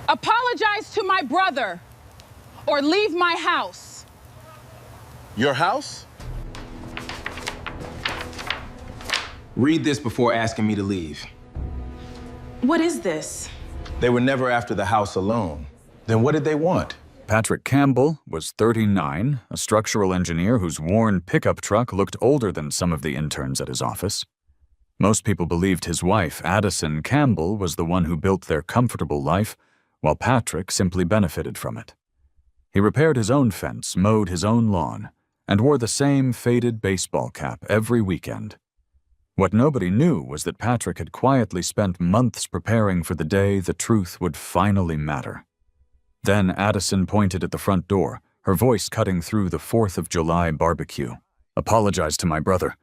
Apologize to my brother or leave my house. Your house? Read this before asking me to leave. What is this? They were never after the house alone. Then what did they want? Patrick Campbell was 39, a structural engineer whose worn pickup truck looked older than some of the interns at his office. Most people believed his wife, Addison Campbell, was the one who built their comfortable life, while Patrick simply benefited from it. He repaired his own fence, mowed his own lawn, and wore the same faded baseball cap every weekend. What nobody knew was that Patrick had quietly spent months preparing for the day the truth would finally matter. Then Addison pointed at the front door, her voice cutting through the 4th of July barbecue. "Apologize to my brother,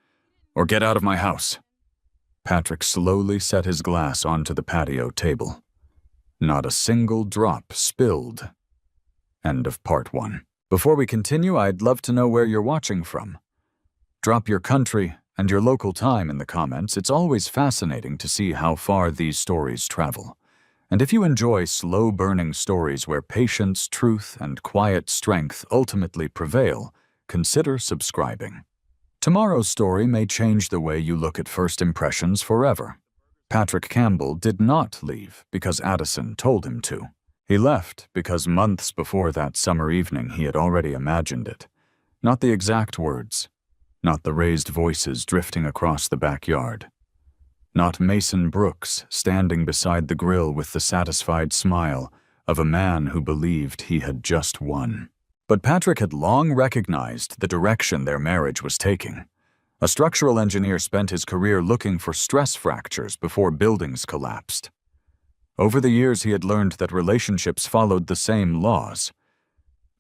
or get out of my house." Patrick slowly set his glass onto the patio table. Not a single drop spilled. End of part 1. Before we continue, I'd love to know where you're watching from. Drop your country and your local time in the comments. It's always fascinating to see how far these stories travel. And if you enjoy slow-burning stories where patience, truth, and quiet strength ultimately prevail, consider subscribing. Tomorrow's story may change the way you look at first impressions forever. Patrick Campbell did not leave because Addison told him to. He left because months before that summer evening he had already imagined it. Not the exact words, not the raised voices drifting across the backyard. Not Mason Brooks standing beside the grill with the satisfied smile of a man who believed he had just won. But Patrick had long recognized the direction their marriage was taking. A structural engineer spent his career looking for stress fractures before buildings collapsed. Over the years, he had learned that relationships followed the same laws.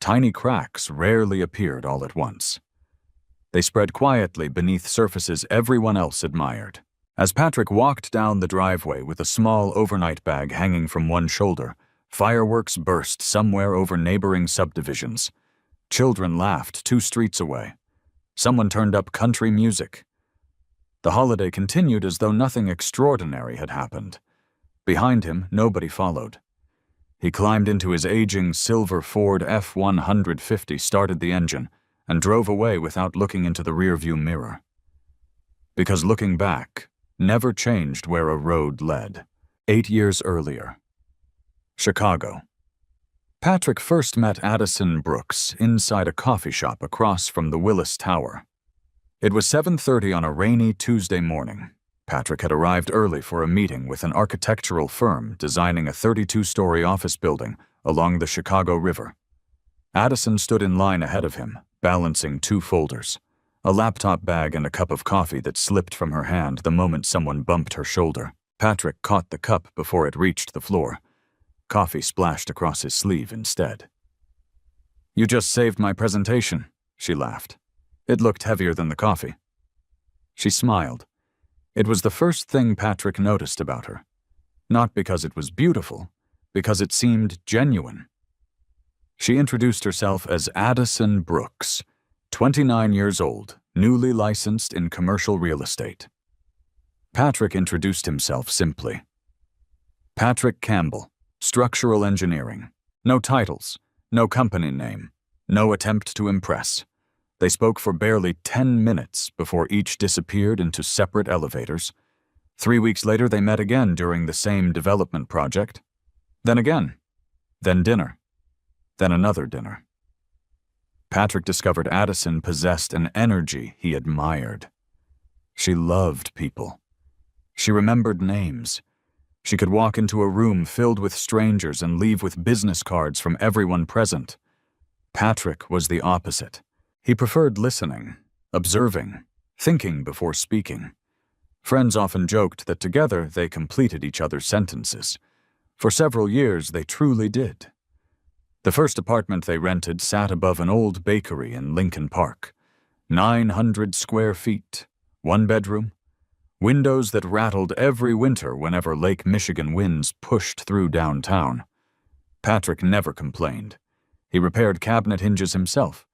Tiny cracks rarely appeared all at once. They spread quietly beneath surfaces everyone else admired. As Patrick walked down the driveway with a small overnight bag hanging from one shoulder, fireworks burst somewhere over neighboring subdivisions. Children laughed 2 streets away. Someone turned up country music. The holiday continued as though nothing extraordinary had happened. Behind him, nobody followed. He climbed into his aging silver Ford F-150, started the engine, and drove away without looking into the rearview mirror. Because looking back never changed where a road led. 8 years earlier. Chicago. Patrick first met Addison Brooks inside a coffee shop across from the Willis Tower. It was 7:30 on a rainy Tuesday morning. Patrick had arrived early for a meeting with an architectural firm designing a 32-story office building along the Chicago River. Addison stood in line ahead of him, balancing 2 folders, a laptop bag and a cup of coffee that slipped from her hand the moment someone bumped her shoulder. Patrick caught the cup before it reached the floor. Coffee splashed across his sleeve instead. "You just saved my presentation," she laughed. It looked heavier than the coffee. She smiled. It was the first thing Patrick noticed about her. Not because it was beautiful, because it seemed genuine. She introduced herself as Addison Brooks, 29 years old, newly licensed in commercial real estate. Patrick introduced himself simply. Patrick Campbell, structural engineering. No titles, no company name, no attempt to impress. They spoke for barely 10 minutes before each disappeared into separate elevators. 3 weeks later, they met again during the same development project. Then again. Then dinner. Then another dinner. Patrick discovered Addison possessed an energy he admired. She loved people. She remembered names. She could walk into a room filled with strangers and leave with business cards from everyone present. Patrick was the opposite. He preferred listening, observing, thinking before speaking. Friends often joked that together they completed each other's sentences. For several years, they truly did. The first apartment they rented sat above an old bakery in Lincoln Park. 900 square feet, 1 bedroom, windows that rattled every winter whenever Lake Michigan winds pushed through downtown. Patrick never complained. He repaired cabinet hinges himself,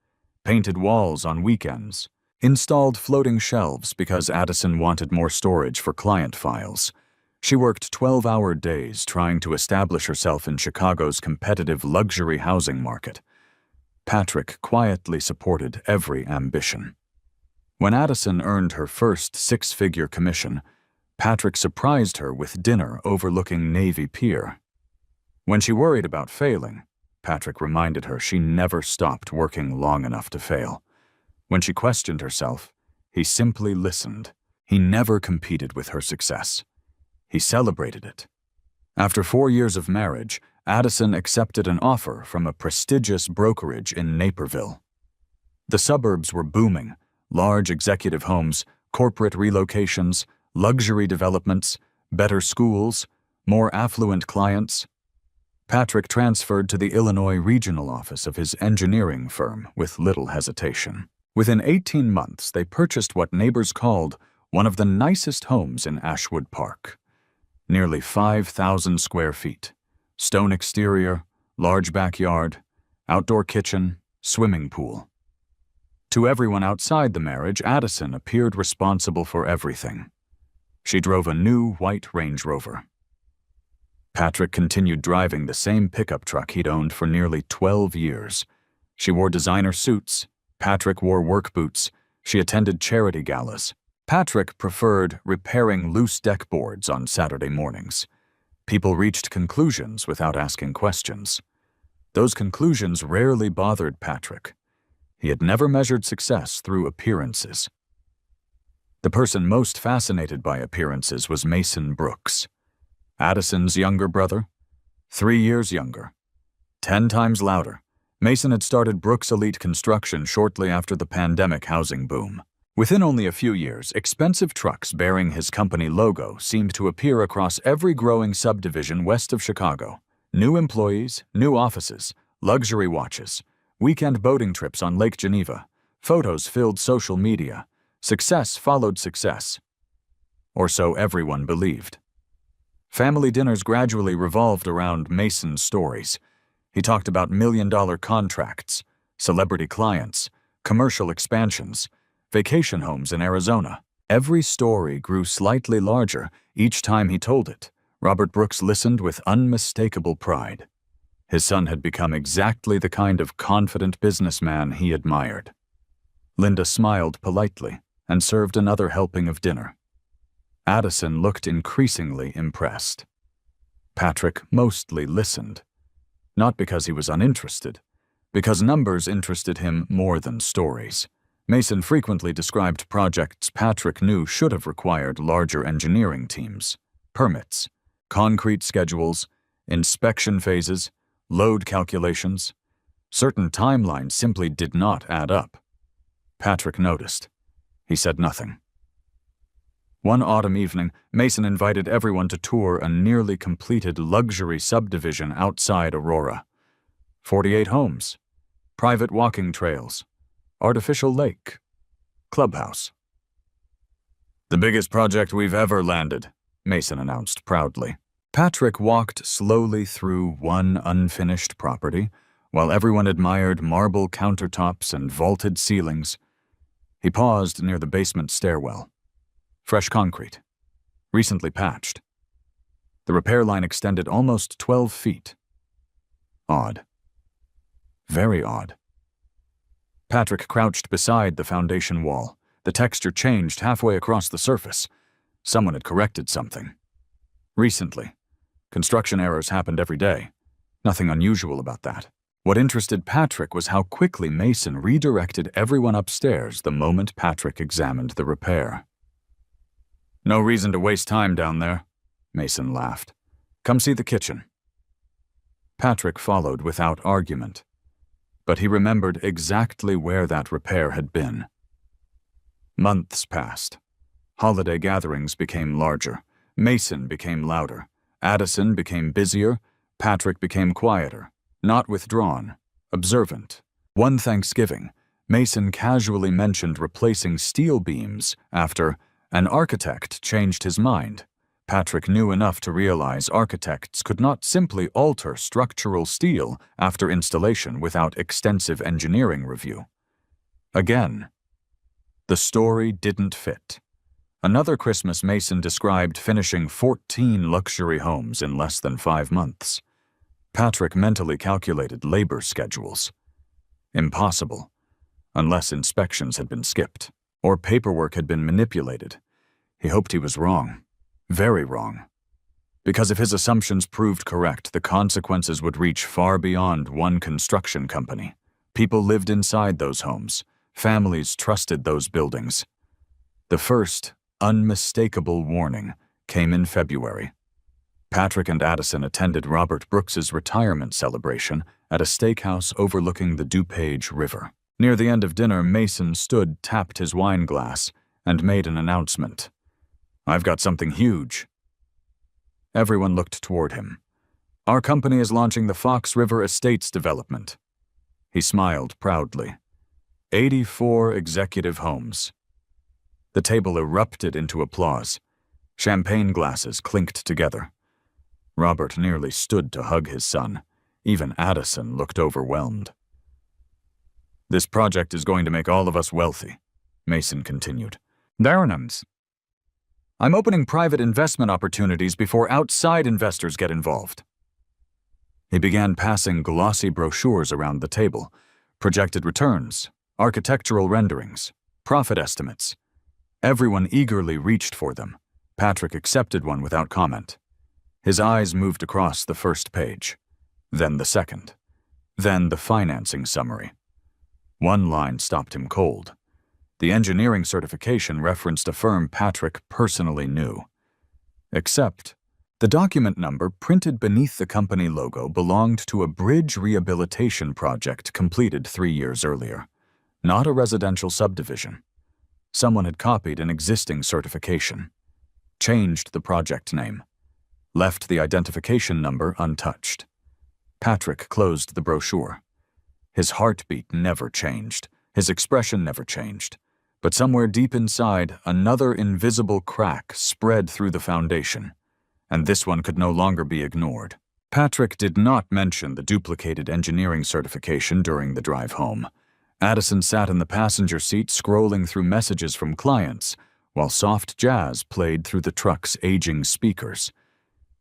painted walls on weekends, installed floating shelves because Addison wanted more storage for client files, She worked 12-hour days trying to establish herself in Chicago's competitive luxury housing market. Patrick quietly supported every ambition. When Addison earned her first six-figure commission, Patrick surprised her with dinner overlooking Navy Pier. When she worried about failing, Patrick reminded her she never stopped working long enough to fail. When she questioned herself, he simply listened. He never competed with her success. He celebrated it. After 4 years of marriage, Addison accepted an offer from a prestigious brokerage in Naperville. The suburbs were booming: large executive homes, corporate relocations, luxury developments, better schools, more affluent clients. Patrick transferred to the Illinois regional office of his engineering firm with little hesitation. Within 18 months, they purchased what neighbors called one of the nicest homes in Ashwood Park. Nearly 5,000 square feet, stone exterior, large backyard, outdoor kitchen, swimming pool. To everyone outside the marriage, Addison appeared responsible for everything. She drove a new white Range Rover. Patrick continued driving the same pickup truck he'd owned for nearly 12 years. She wore designer suits. Patrick wore work boots. She attended charity galas. Patrick preferred repairing loose deck boards on Saturday mornings. People reached conclusions without asking questions. Those conclusions rarely bothered Patrick. He had never measured success through appearances. The person most fascinated by appearances was Mason Brooks, Addison's younger brother, 3 years younger. 10 times louder, Mason had started Brooks Elite Construction shortly after the pandemic housing boom. Within only a few years, expensive trucks bearing his company logo seemed to appear across every growing subdivision west of Chicago. New employees, new offices, luxury watches, weekend boating trips on Lake Geneva, photos filled social media. Success followed success. Or so everyone believed. Family dinners gradually revolved around Mason's stories. He talked about million-dollar contracts, celebrity clients, commercial expansions, vacation homes in Arizona. Every story grew slightly larger each time he told it. Robert Brooks listened with unmistakable pride. His son had become exactly the kind of confident businessman he admired. Linda smiled politely and served another helping of dinner. Addison looked increasingly impressed. Patrick mostly listened, not because he was uninterested, because numbers interested him more than stories. Mason frequently described projects Patrick knew should have required larger engineering teams, permits, concrete schedules, inspection phases, load calculations. Certain timelines simply did not add up. Patrick noticed. He said nothing. One autumn evening, Mason invited everyone to tour a nearly completed luxury subdivision outside Aurora. 48 homes, private walking trails, artificial lake, clubhouse. "The biggest project we've ever landed," Mason announced proudly. Patrick walked slowly through one unfinished property, while everyone admired marble countertops and vaulted ceilings. He paused near the basement stairwell. Fresh concrete, recently patched. The repair line extended almost 12 feet. Odd. Very odd. Patrick crouched beside the foundation wall. The texture changed halfway across the surface. Someone had corrected something. Recently. Construction errors happened every day. Nothing unusual about that. What interested Patrick was how quickly Mason redirected everyone upstairs the moment Patrick examined the repair. "No reason to waste time down there," Mason laughed. "Come see the kitchen." Patrick followed without argument, but he remembered exactly where that repair had been. Months passed. Holiday gatherings became larger. Mason became louder. Addison became busier. Patrick became quieter, not withdrawn, observant. One Thanksgiving, Mason casually mentioned replacing steel beams after an architect changed his mind. Patrick knew enough to realize architects could not simply alter structural steel after installation without extensive engineering review. Again, the story didn't fit. Another Christmas, Mason described finishing 14 luxury homes in less than 5 months. Patrick mentally calculated labor schedules. Impossible, unless inspections had been skipped or paperwork had been manipulated. He hoped he was wrong, very wrong. Because if his assumptions proved correct, the consequences would reach far beyond one construction company. People lived inside those homes. Families trusted those buildings. The first, unmistakable warning came in February. Patrick and Addison attended Robert Brooks's retirement celebration at a steakhouse overlooking the DuPage River. Near the end of dinner, Mason tapped his wine glass, and made an announcement. "I've got something huge." Everyone looked toward him. "Our company is launching the Fox River Estates development." He smiled proudly. 84 executive homes. The table erupted into applause. Champagne glasses clinked together. Robert nearly stood to hug his son. Even Addison looked overwhelmed. "This project is going to make all of us wealthy," Mason continued. "Darrenhams. I'm opening private investment opportunities before outside investors get involved." He began passing glossy brochures around the table, projected returns, architectural renderings, profit estimates. Everyone eagerly reached for them. Patrick accepted one without comment. His eyes moved across the first page, then the second, then the financing summary. One line stopped him cold. The engineering certification referenced a firm Patrick personally knew. Except, the document number printed beneath the company logo belonged to a bridge rehabilitation project completed 3 years earlier, not a residential subdivision. Someone had copied an existing certification, changed the project name, left the identification number untouched. Patrick closed the brochure. His heartbeat never changed. His expression never changed. But somewhere deep inside, another invisible crack spread through the foundation, and this one could no longer be ignored. Patrick did not mention the duplicated engineering certification during the drive home. Addison sat in the passenger seat scrolling through messages from clients, while soft jazz played through the truck's aging speakers.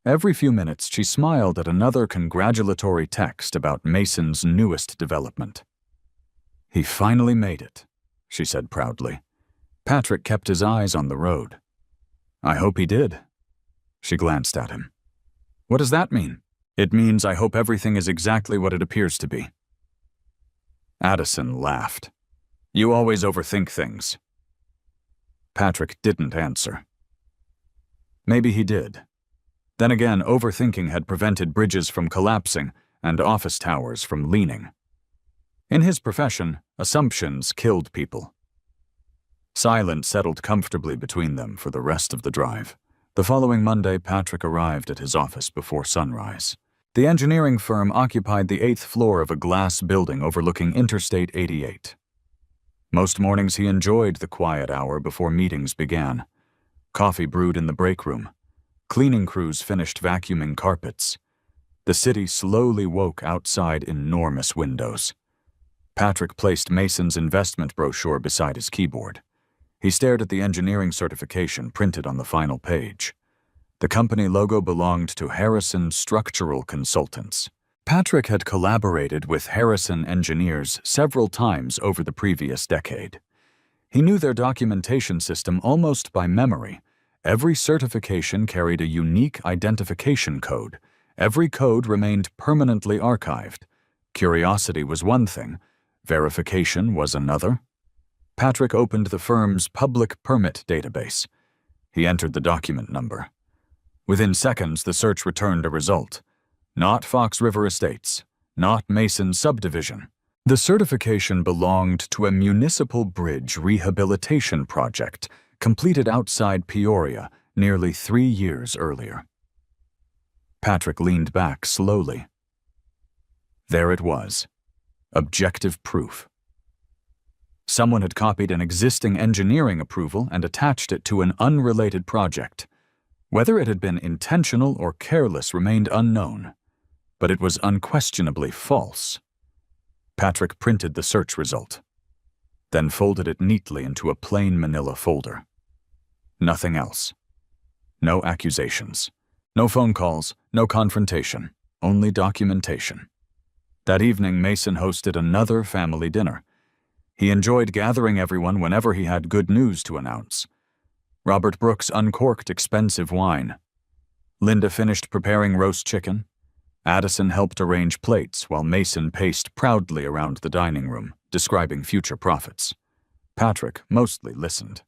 Every few minutes, she smiled at another congratulatory text about Mason's newest development. "He finally made it," she said proudly. Patrick kept his eyes on the road. "I hope he did." She glanced at him. "What does that mean?" "It means I hope everything is exactly what it appears to be." Addison laughed. "You always overthink things." Patrick didn't answer. Maybe he did. Then again, overthinking had prevented bridges from collapsing and office towers from leaning. In his profession, assumptions killed people. Silence settled comfortably between them for the rest of the drive. The following Monday, Patrick arrived at his office before sunrise. The engineering firm occupied the 8th floor of a glass building overlooking Interstate 88. Most mornings he enjoyed the quiet hour before meetings began. Coffee brewed in the break room. Cleaning crews finished vacuuming carpets. The city slowly woke outside enormous windows. Patrick placed Mason's investment brochure beside his keyboard. He stared at the engineering certification printed on the final page. The company logo belonged to Harrison Structural Consultants. Patrick had collaborated with Harrison engineers several times over the previous decade. He knew their documentation system almost by memory. Every certification carried a unique identification code. Every code remained permanently archived. Curiosity was one thing, verification was another. Patrick opened the firm's public permit database. He entered the document number. Within seconds, the search returned a result. Not Fox River Estates, not Mason Subdivision. The certification belonged to a municipal bridge rehabilitation project completed outside Peoria nearly 3 years earlier. Patrick leaned back slowly. There it was, objective proof. Someone had copied an existing engineering approval and attached it to an unrelated project. Whether it had been intentional or careless remained unknown, but it was unquestionably false. Patrick printed the search result, then folded it neatly into a plain manila folder. Nothing else. No accusations. No phone calls, no confrontation, only documentation. That evening, Mason hosted another family dinner. He enjoyed gathering everyone whenever he had good news to announce. Robert Brooks uncorked expensive wine. Linda finished preparing roast chicken. Addison helped arrange plates while Mason paced proudly around the dining room, describing future profits. Patrick mostly listened.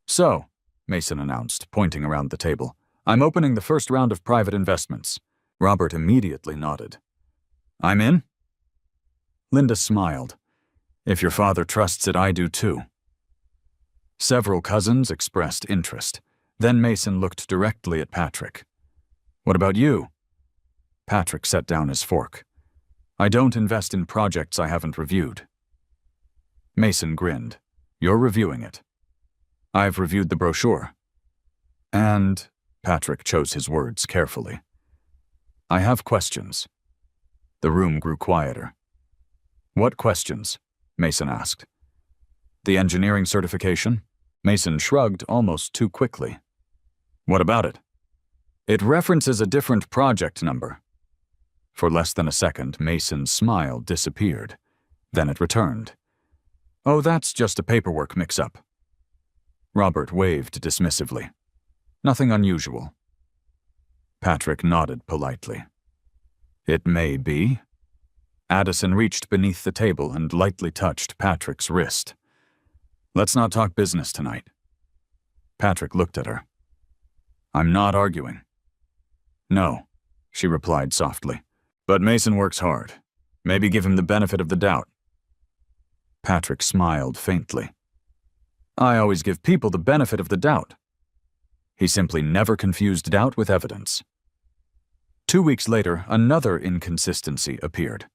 "So," Mason announced, pointing around the table, "I'm opening the first round of private investments." Robert immediately nodded. "I'm in?" Linda smiled. "If your father trusts it, I do too." Several cousins expressed interest. Then Mason looked directly at Patrick. "What about you?" Patrick set down his fork. "I don't invest in projects I haven't reviewed." Mason grinned. "You're reviewing it." "I've reviewed the brochure." "And," Patrick chose his words carefully, "I have questions." The room grew quieter. "What questions?" Mason asked. "The engineering certification?" Mason shrugged almost too quickly. "What about it?" "It references a different project number." For less than a second, Mason's smile disappeared. Then it returned. "Oh, that's just a paperwork mix-up." Robert waved dismissively. "Nothing unusual." Patrick nodded politely. "It may be." Addison reached beneath the table and lightly touched Patrick's wrist. "Let's not talk business tonight." Patrick looked at her. "I'm not arguing." "No," she replied softly. "But Mason works hard. Maybe give him the benefit of the doubt." Patrick smiled faintly. "I always give people the benefit of the doubt." He simply never confused doubt with evidence. 2 weeks later, another inconsistency appeared.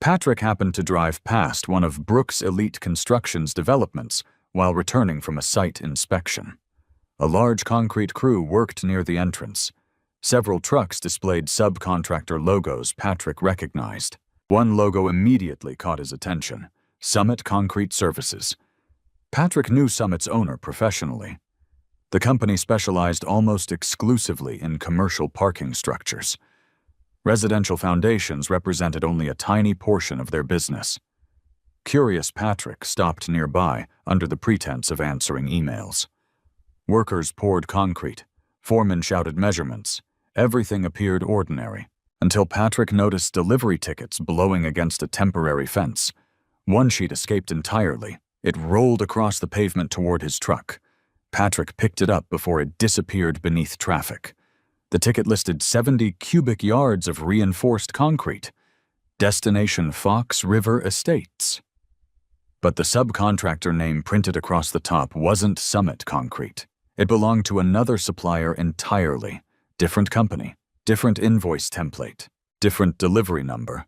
Patrick happened to drive past one of Brooks Elite Construction's developments while returning from a site inspection. A large concrete crew worked near the entrance. Several trucks displayed subcontractor logos Patrick recognized. One logo immediately caught his attention: Summit Concrete Services. Patrick knew Summit's owner professionally. The company specialized almost exclusively in commercial parking structures. Residential foundations represented only a tiny portion of their business. Curious Patrick stopped nearby under the pretense of answering emails. Workers poured concrete. Foremen shouted measurements. Everything appeared ordinary, until Patrick noticed delivery tickets blowing against a temporary fence. One sheet escaped entirely. It rolled across the pavement toward his truck. Patrick picked it up before it disappeared beneath traffic. The ticket listed 70 cubic yards of reinforced concrete. Destination Fox River Estates. But the subcontractor name printed across the top wasn't Summit Concrete. It belonged to another supplier entirely. Different company, different invoice template, different delivery number.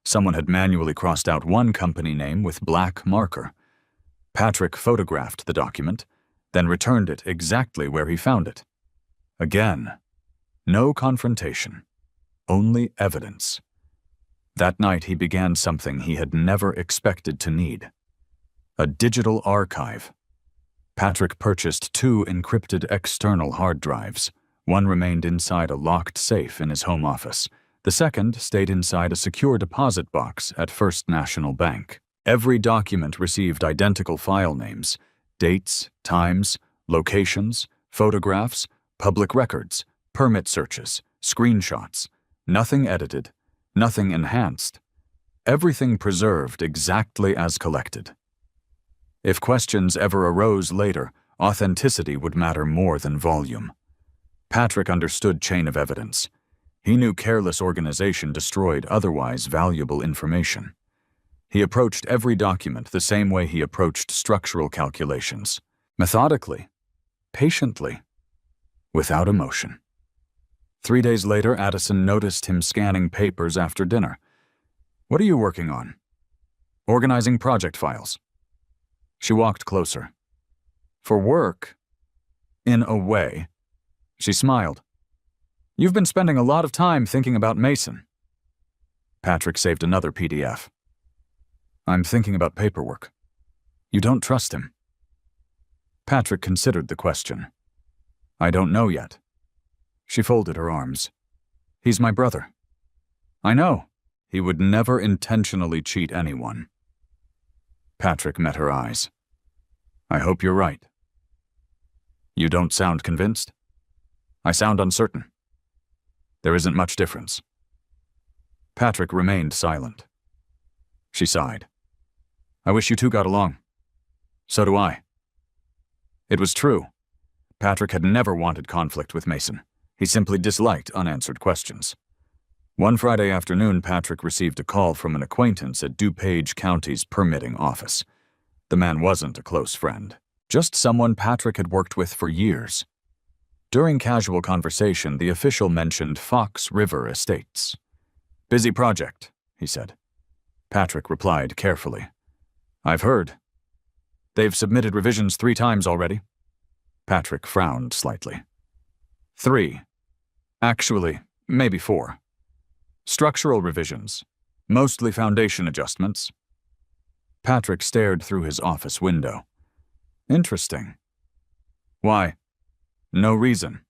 Someone had manually crossed out one company name with black marker. Patrick photographed the document, then returned it exactly where he found it. Again, no confrontation, only evidence. That night he began something he had never expected to need: a digital archive. Patrick purchased 2 encrypted external hard drives. One remained inside a locked safe in his home office. The second stayed inside a secure deposit box at First National Bank. Every document received identical file names: dates, times, locations, photographs, public records, permit searches, screenshots. Nothing edited, nothing enhanced. Everything preserved exactly as collected. If questions ever arose later, authenticity would matter more than volume. Patrick understood chain of evidence. He knew careless organization destroyed otherwise valuable information. He approached every document the same way he approached structural calculations: methodically, patiently, without emotion. 3 days later, Addison noticed him scanning papers after dinner. "What are you working on?" "Organizing project files." She walked closer. "For work?" "In a way." She smiled. "You've been spending a lot of time thinking about Mason." Patrick saved another PDF. "I'm thinking about paperwork. You don't trust him." Patrick considered the question. I don't know yet. She folded her arms. He's my brother. I know. He would never intentionally cheat anyone. Patrick met her eyes. I hope you're right. You don't sound convinced? I sound uncertain. There isn't much difference. Patrick remained silent. She sighed. I wish you two got along. So do I. It was true. Patrick had never wanted conflict with Mason. He simply disliked unanswered questions. One Friday afternoon, Patrick received a call from an acquaintance at DuPage County's permitting office. The man wasn't a close friend, just someone Patrick had worked with for years. During casual conversation, the official mentioned Fox River Estates. Busy project, he said. Patrick replied carefully. I've heard. They've submitted revisions 3 times already. Patrick frowned slightly. 3. Actually, maybe 4. Structural revisions, mostly foundation adjustments. Patrick stared through his office window. Interesting. Why? No reason.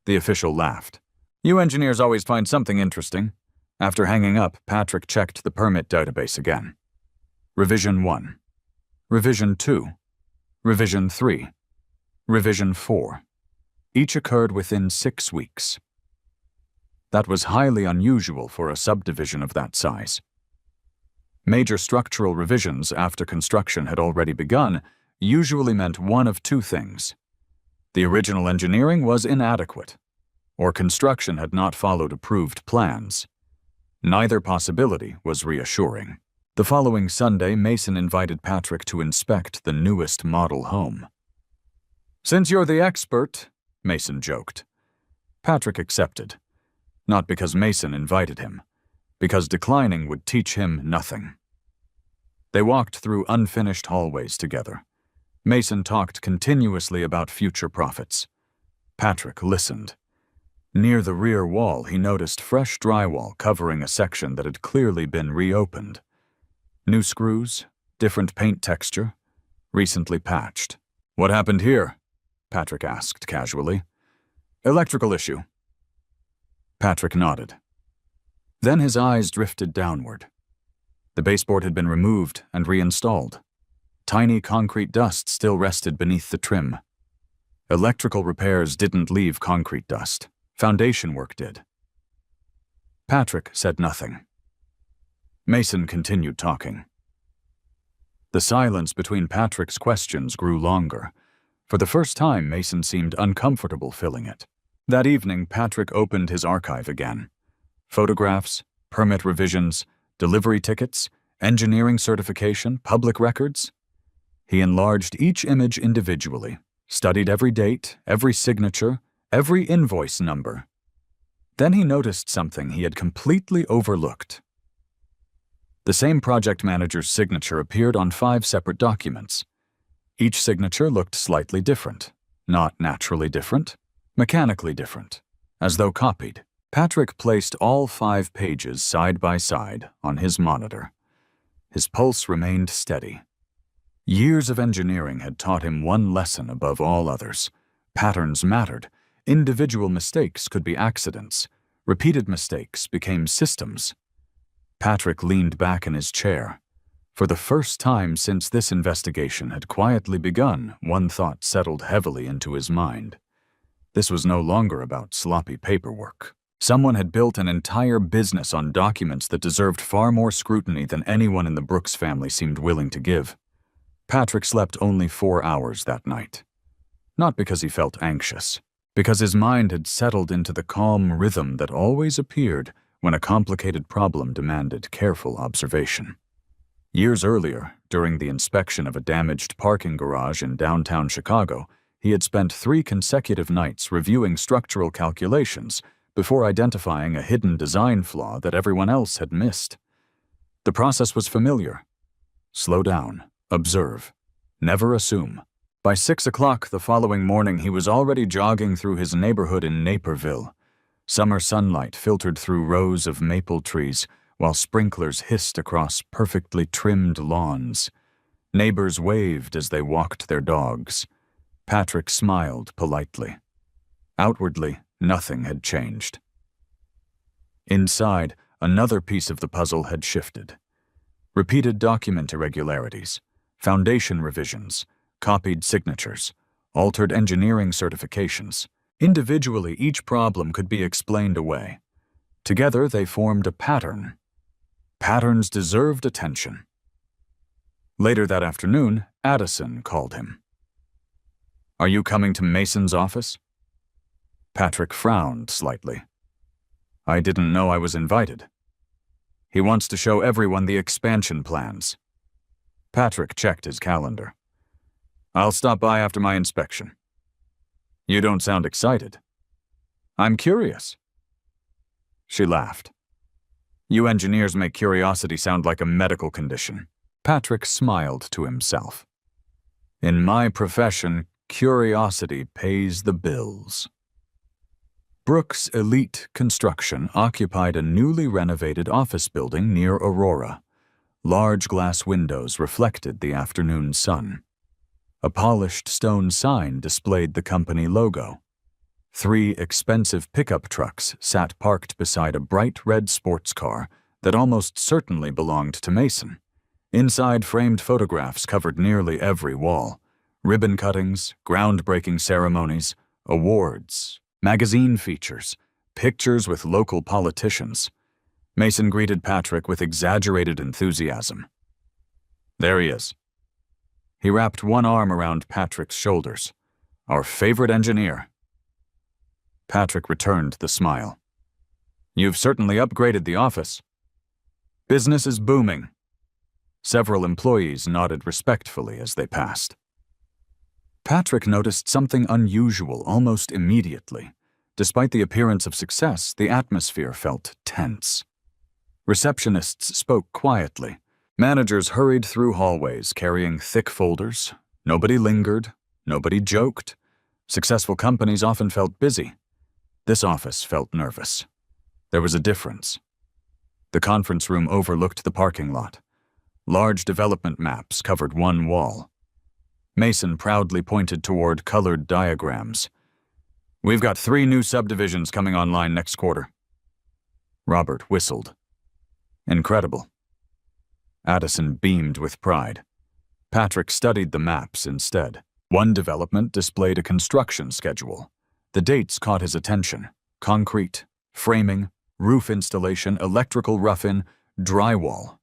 The official laughed. You engineers always find something interesting. After hanging up, Patrick checked the permit database again. Revision 1. Revision 2. Revision 3. Revision 4. Each occurred within 6 weeks. That was highly unusual for a subdivision of that size. Major structural revisions after construction had already begun usually meant one of 2 things. The original engineering was inadequate, or construction had not followed approved plans. Neither possibility was reassuring. The following Sunday, Mason invited Patrick to inspect the newest model home. Since you're the expert, Mason joked. Patrick accepted. Not because Mason invited him, because declining would teach him nothing. They walked through unfinished hallways together. Mason talked continuously about future profits. Patrick listened. Near the rear wall, he noticed fresh drywall covering a section that had clearly been reopened. New screws, different paint texture, recently patched. What happened here? Patrick asked casually. Electrical issue. Patrick nodded. Then his eyes drifted downward. The baseboard had been removed and reinstalled. Tiny concrete dust still rested beneath the trim. Electrical repairs didn't leave concrete dust. Foundation work did. Patrick said nothing. Mason continued talking. The silence between Patrick's questions grew longer. For the first time, Mason seemed uncomfortable filling it. That evening, Patrick opened his archive again. Photographs, permit revisions, delivery tickets, engineering certification, public records. He enlarged each image individually, studied every date, every signature, every invoice number. Then he noticed something he had completely overlooked. The same project manager's signature appeared on 5 separate documents. Each signature looked slightly different, not naturally different, mechanically different, as though copied. Patrick placed all 5 pages side by side on his monitor. His pulse remained steady. Years of engineering had taught him one lesson above all others. Patterns mattered. Individual mistakes could be accidents. Repeated mistakes became systems. Patrick leaned back in his chair. For the first time since this investigation had quietly begun, one thought settled heavily into his mind. This was no longer about sloppy paperwork. Someone had built an entire business on documents that deserved far more scrutiny than anyone in the Brooks family seemed willing to give. Patrick slept only 4 hours that night. Not because he felt anxious, because his mind had settled into the calm rhythm that always appeared when a complicated problem demanded careful observation. Years earlier, during the inspection of a damaged parking garage in downtown Chicago, he had spent 3 consecutive nights reviewing structural calculations before identifying a hidden design flaw that everyone else had missed. The process was familiar. Slow down, observe, never assume. By 6 o'clock the following morning, he was already jogging through his neighborhood in Naperville. Summer sunlight filtered through rows of maple trees, while sprinklers hissed across perfectly trimmed lawns. Neighbors waved as they walked their dogs. Patrick smiled politely. Outwardly, nothing had changed. Inside, another piece of the puzzle had shifted. Repeated document irregularities, foundation revisions, copied signatures, altered engineering certifications. Individually, each problem could be explained away. Together, they formed a pattern. Patterns deserved attention. Later that afternoon, Addison called him. "Are you coming to Mason's office?" Patrick frowned slightly. "I didn't know I was invited." "He wants to show everyone the expansion plans." Patrick checked his calendar. "I'll stop by after my inspection." "You don't sound excited." "I'm curious." She laughed. "You engineers make curiosity sound like a medical condition." Patrick smiled to himself. "In my profession, curiosity pays the bills." Brooks Elite Construction occupied a newly renovated office building near Aurora. Large glass windows reflected the afternoon sun. A polished stone sign displayed the company logo. 3 expensive pickup trucks sat parked beside a bright red sports car that almost certainly belonged to Mason. Inside, framed photographs covered nearly every wall. Ribbon cuttings, groundbreaking ceremonies, awards, magazine features, pictures with local politicians. Mason greeted Patrick with exaggerated enthusiasm. "There he is." He wrapped one arm around Patrick's shoulders. "Our favorite engineer." Patrick returned the smile. "You've certainly upgraded the office." "Business is booming." Several employees nodded respectfully as they passed. Patrick noticed something unusual almost immediately. Despite the appearance of success, the atmosphere felt tense. Receptionists spoke quietly. Managers hurried through hallways carrying thick folders. Nobody lingered. Nobody joked. Successful companies often felt busy. This office felt nervous. There was a difference. The conference room overlooked the parking lot. Large development maps covered one wall. Mason proudly pointed toward colored diagrams. "We've got 3 new subdivisions coming online next quarter." Robert whistled. "Incredible." Addison beamed with pride. Patrick studied the maps instead. One development displayed a construction schedule. The dates caught his attention: concrete, framing, roof installation, electrical rough-in, drywall.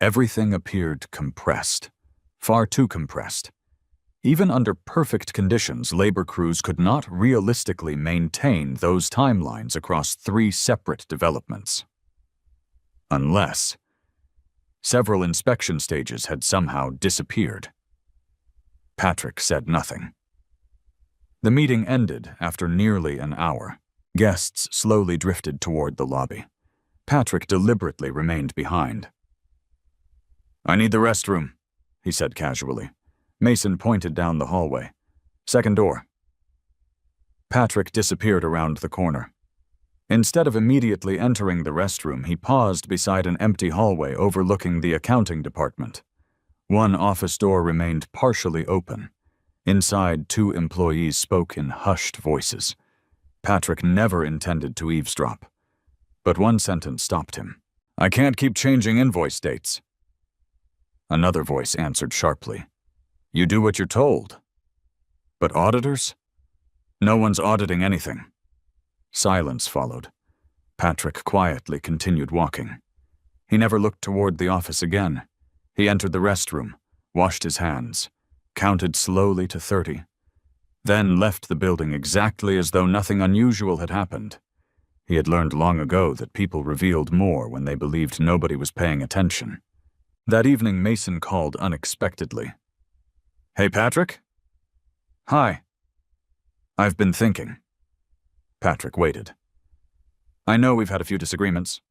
Everything appeared compressed, far too compressed. Even under perfect conditions, labor crews could not realistically maintain those timelines across 3 separate developments. Unless several inspection stages had somehow disappeared. Patrick said nothing. The meeting ended after nearly an hour. Guests slowly drifted toward the lobby. Patrick deliberately remained behind. "I need the restroom," he said casually. Mason pointed down the hallway. "Second door." Patrick disappeared around the corner. Instead of immediately entering the restroom, he paused beside an empty hallway overlooking the accounting department. One office door remained partially open. Inside, 2 employees spoke in hushed voices. Patrick never intended to eavesdrop. But one sentence stopped him. "I can't keep changing invoice dates." Another voice answered sharply. "You do what you're told." "But auditors?" "No one's auditing anything." Silence followed. Patrick quietly continued walking. He never looked toward the office again. He entered the restroom, washed his hands, counted slowly to 30, then left the building exactly as though nothing unusual had happened. He had learned long ago that people revealed more when they believed nobody was paying attention. That evening, Mason called unexpectedly. "Hey, Patrick?" "Hi." "I've been thinking." Patrick waited. "I know we've had a few disagreements.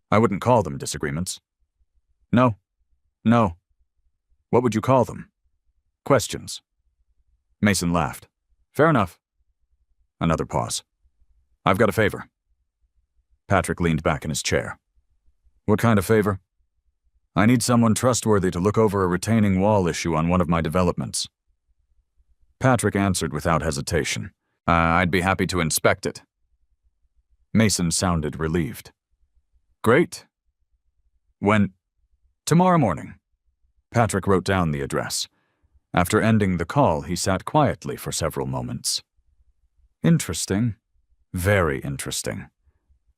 I wouldn't call them disagreements." "No. No. What would you call them?" "Questions." Mason laughed. "Fair enough." Another pause. "I've got a favor." Patrick leaned back in his chair. "What kind of favor?" I need someone trustworthy to look over a retaining wall issue on one of my developments. Patrick answered without hesitation. I'd be happy to inspect it. Mason sounded relieved. Great. When? Tomorrow morning. Patrick wrote down the address. After ending the call, he sat quietly for several moments. Interesting. Very interesting.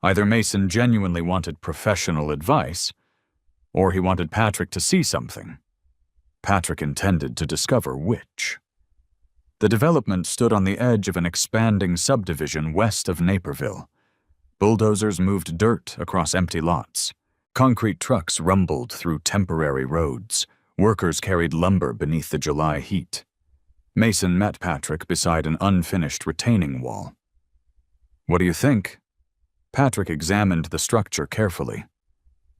Either Mason genuinely wanted professional advice, or he wanted Patrick to see something. Patrick intended to discover which. The development stood on the edge of an expanding subdivision west of Naperville. Bulldozers moved dirt across empty lots. Concrete trucks rumbled through temporary roads. Workers carried lumber beneath the July heat. Mason met Patrick beside an unfinished retaining wall. What do you think? Patrick examined the structure carefully.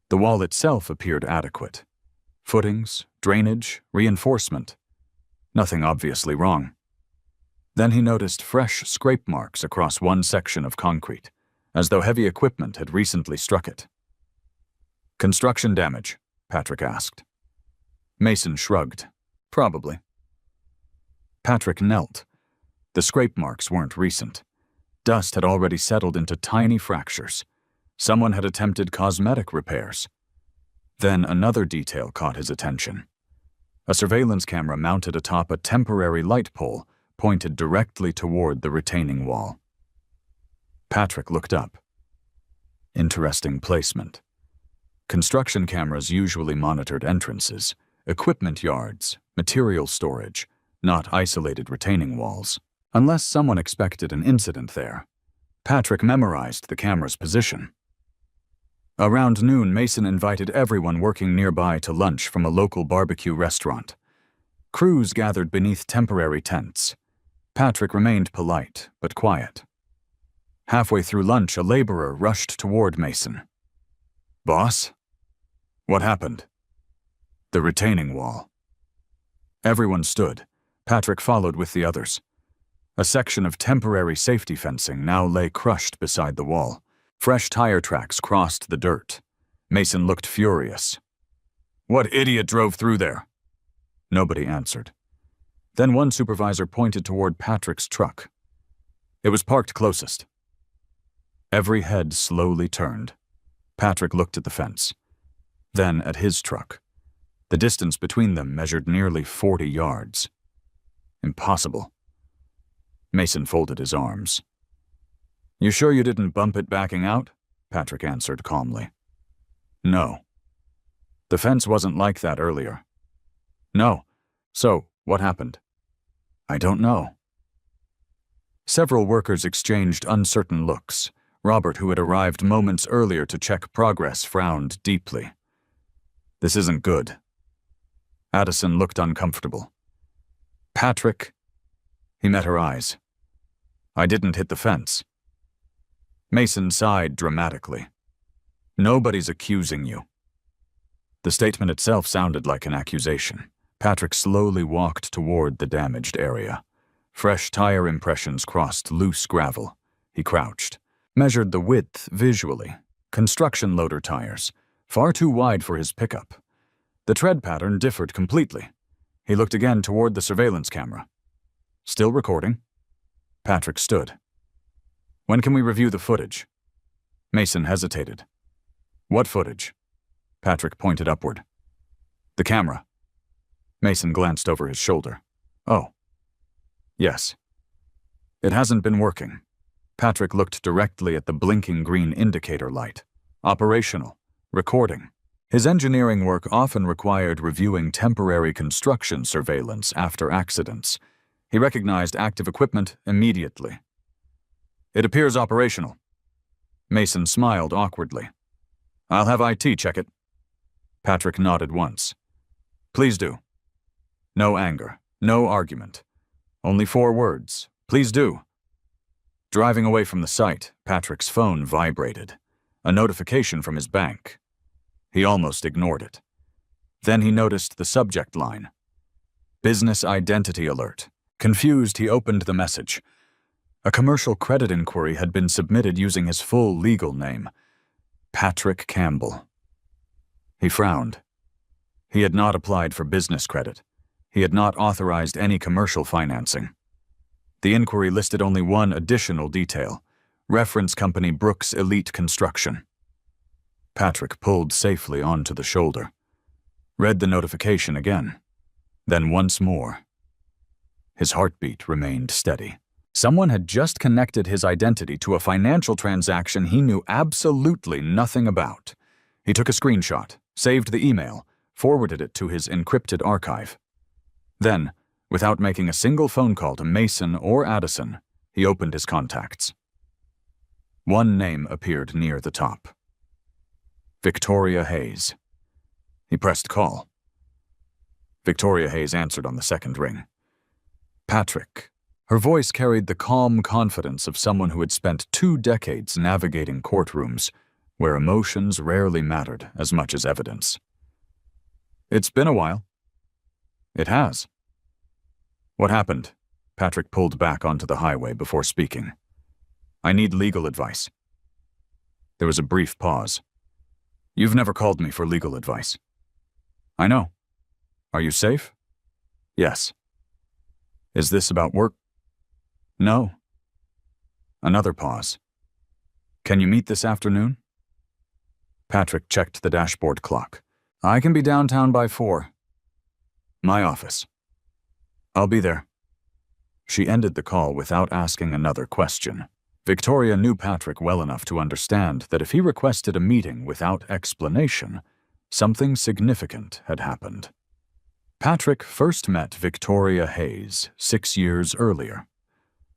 The wall itself appeared adequate. Footings, drainage, reinforcement. Nothing obviously wrong. Then he noticed fresh scrape marks across one section of concrete, as though heavy equipment had recently struck it. Construction damage? Patrick asked. Mason shrugged. Probably. Patrick knelt. The scrape marks weren't recent. Dust had already settled into tiny fractures. Someone had attempted cosmetic repairs. Then another detail caught his attention. A surveillance camera mounted atop a temporary light pole pointed directly toward the retaining wall. Patrick looked up. Interesting placement. Construction cameras usually monitored entrances, equipment yards, material storage, not isolated retaining walls, unless someone expected an incident there. Patrick memorized the camera's position. Around noon, Mason invited everyone working nearby to lunch from a local barbecue restaurant. Crews gathered beneath temporary tents. Patrick remained polite, but quiet. Halfway through lunch, a laborer rushed toward Mason. Boss? What happened? The retaining wall. Everyone stood. Patrick followed with the others. A section of temporary safety fencing now lay crushed beside the wall. Fresh tire tracks crossed the dirt. Mason looked furious. What idiot drove through there? Nobody answered. Then one supervisor pointed toward Patrick's truck. It was parked closest. Every head slowly turned. Patrick looked at the fence, then at his truck. The distance between them measured nearly 40 yards. Impossible. Mason folded his arms. You sure you didn't bump it backing out? Patrick answered calmly. No. The fence wasn't like that earlier. No. So, what happened? I don't know. Several workers exchanged uncertain looks. Robert, who had arrived moments earlier to check progress, frowned deeply. This isn't good. Addison looked uncomfortable. Patrick? He met her eyes. I didn't hit the fence. Mason sighed dramatically. Nobody's accusing you. The statement itself sounded like an accusation. Patrick slowly walked toward the damaged area. Fresh tire impressions crossed loose gravel. He crouched, measured the width visually. Construction loader tires, far too wide for his pickup. The tread pattern differed completely. He looked again toward the surveillance camera. Still recording. Patrick stood. When can we review the footage? Mason hesitated. What footage? Patrick pointed upward. The camera. Mason glanced over his shoulder. Oh. Yes. It hasn't been working. Patrick looked directly at the blinking green indicator light. Operational. Recording. His engineering work often required reviewing temporary construction surveillance after accidents. He recognized active equipment immediately. It appears operational. Mason smiled awkwardly. I'll have IT check it. Patrick nodded once. Please do. No anger, no argument. Only 4 words. Please do. Driving away from the site, Patrick's phone vibrated. A notification from his bank. He almost ignored it. Then he noticed the subject line. Business identity alert. Confused, he opened the message. A commercial credit inquiry had been submitted using his full legal name, Patrick Campbell. He frowned. He had not applied for business credit. He had not authorized any commercial financing. The inquiry listed only one additional detail: reference company Brooks Elite Construction. Patrick pulled safely onto the shoulder, read the notification again, then once more. His heartbeat remained steady. Someone had just connected his identity to a financial transaction he knew absolutely nothing about. He took a screenshot, saved the email, forwarded it to his encrypted archive. Then, without making a single phone call to Mason or Addison, he opened his contacts. One name appeared near the top: Victoria Hayes. He pressed call. Victoria Hayes answered on the second ring. Patrick. Her voice carried the calm confidence of someone who had spent 2 decades navigating courtrooms where emotions rarely mattered as much as evidence. It's been a while. It has. What happened? Patrick pulled back onto the highway before speaking. I need legal advice. There was a brief pause. You've never called me for legal advice. I know. Are you safe? Yes. Is this about work? No. Another pause. Can you meet this afternoon? Patrick checked the dashboard clock. I can be downtown by 4. My office. I'll be there. She ended the call without asking another question. Victoria knew Patrick well enough to understand that if he requested a meeting without explanation, something significant had happened. Patrick first met Victoria Hayes 6 years earlier.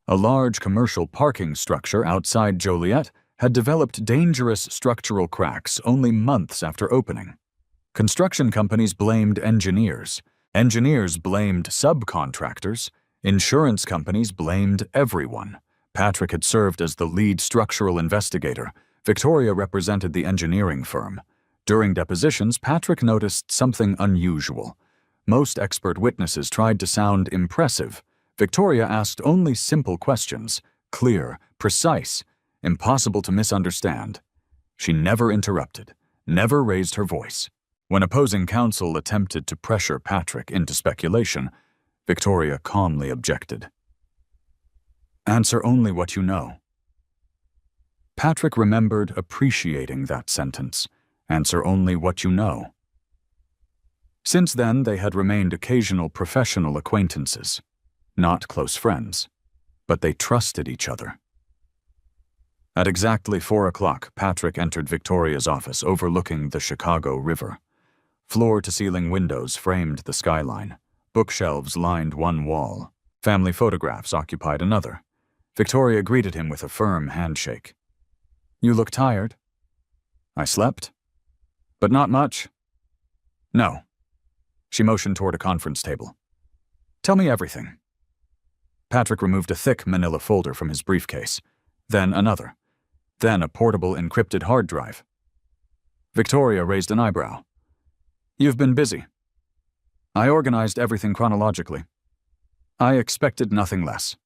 A large commercial parking structure outside Joliet had developed dangerous structural cracks only months after opening. Construction companies blamed engineers. Engineers blamed subcontractors. Insurance companies blamed everyone. Patrick had served as the lead structural investigator. Victoria represented the engineering firm. During depositions, Patrick noticed something unusual. Most expert witnesses tried to sound impressive. Victoria asked only simple questions, clear, precise, impossible to misunderstand. She never interrupted, never raised her voice. When opposing counsel attempted to pressure Patrick into speculation, Victoria calmly objected. Answer only what you know. Patrick remembered appreciating that sentence. Answer only what you know. Since then, they had remained occasional professional acquaintances, not close friends, but they trusted each other. At exactly 4 o'clock, Patrick entered Victoria's office overlooking the Chicago River. Floor-to-ceiling windows framed the skyline. Bookshelves lined one wall. Family photographs occupied another. Victoria greeted him with a firm handshake. You look tired. I slept. But not much. No. She motioned toward a conference table. Tell me everything. Patrick removed a thick manila folder from his briefcase, then another, then a portable encrypted hard drive. Victoria raised an eyebrow. You've been busy. I organized everything chronologically. I expected nothing less.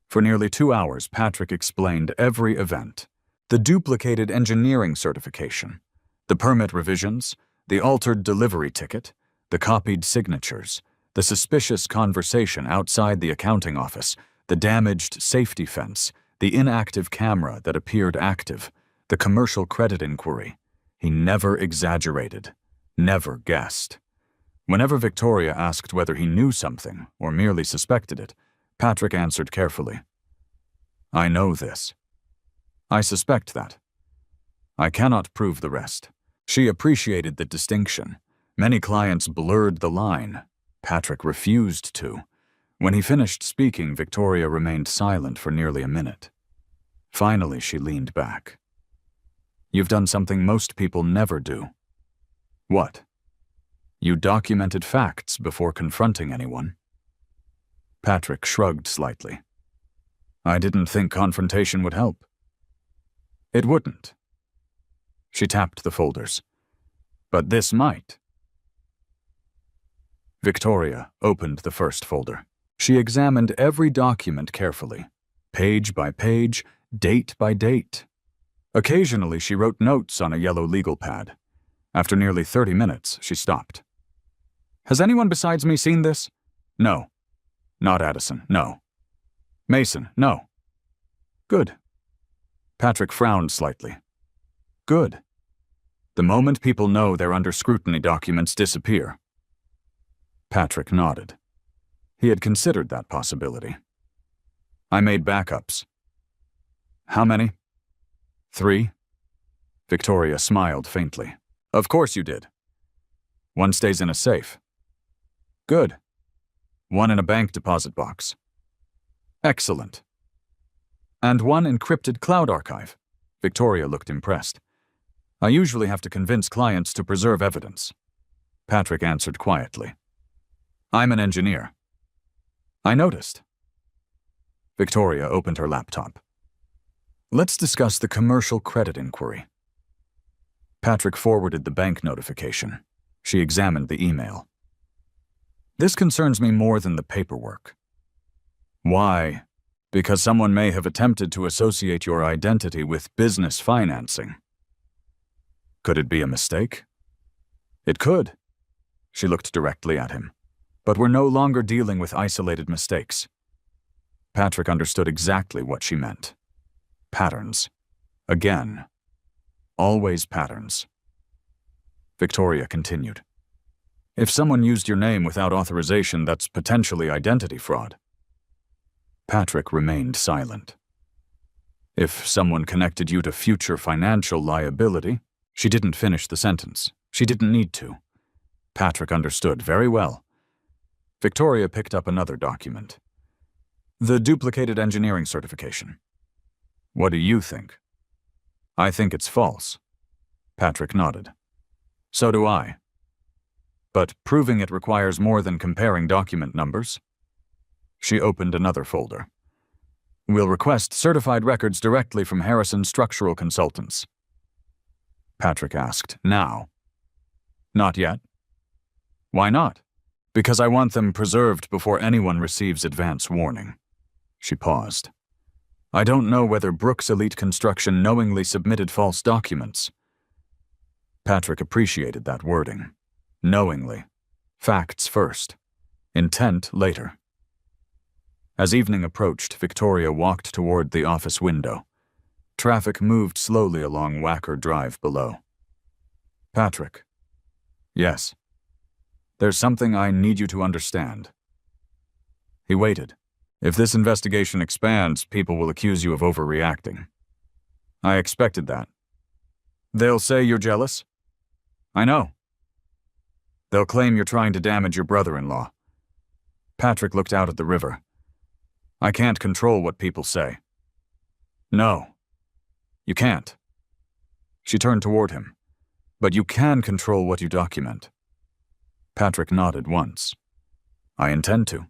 For nearly 2 hours, Patrick explained every event: the duplicated engineering certification, the permit revisions, the altered delivery ticket, the copied signatures, the suspicious conversation outside the accounting office, the damaged safety fence, the inactive camera that appeared active, the commercial credit inquiry. He never exaggerated, never guessed. Whenever Victoria asked whether he knew something or merely suspected it, Patrick answered carefully. I know this. I suspect that. I cannot prove the rest. She appreciated the distinction. Many clients blurred the line. Patrick refused to. When he finished speaking, Victoria remained silent for nearly a minute. Finally, she leaned back. You've done something most people never do. What? You documented facts before confronting anyone. Patrick shrugged slightly. I didn't think confrontation would help. It wouldn't. She tapped the folders. But this might. Victoria opened the first folder. She examined every document carefully, page by page, date by date. Occasionally, she wrote notes on a yellow legal pad. After nearly 30 minutes, she stopped. Has anyone besides me seen this? No. Not Addison, no. Mason, no. Good. Patrick frowned slightly. Good. The moment people know they're under scrutiny, documents disappear. Patrick nodded. He had considered that possibility. I made backups. How many? 3? Victoria smiled faintly. Of course you did. One stays in a safe. Good. One in a bank deposit box. Excellent. And one encrypted cloud archive. Victoria looked impressed. I usually have to convince clients to preserve evidence. Patrick answered quietly. I'm an engineer. I noticed. Victoria opened her laptop. Let's discuss the commercial credit inquiry. Patrick forwarded the bank notification. She examined the email. This concerns me more than the paperwork. Why? Because someone may have attempted to associate your identity with business financing. Could it be a mistake? It could. She looked directly at him. But we're no longer dealing with isolated mistakes. Patrick understood exactly what she meant. Patterns. Again. Always patterns. Victoria continued. If someone used your name without authorization, that's potentially identity fraud. Patrick remained silent. If someone connected you to future financial liability, she didn't finish the sentence. She didn't need to. Patrick understood very well. Victoria picked up another document. The duplicated engineering certification. What do you think? I think it's false. Patrick nodded. So do I. But proving it requires more than comparing document numbers. She opened another folder. We'll request certified records directly from Harrison Structural Consultants. Patrick asked, now? Not yet. Why not? Because I want them preserved before anyone receives advance warning. She paused. I don't know whether Brooks Elite Construction knowingly submitted false documents. Patrick appreciated that wording. Knowingly. Facts first. Intent later. As evening approached, Victoria walked toward the office window. Traffic moved slowly along Wacker Drive below. Patrick. Yes. There's something I need you to understand. He waited. If this investigation expands, people will accuse you of overreacting. I expected that. They'll say you're jealous? I know. They'll claim you're trying to damage your brother-in-law. Patrick looked out at the river. I can't control what people say. No. You can't. She turned toward him. But you can control what you document. Patrick nodded once. I intend to.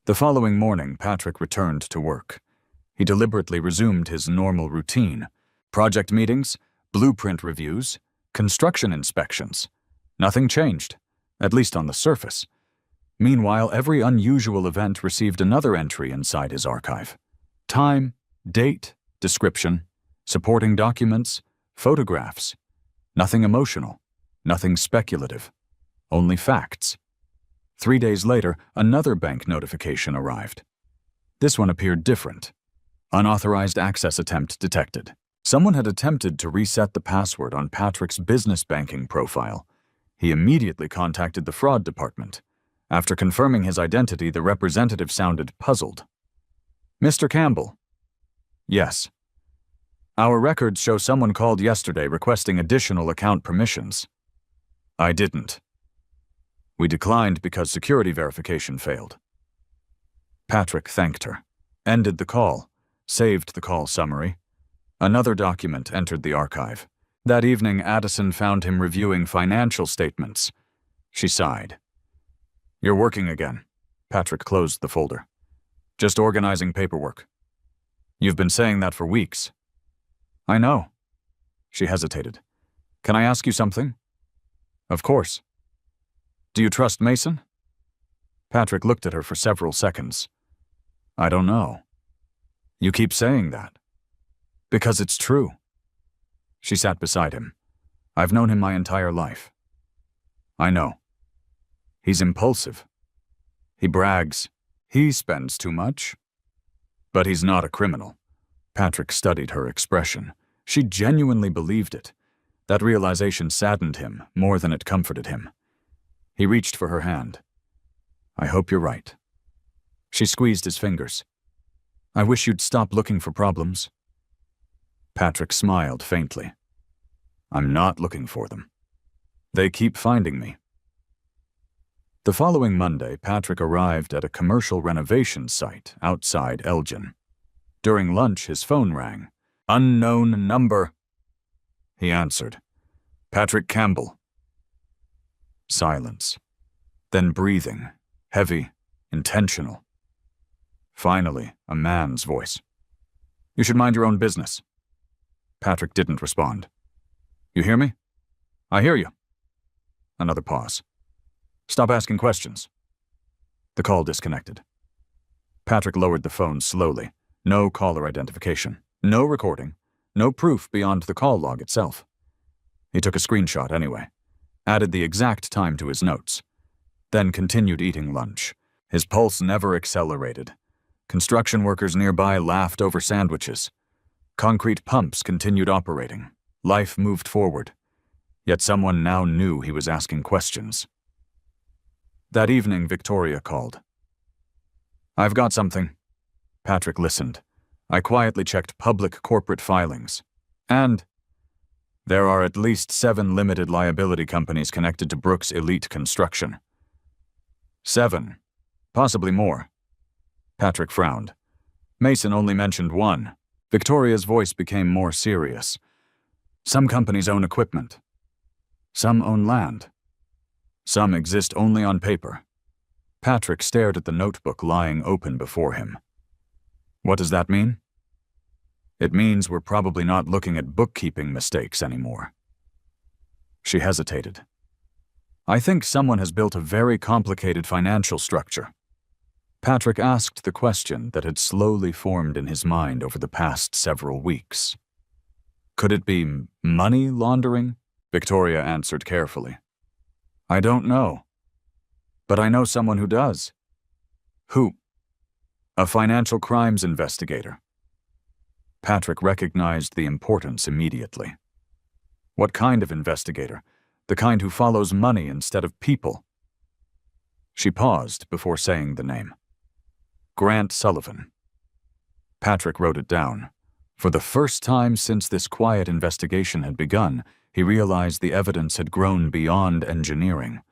The following morning, Patrick returned to work. He deliberately resumed his normal routine. Project meetings, blueprint reviews, construction inspections. Nothing changed, at least on the surface. Meanwhile, every unusual event received another entry inside his archive. Time, date, description, supporting documents, photographs. Nothing emotional, nothing speculative, only facts. 3 days later, another bank notification arrived. This one appeared different. Unauthorized access attempt detected. Someone had attempted to reset the password on Patrick's business banking profile. He immediately contacted the fraud department. After confirming his identity, the representative sounded puzzled. Mr. Campbell. Yes. Our records show someone called yesterday requesting additional account permissions. I didn't. We declined because security verification failed. Patrick thanked her, ended the call, saved the call summary. Another document entered the archive. That evening, Addison found him reviewing financial statements. She sighed. You're working again. Patrick closed the folder. Just organizing paperwork. You've been saying that for weeks. I know. She hesitated. Can I ask you something? Of course. Do you trust Mason? Patrick looked at her for several seconds. I don't know. You keep saying that. Because it's true. She sat beside him. I've known him my entire life. I know. He's impulsive. He brags. He spends too much. But he's not a criminal. Patrick studied her expression. She genuinely believed it. That realization saddened him more than it comforted him. He reached for her hand. I hope you're right. She squeezed his fingers. I wish you'd stop looking for problems. Patrick smiled faintly. I'm not looking for them. They keep finding me. The following Monday, Patrick arrived at a commercial renovation site outside Elgin. During lunch, his phone rang. Unknown number. He answered. Patrick Campbell. Silence. Then breathing, heavy, intentional. Finally, a man's voice. You should mind your own business. Patrick didn't respond. You hear me? I hear you. Another pause. Stop asking questions. The call disconnected. Patrick lowered the phone slowly. No caller identification. No recording. No proof beyond the call log itself. He took a screenshot anyway. Added the exact time to his notes. Then continued eating lunch. His pulse never accelerated. Construction workers nearby laughed over sandwiches. Concrete pumps continued operating. Life moved forward. Yet someone now knew he was asking questions. That evening, Victoria called. I've got something. Patrick listened. I quietly checked public corporate filings. And there are at least 7 limited liability companies connected to Brooks Elite Construction. 7. Possibly more. Patrick frowned. Mason only mentioned 1. Victoria's voice became more serious. Some companies own equipment. Some own land. Some exist only on paper. Patrick stared at the notebook lying open before him. What does that mean? It means we're probably not looking at bookkeeping mistakes anymore. She hesitated. I think someone has built a very complicated financial structure. Patrick asked the question that had slowly formed in his mind over the past several weeks. Could it be money laundering? Victoria answered carefully. I don't know. But I know someone who does. Who? A financial crimes investigator. Patrick recognized the importance immediately. What kind of investigator? The kind who follows money instead of people. She paused before saying the name. Grant Sullivan. Patrick wrote it down. For the first time since this quiet investigation had begun, he realized the evidence had grown beyond engineering.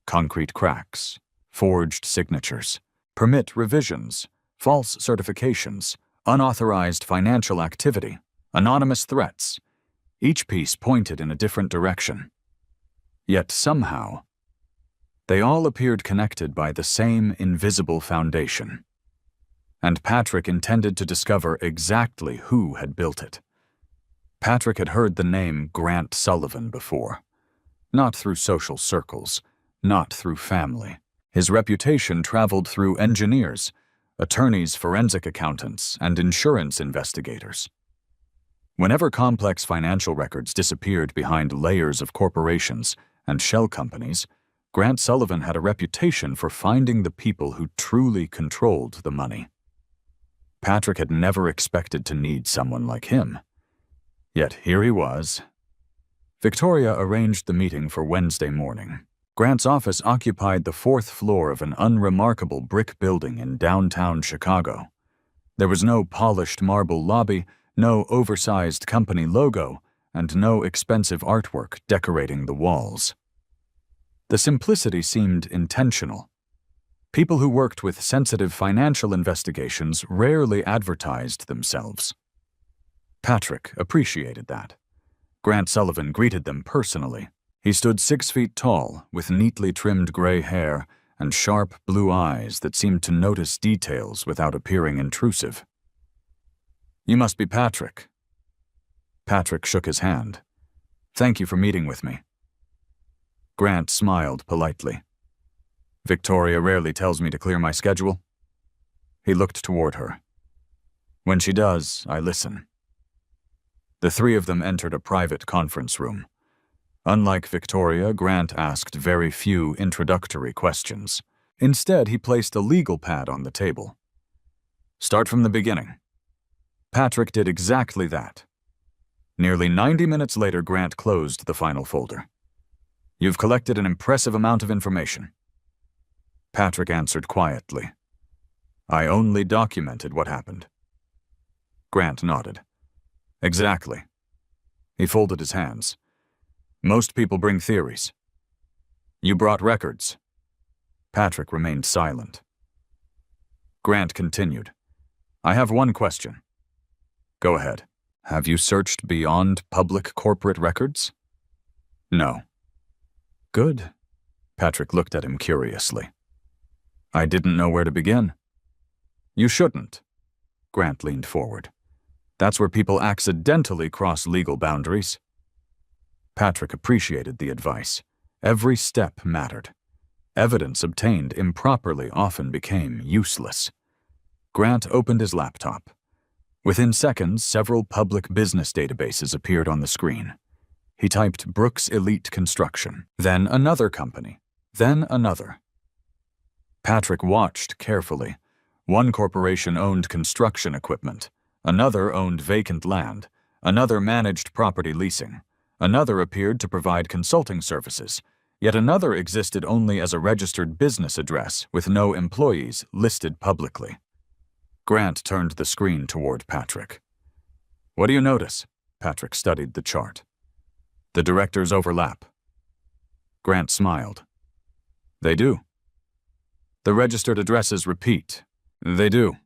Concrete cracks, forged signatures, permit revisions, false certifications, unauthorized financial activity, anonymous threats. Each piece pointed in a different direction. Yet somehow, they all appeared connected by the same invisible foundation. And Patrick intended to discover exactly who had built it. Patrick had heard the name Grant Sullivan before. Not through social circles, not through family. His reputation traveled through engineers, attorneys, forensic accountants, and insurance investigators. Whenever complex financial records disappeared behind layers of corporations and shell companies, Grant Sullivan had a reputation for finding the people who truly controlled the money. Patrick had never expected to need someone like him. Yet here he was. Victoria arranged the meeting for Wednesday morning. Grant's office occupied the 4th floor of an unremarkable brick building in downtown Chicago. There was no polished marble lobby, no oversized company logo, and no expensive artwork decorating the walls. The simplicity seemed intentional. People who worked with sensitive financial investigations rarely advertised themselves. Patrick appreciated that. Grant Sullivan greeted them personally. He stood 6 feet tall, with neatly trimmed gray hair and sharp blue eyes that seemed to notice details without appearing intrusive. You must be Patrick. Patrick shook his hand. Thank you for meeting with me. Grant smiled politely. Victoria rarely tells me to clear my schedule. He looked toward her. When she does, I listen. The 3 of them entered a private conference room. Unlike Victoria, Grant asked very few introductory questions. Instead, he placed a legal pad on the table. Start from the beginning. Patrick did exactly that. Nearly 90 minutes later, Grant closed the final folder. You've collected an impressive amount of information. Patrick answered quietly. I only documented what happened. Grant nodded. Exactly. He folded his hands. Most people bring theories. You brought records. Patrick remained silent. Grant continued. I have one question. Go ahead. Have you searched beyond public corporate records? No. Good. Patrick looked at him curiously. I didn't know where to begin. You shouldn't. Grant leaned forward. That's where people accidentally cross legal boundaries. Patrick appreciated the advice. Every step mattered. Evidence obtained improperly often became useless. Grant opened his laptop. Within seconds, several public business databases appeared on the screen. He typed Brooks Elite Construction, then another company, then another. Patrick watched carefully. One corporation owned construction equipment, another owned vacant land, another managed property leasing, another appeared to provide consulting services, yet another existed only as a registered business address with no employees listed publicly. Grant turned the screen toward Patrick. What do you notice? Patrick studied the chart. The directors overlap. Grant smiled. They do. The registered addresses repeat. They do.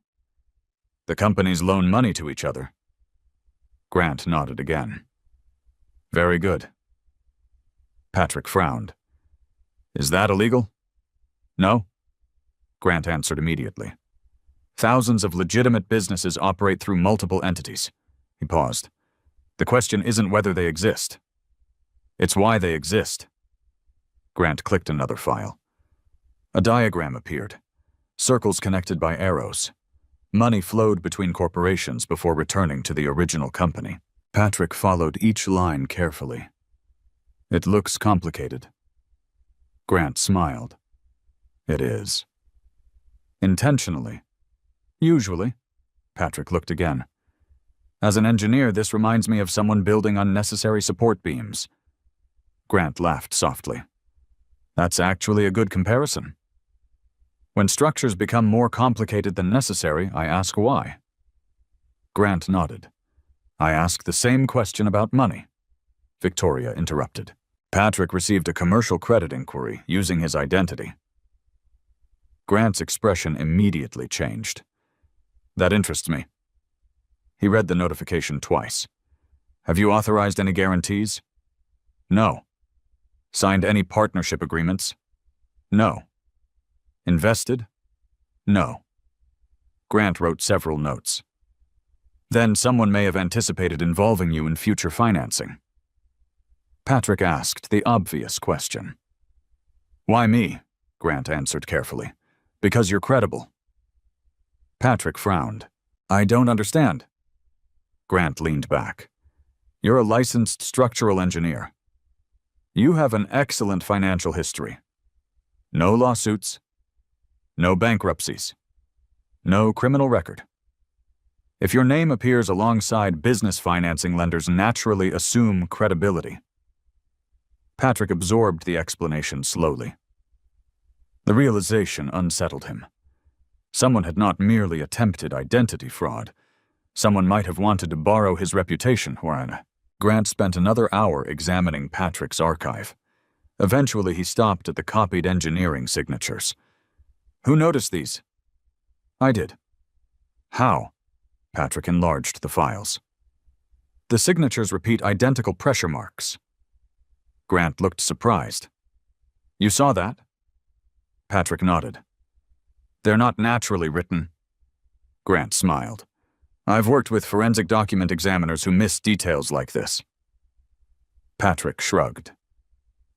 The companies loan money to each other. Grant nodded again. Very good. Patrick frowned. Is that illegal? No. Grant answered immediately. Thousands of legitimate businesses operate through multiple entities. He paused. The question isn't whether they exist. It's why they exist. Grant clicked another file. A diagram appeared. Circles connected by arrows. Money flowed between corporations before returning to the original company. Patrick followed each line carefully. It looks complicated. Grant smiled. It is. Intentionally. Usually. Patrick looked again. As an engineer, this reminds me of someone building unnecessary support beams. Grant laughed softly. That's actually a good comparison. When structures become more complicated than necessary, I ask why. Grant nodded. I ask the same question about money. Victoria interrupted. Patrick received a commercial credit inquiry using his identity. Grant's expression immediately changed. That interests me. He read the notification twice. Have you authorized any guarantees? No. Signed any partnership agreements? No. Invested? No. Grant wrote several notes. Then someone may have anticipated involving you in future financing. Patrick asked the obvious question. Why me? Grant answered carefully. Because you're credible. Patrick frowned. I don't understand. Grant leaned back. You're a licensed structural engineer. You have an excellent financial history. No lawsuits. No bankruptcies. No criminal record. If your name appears alongside business financing, lenders naturally assume credibility. Patrick absorbed the explanation slowly. The realization unsettled him. Someone had not merely attempted identity fraud. Someone might have wanted to borrow his reputation, Grant spent another hour examining Patrick's archive. Eventually, he stopped at the copied engineering signatures. Who noticed these? I did. How? Patrick enlarged the files. The signatures repeat identical pressure marks. Grant looked surprised. You saw that? Patrick nodded. They're not naturally written. Grant smiled. I've worked with forensic document examiners who miss details like this. Patrick shrugged.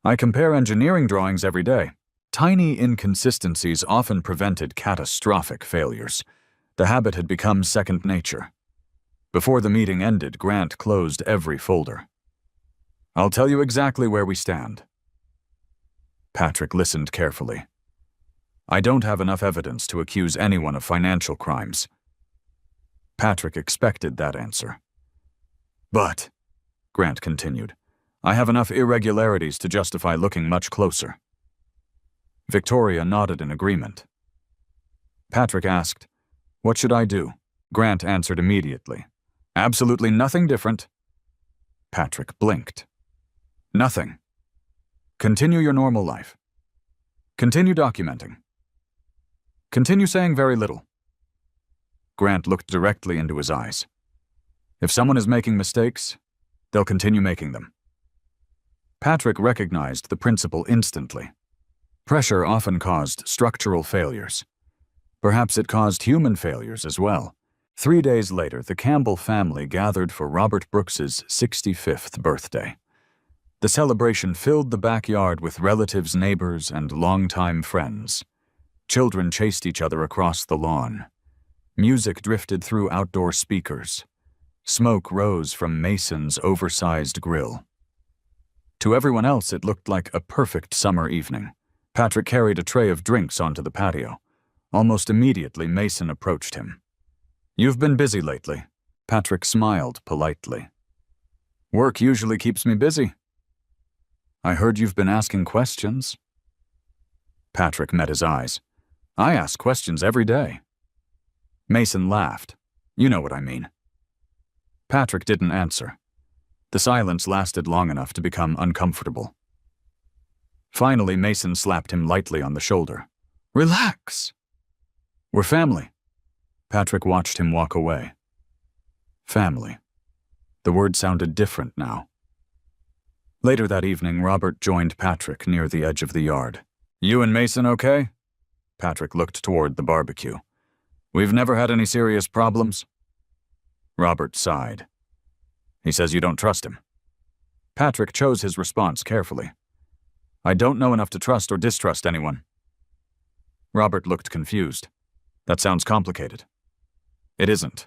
I compare engineering drawings every day. Tiny inconsistencies often prevented catastrophic failures. The habit had become second nature. Before the meeting ended, Grant closed every folder. I'll tell you exactly where we stand. Patrick listened carefully. I don't have enough evidence to accuse anyone of financial crimes. Patrick expected that answer. But, Grant continued, I have enough irregularities to justify looking much closer. Victoria nodded in agreement. Patrick asked, What should I do? Grant answered immediately, Absolutely nothing different. Patrick blinked. Nothing. Continue your normal life. Continue documenting. Continue saying very little. Grant looked directly into his eyes. If someone is making mistakes, they'll continue making them. Patrick recognized the principle instantly. Pressure often caused structural failures. Perhaps it caused human failures as well. 3 days later, the Campbell family gathered for Robert Brooks's 65th birthday. The celebration filled the backyard with relatives, neighbors, and longtime friends. Children chased each other across the lawn. Music drifted through outdoor speakers. Smoke rose from Mason's oversized grill. To everyone else, it looked like a perfect summer evening. Patrick carried a tray of drinks onto the patio. Almost immediately, Mason approached him. You've been busy lately. Patrick smiled politely. Work usually keeps me busy. I heard you've been asking questions. Patrick met his eyes. I ask questions every day. Mason laughed. You know what I mean. Patrick didn't answer. The silence lasted long enough to become uncomfortable. Finally, Mason slapped him lightly on the shoulder. Relax. We're family. Patrick watched him walk away. Family. The word sounded different now. Later that evening, Robert joined Patrick near the edge of the yard. You and Mason okay? Patrick looked toward the barbecue. We've never had any serious problems. Robert sighed. He says you don't trust him. Patrick chose his response carefully. I don't know enough to trust or distrust anyone. Robert looked confused. That sounds complicated. It isn't.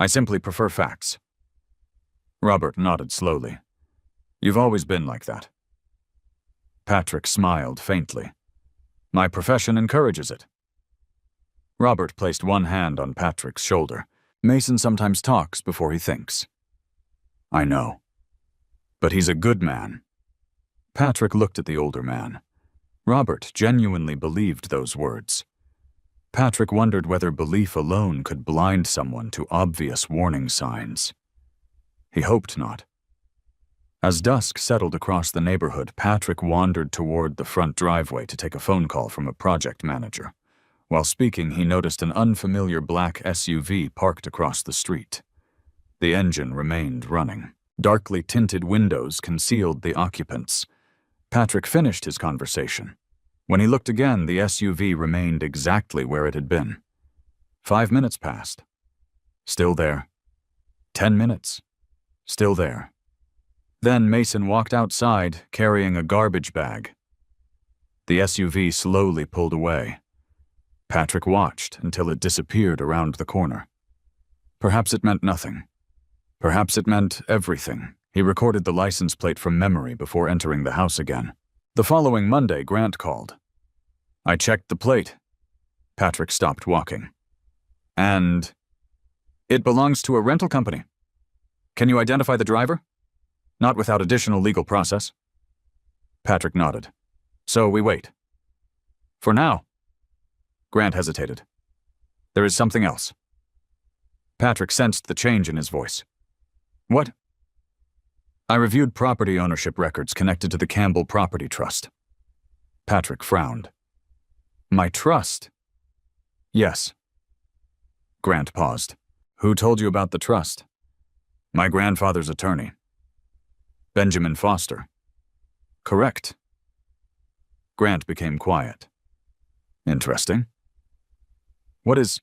I simply prefer facts. Robert nodded slowly. You've always been like that. Patrick smiled faintly. My profession encourages it. Robert placed one hand on Patrick's shoulder. Mason sometimes talks before he thinks. I know. But he's a good man. Patrick looked at the older man. Robert genuinely believed those words. Patrick wondered whether belief alone could blind someone to obvious warning signs. He hoped not. As dusk settled across the neighborhood, Patrick wandered toward the front driveway to take a phone call from a project manager. While speaking, he noticed an unfamiliar black SUV parked across the street. The engine remained running. Darkly tinted windows concealed the occupants. Patrick finished his conversation. When he looked again, the SUV remained exactly where it had been. 5 minutes passed. Still there. 10 minutes. Still there. Then Mason walked outside, carrying a garbage bag. The SUV slowly pulled away. Patrick watched until it disappeared around the corner. Perhaps it meant nothing. Perhaps it meant everything. He recorded the license plate from memory before entering the house again. The following Monday, Grant called. I checked the plate. Patrick stopped walking. And it belongs to a rental company. Can you identify the driver? Not without additional legal process. Patrick nodded. So we wait. For now. Grant hesitated. There is something else. Patrick sensed the change in his voice. What? I reviewed property ownership records connected to the Campbell Property Trust. Patrick frowned. My trust? Yes. Grant paused. Who told you about the trust? My grandfather's attorney. Benjamin Foster. Correct. Grant became quiet. Interesting. What is...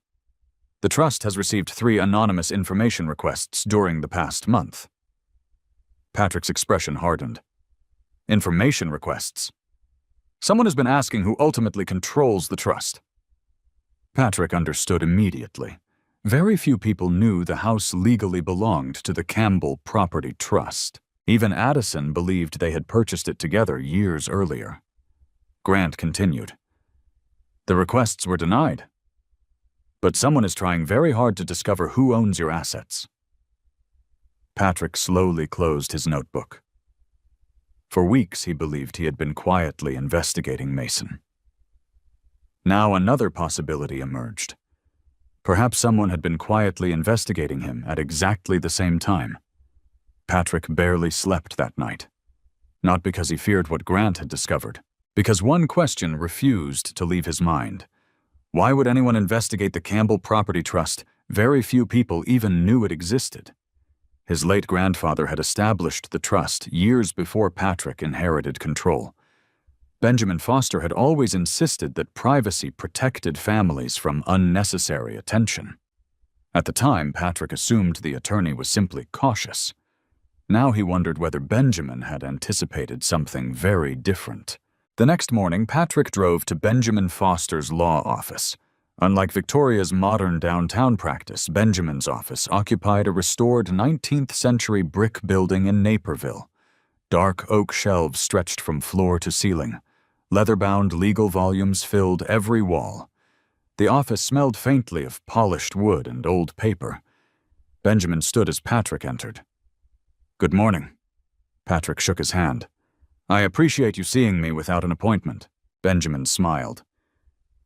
The trust has received 3 anonymous information requests during the past month. Patrick's expression hardened. Information requests? Someone has been asking who ultimately controls the trust. Patrick understood immediately. Very few people knew the house legally belonged to the Campbell Property Trust. Even Addison believed they had purchased it together years earlier. Grant continued. The requests were denied. But someone is trying very hard to discover who owns your assets. Patrick slowly closed his notebook. For weeks, he believed he had been quietly investigating Mason. Now another possibility emerged. Perhaps someone had been quietly investigating him at exactly the same time. Patrick barely slept that night. Not because he feared what Grant had discovered, because one question refused to leave his mind. Why would anyone investigate the Campbell Property Trust? Very few people even knew it existed. His late grandfather had established the trust years before Patrick inherited control. Benjamin Foster had always insisted that privacy protected families from unnecessary attention. At the time, Patrick assumed the attorney was simply cautious. Now he wondered whether Benjamin had anticipated something very different. The next morning, Patrick drove to Benjamin Foster's law office. Unlike Victoria's modern downtown practice, Benjamin's office occupied a restored 19th-century brick building in Naperville. Dark oak shelves stretched from floor to ceiling. Leather-bound legal volumes filled every wall. The office smelled faintly of polished wood and old paper. Benjamin stood as Patrick entered. "Good morning." Patrick shook his hand. "I appreciate you seeing me without an appointment." Benjamin smiled.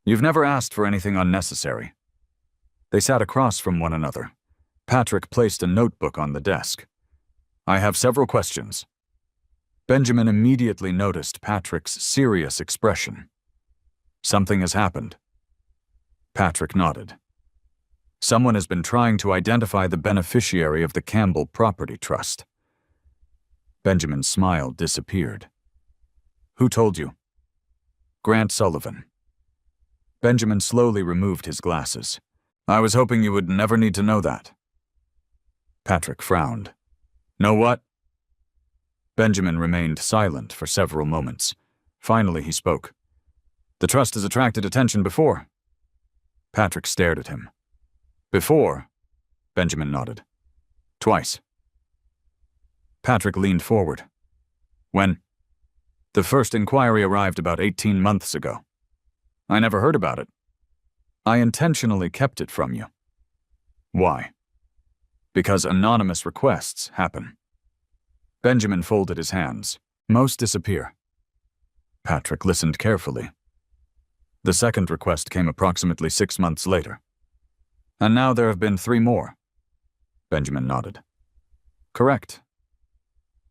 "You've never asked for anything unnecessary." They sat across from one another. Patrick placed a notebook on the desk. "I have several questions." Benjamin immediately noticed Patrick's serious expression. "Something has happened." Patrick nodded. "Someone has been trying to identify the beneficiary of the Campbell Property Trust." Benjamin's smile disappeared. "Who told you?" "Grant Sullivan." Benjamin slowly removed his glasses. "I was hoping you would never need to know that." Patrick frowned. "Know what?" Benjamin remained silent for several moments. Finally, he spoke. "The trust has attracted attention before." Patrick stared at him. "Before?" Benjamin nodded. "Twice." Patrick leaned forward. "When?" "The first inquiry arrived about 18 months ago." "I never heard about it." "I intentionally kept it from you." "Why?" "Because anonymous requests happen." Benjamin folded his hands. "Most disappear." Patrick listened carefully. "The second request came approximately 6 months later." "And now there have been 3 more." Benjamin nodded. "Correct."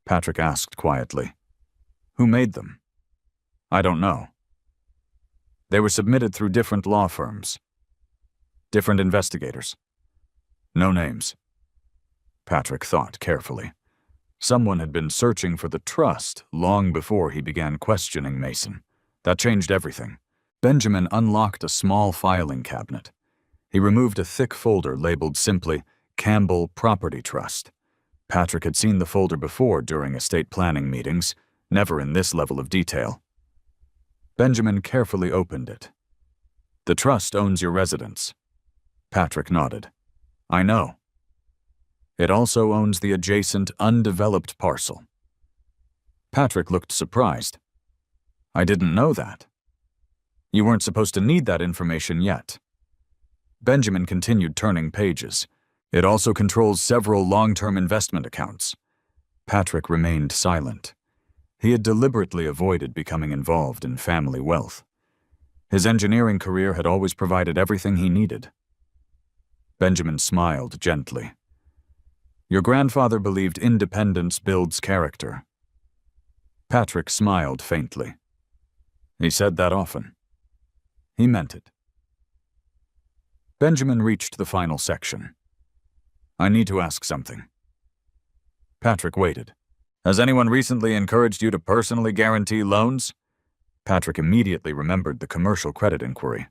Patrick asked quietly, "Who made them?" "I don't know." "They were submitted through different law firms." "Different investigators." "No names." Patrick thought carefully. Someone had been searching for the trust long before he began questioning Mason. That changed everything. Benjamin unlocked a small filing cabinet. He removed a thick folder labeled simply Campbell Property Trust. Patrick had seen the folder before during estate planning meetings, never in this level of detail. Benjamin carefully opened it. "The trust owns your residence." Patrick nodded. "I know." "It also owns the adjacent undeveloped parcel." Patrick looked surprised. "I didn't know that." "You weren't supposed to need that information yet." Benjamin continued turning pages. "It also controls several long-term investment accounts." Patrick remained silent. He had deliberately avoided becoming involved in family wealth. His engineering career had always provided everything he needed. Benjamin smiled gently. "Your grandfather believed independence builds character." Patrick smiled faintly. "He said that often." He meant it. Benjamin reached the final section. "I need to ask something." Patrick waited. "Has anyone recently encouraged you to personally guarantee loans?" Patrick immediately remembered the commercial credit inquiry.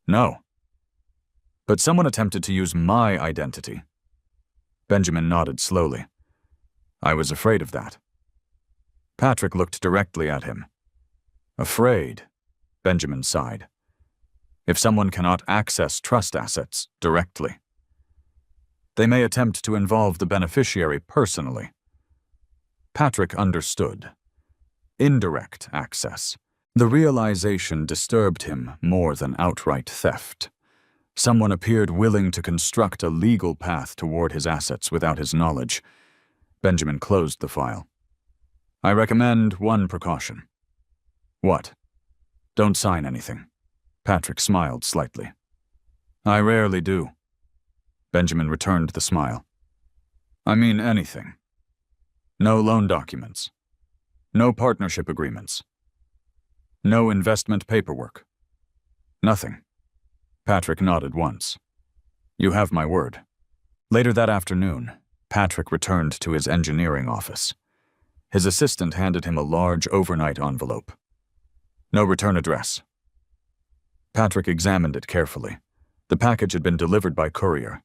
"No." "But someone attempted to use my identity." Benjamin nodded slowly. "I was afraid of that." Patrick looked directly at him. "Afraid," Benjamin sighed. "If someone cannot access trust assets directly, they may attempt to involve the beneficiary personally." Patrick understood. Indirect access. The realization disturbed him more than outright theft. Someone appeared willing to construct a legal path toward his assets without his knowledge. Benjamin closed the file. I recommend one precaution. What? Don't sign anything. Patrick smiled slightly. I rarely do. Benjamin returned the smile. I mean anything. No loan documents. No partnership agreements. No investment paperwork. Nothing. Patrick nodded once. You have my word. Later that afternoon, Patrick returned to his engineering office. His assistant handed him a large overnight envelope. No return address. Patrick examined it carefully. The package had been delivered by courier.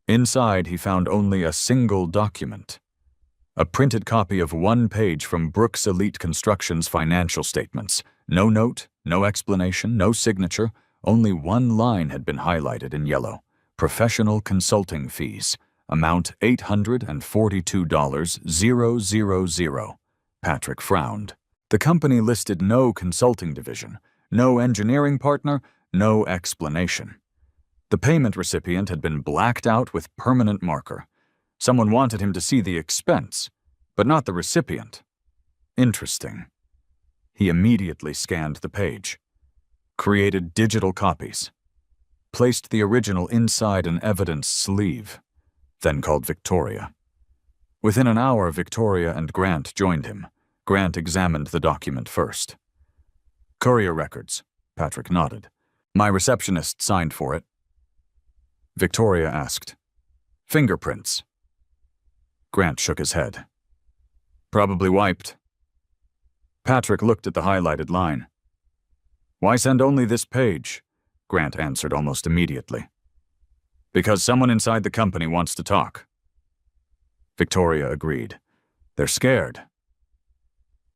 Inside, he found only a single document. A printed copy of one page from Brooks Elite Construction's financial statements. No note, no explanation, no signature. Only one line had been highlighted in yellow. Professional consulting fees. Amount $842,000. Patrick frowned. The company listed no consulting division, no engineering partner, no explanation. The payment recipient had been blacked out with permanent marker. Someone wanted him to see the expense, but not the recipient. Interesting. He immediately scanned the page, created digital copies, placed the original inside an evidence sleeve, then called Victoria. Within an hour, Victoria and Grant joined him. Grant examined the document first. Courier records, Patrick nodded. My receptionist signed for it. Victoria asked, fingerprints. Grant shook his head. Probably wiped. Patrick looked at the highlighted line. Why send only this page? Grant answered almost immediately. Because someone inside the company wants to talk. Victoria agreed. They're scared.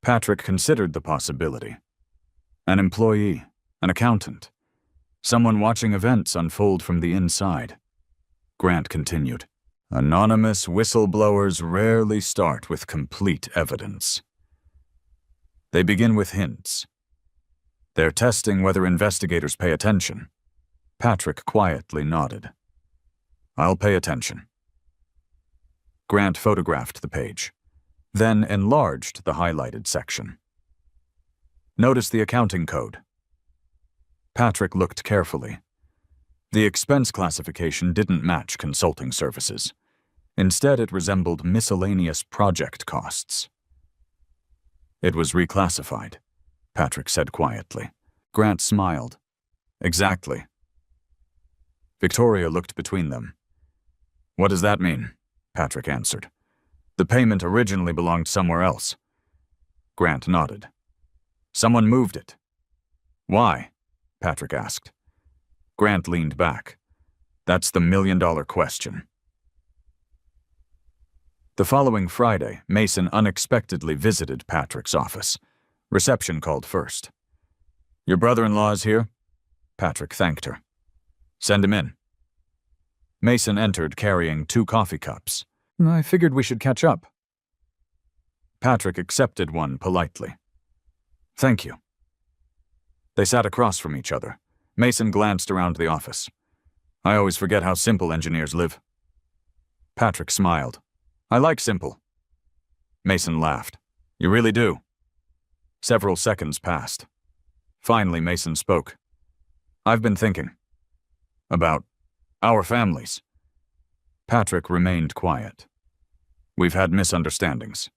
Patrick considered the possibility. An employee, an accountant, someone watching events unfold from the inside. Grant continued. Anonymous whistleblowers rarely start with complete evidence. They begin with hints. They're testing whether investigators pay attention. Patrick quietly nodded. I'll pay attention. Grant photographed the page, then enlarged the highlighted section. Notice the accounting code. Patrick looked carefully. The expense classification didn't match consulting services. Instead, it resembled miscellaneous project costs. It was reclassified, Patrick said quietly. Grant smiled. Exactly. Victoria looked between them. What does that mean? Patrick answered. The payment originally belonged somewhere else. Grant nodded. Someone moved it. Why? Patrick asked. Grant leaned back. That's the million-dollar question. The following Friday, Mason unexpectedly visited Patrick's office. Reception called first. Your brother-in-law is here? Patrick thanked her. Send him in. Mason entered carrying 2 coffee cups. I figured we should catch up. Patrick accepted one politely. Thank you. They sat across from each other. Mason glanced around the office. I always forget how simple engineers live. Patrick smiled. I like simple. Mason laughed. You really do. Several seconds passed. Finally, Mason spoke. I've been thinking. About our families. Patrick remained quiet. We've had misunderstandings.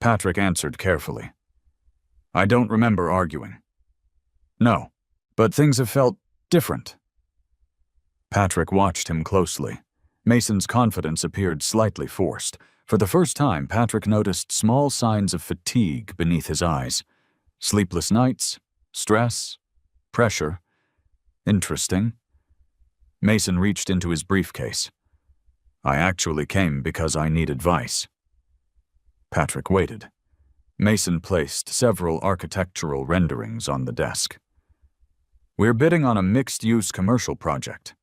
Patrick answered carefully. I don't remember arguing. No, but things have felt different. Patrick watched him closely. Mason's confidence appeared slightly forced. For the first time, Patrick noticed small signs of fatigue beneath his eyes. Sleepless nights, stress, pressure. Interesting. Mason reached into his briefcase. I actually came because I need advice. Patrick waited. Mason placed several architectural renderings on the desk. We're bidding on a mixed-use commercial project.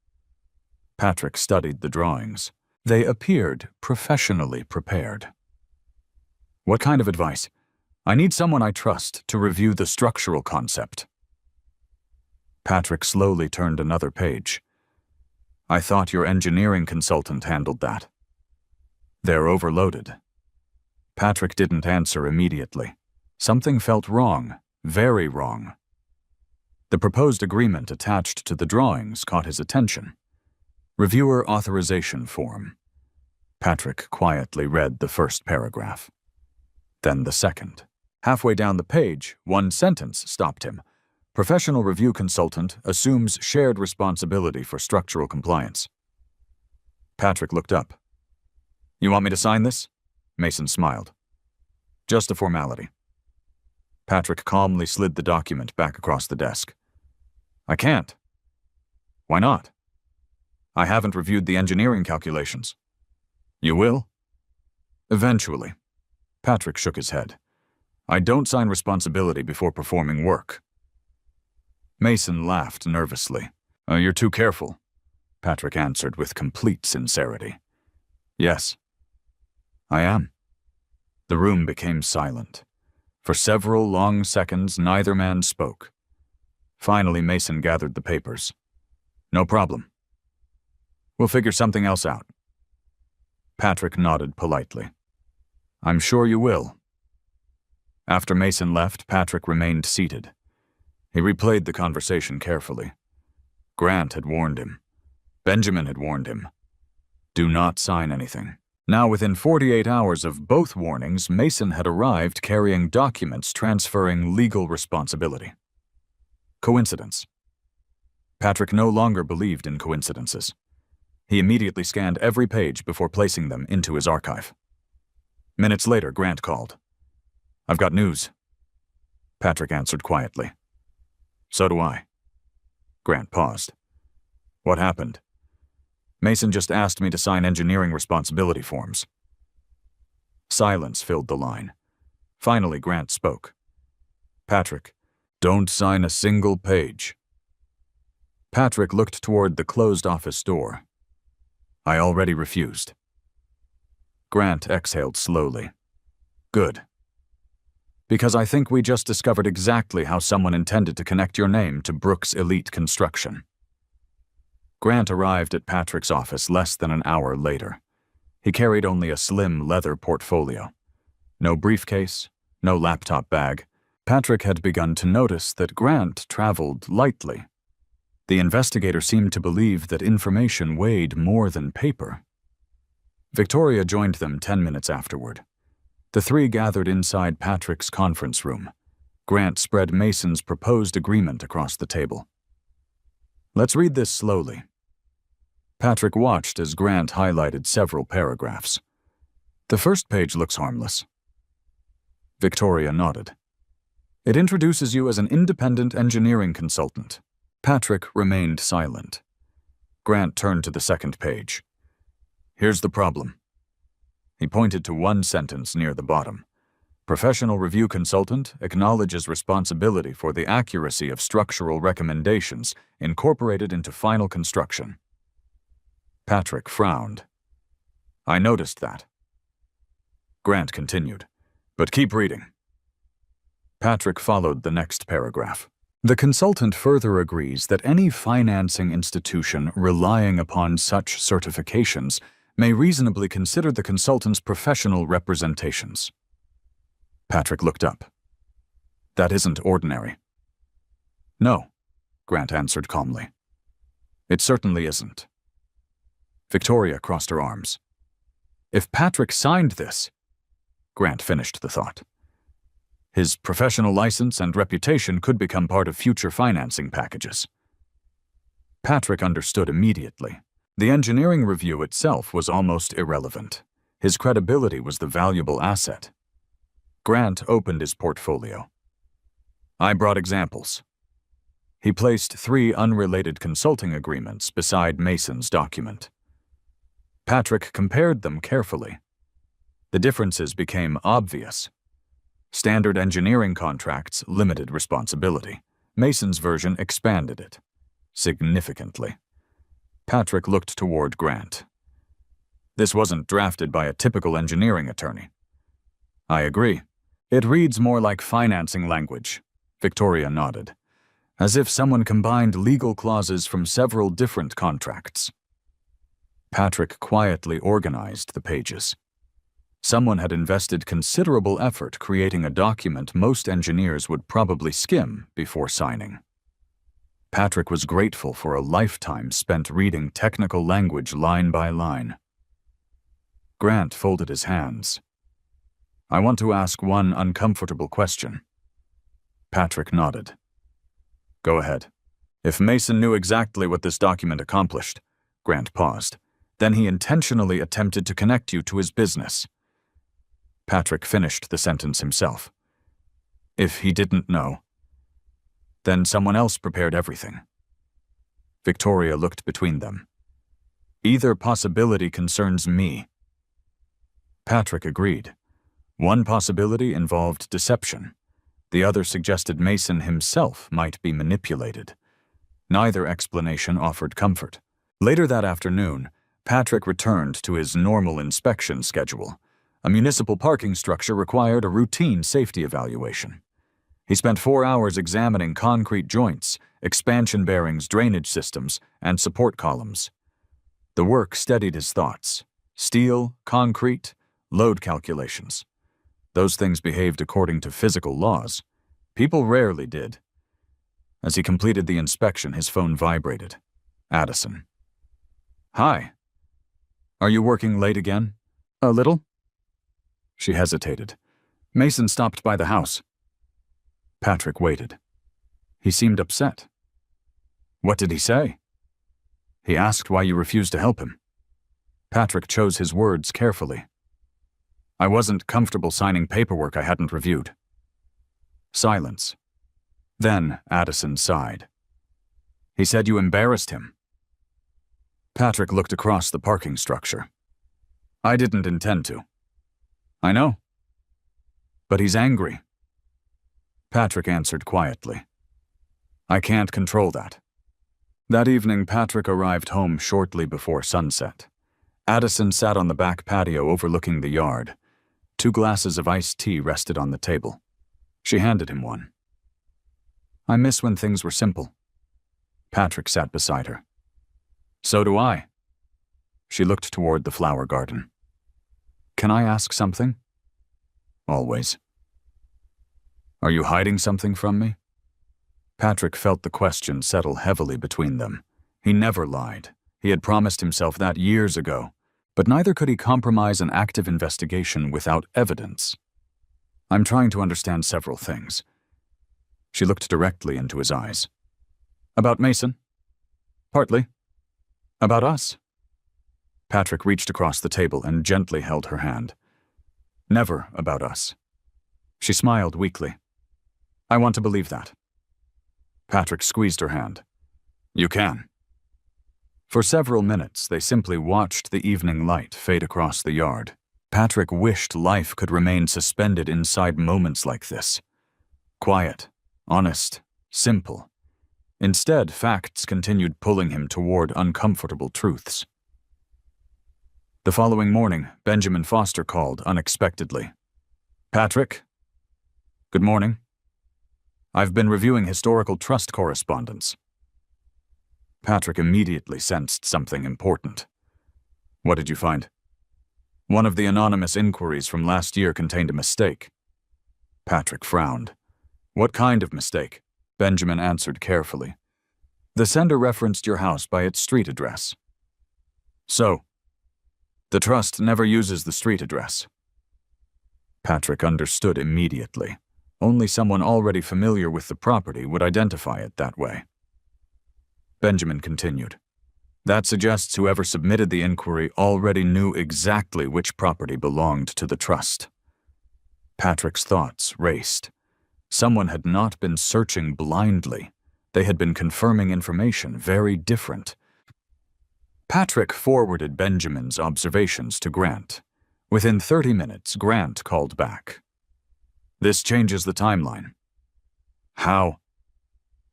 Patrick studied the drawings. They appeared professionally prepared. What kind of advice? I need someone I trust to review the structural concept. Patrick slowly turned another page. I thought your engineering consultant handled that. They're overloaded. Patrick didn't answer immediately. Something felt wrong, very wrong. The proposed agreement attached to the drawings caught his attention. Reviewer authorization form. Patrick quietly read the first paragraph. Then the second. Halfway down the page, one sentence stopped him. Professional review consultant assumes shared responsibility for structural compliance. Patrick looked up. You want me to sign this? Mason smiled. Just a formality. Patrick calmly slid the document back across the desk. I can't. Why not? I haven't reviewed the engineering calculations. You will? Eventually. Patrick shook his head. I don't sign responsibility before performing work. Mason laughed nervously. You're too careful, Patrick answered with complete sincerity. Yes, I am. The room became silent. For several long seconds, neither man spoke. Finally, Mason gathered the papers. No problem. We'll figure something else out. Patrick nodded politely. I'm sure you will. After Mason left, Patrick remained seated. He replayed the conversation carefully. Grant had warned him. Benjamin had warned him. Do not sign anything. Now, within 48 hours of both warnings, Mason had arrived carrying documents transferring legal responsibility. Coincidence. Patrick no longer believed in coincidences. He immediately scanned every page before placing them into his archive. Minutes later, Grant called. I've got news. Patrick answered quietly. So do I. Grant paused. What happened? Mason just asked me to sign engineering responsibility forms. Silence filled the line. Finally, Grant spoke. Patrick, don't sign a single page. Patrick looked toward the closed office door. I already refused. Grant exhaled slowly. Good. Because I think we just discovered exactly how someone intended to connect your name to Brooks Elite Construction. Grant arrived at Patrick's office less than an hour later. He carried only a slim leather portfolio. No briefcase, no laptop bag. Patrick had begun to notice that Grant traveled lightly. The investigator seemed to believe that information weighed more than paper. Victoria joined them 10 minutes afterward. The three gathered inside Patrick's conference room. Grant spread Mason's proposed agreement across the table. Let's read this slowly. Patrick watched as Grant highlighted several paragraphs. The first page looks harmless. Victoria nodded. It introduces you as an independent engineering consultant. Patrick remained silent. Grant turned to the second page. Here's the problem. He pointed to one sentence near the bottom. Professional review consultant acknowledges responsibility for the accuracy of structural recommendations incorporated into final construction. Patrick frowned. I noticed that. Grant continued, but keep reading. Patrick followed the next paragraph. The consultant further agrees that any financing institution relying upon such certifications may reasonably consider the consultant's professional representations. Patrick looked up. That isn't ordinary. No, Grant answered calmly. It certainly isn't. Victoria crossed her arms. If Patrick signed this, Grant finished the thought. His professional license and reputation could become part of future financing packages. Patrick understood immediately. The engineering review itself was almost irrelevant. His credibility was the valuable asset. Grant opened his portfolio. I brought examples. He placed 3 unrelated consulting agreements beside Mason's document. Patrick compared them carefully. The differences became obvious. Standard engineering contracts limited responsibility. Mason's version expanded it, significantly. Patrick looked toward Grant. This wasn't drafted by a typical engineering attorney. I agree. It reads more like financing language. Victoria nodded, as if someone combined legal clauses from several different contracts. Patrick quietly organized the pages. Someone had invested considerable effort creating a document most engineers would probably skim before signing. Patrick was grateful for a lifetime spent reading technical language line by line. Grant folded his hands. I want to ask one uncomfortable question. Patrick nodded. Go ahead. If Mason knew exactly what this document accomplished, Grant paused. Then he intentionally attempted to connect you to his business. Patrick finished the sentence himself. If he didn't know, then someone else prepared everything. Victoria looked between them. Either possibility concerns me. Patrick agreed. One possibility involved deception. The other suggested Mason himself might be manipulated. Neither explanation offered comfort. Later that afternoon, Patrick returned to his normal inspection schedule. A municipal parking structure required a routine safety evaluation. He spent 4 hours examining concrete joints, expansion bearings, drainage systems, and support columns. The work steadied his thoughts. Steel, concrete, load calculations. Those things behaved according to physical laws. People rarely did. As he completed the inspection, his phone vibrated. Addison. Hi. Are you working late again? A little. She hesitated. Mason stopped by the house. Patrick waited. He seemed upset. What did he say? He asked why you refused to help him. Patrick chose his words carefully. I wasn't comfortable signing paperwork I hadn't reviewed. Silence. Then Addison sighed. He said you embarrassed him. Patrick looked across the parking structure. I didn't intend to. I know. But he's angry. Patrick answered quietly. I can't control that. That evening, Patrick arrived home shortly before sunset. Addison sat on the back patio overlooking the yard. 2 glasses of iced tea rested on the table. She handed him one. I miss when things were simple. Patrick sat beside her. So do I. She looked toward the flower garden. Can I ask something? Always. Are you hiding something from me? Patrick felt the question settle heavily between them. He never lied. He had promised himself that years ago, but neither could he compromise an active investigation without evidence. I'm trying to understand several things. She looked directly into his eyes. About Mason? Partly. About us? Patrick reached across the table and gently held her hand. Never about us. She smiled weakly. I want to believe that. Patrick squeezed her hand. You can. For several minutes, they simply watched the evening light fade across the yard. Patrick wished life could remain suspended inside moments like this. Quiet, honest, simple. Instead, facts continued pulling him toward uncomfortable truths. The following morning, Benjamin Foster called unexpectedly. Patrick? Good morning. I've been reviewing historical trust correspondence. Patrick immediately sensed something important. What did you find? One of the anonymous inquiries from last year contained a mistake. Patrick frowned. What kind of mistake? Benjamin answered carefully. The sender referenced your house by its street address. So, the trust never uses the street address. Patrick understood immediately. Only someone already familiar with the property would identify it that way. Benjamin continued. That suggests whoever submitted the inquiry already knew exactly which property belonged to the trust. Patrick's thoughts raced. Someone had not been searching blindly. They had been confirming information very different. Patrick forwarded Benjamin's observations to Grant. Within 30 minutes, Grant called back. This changes the timeline. How?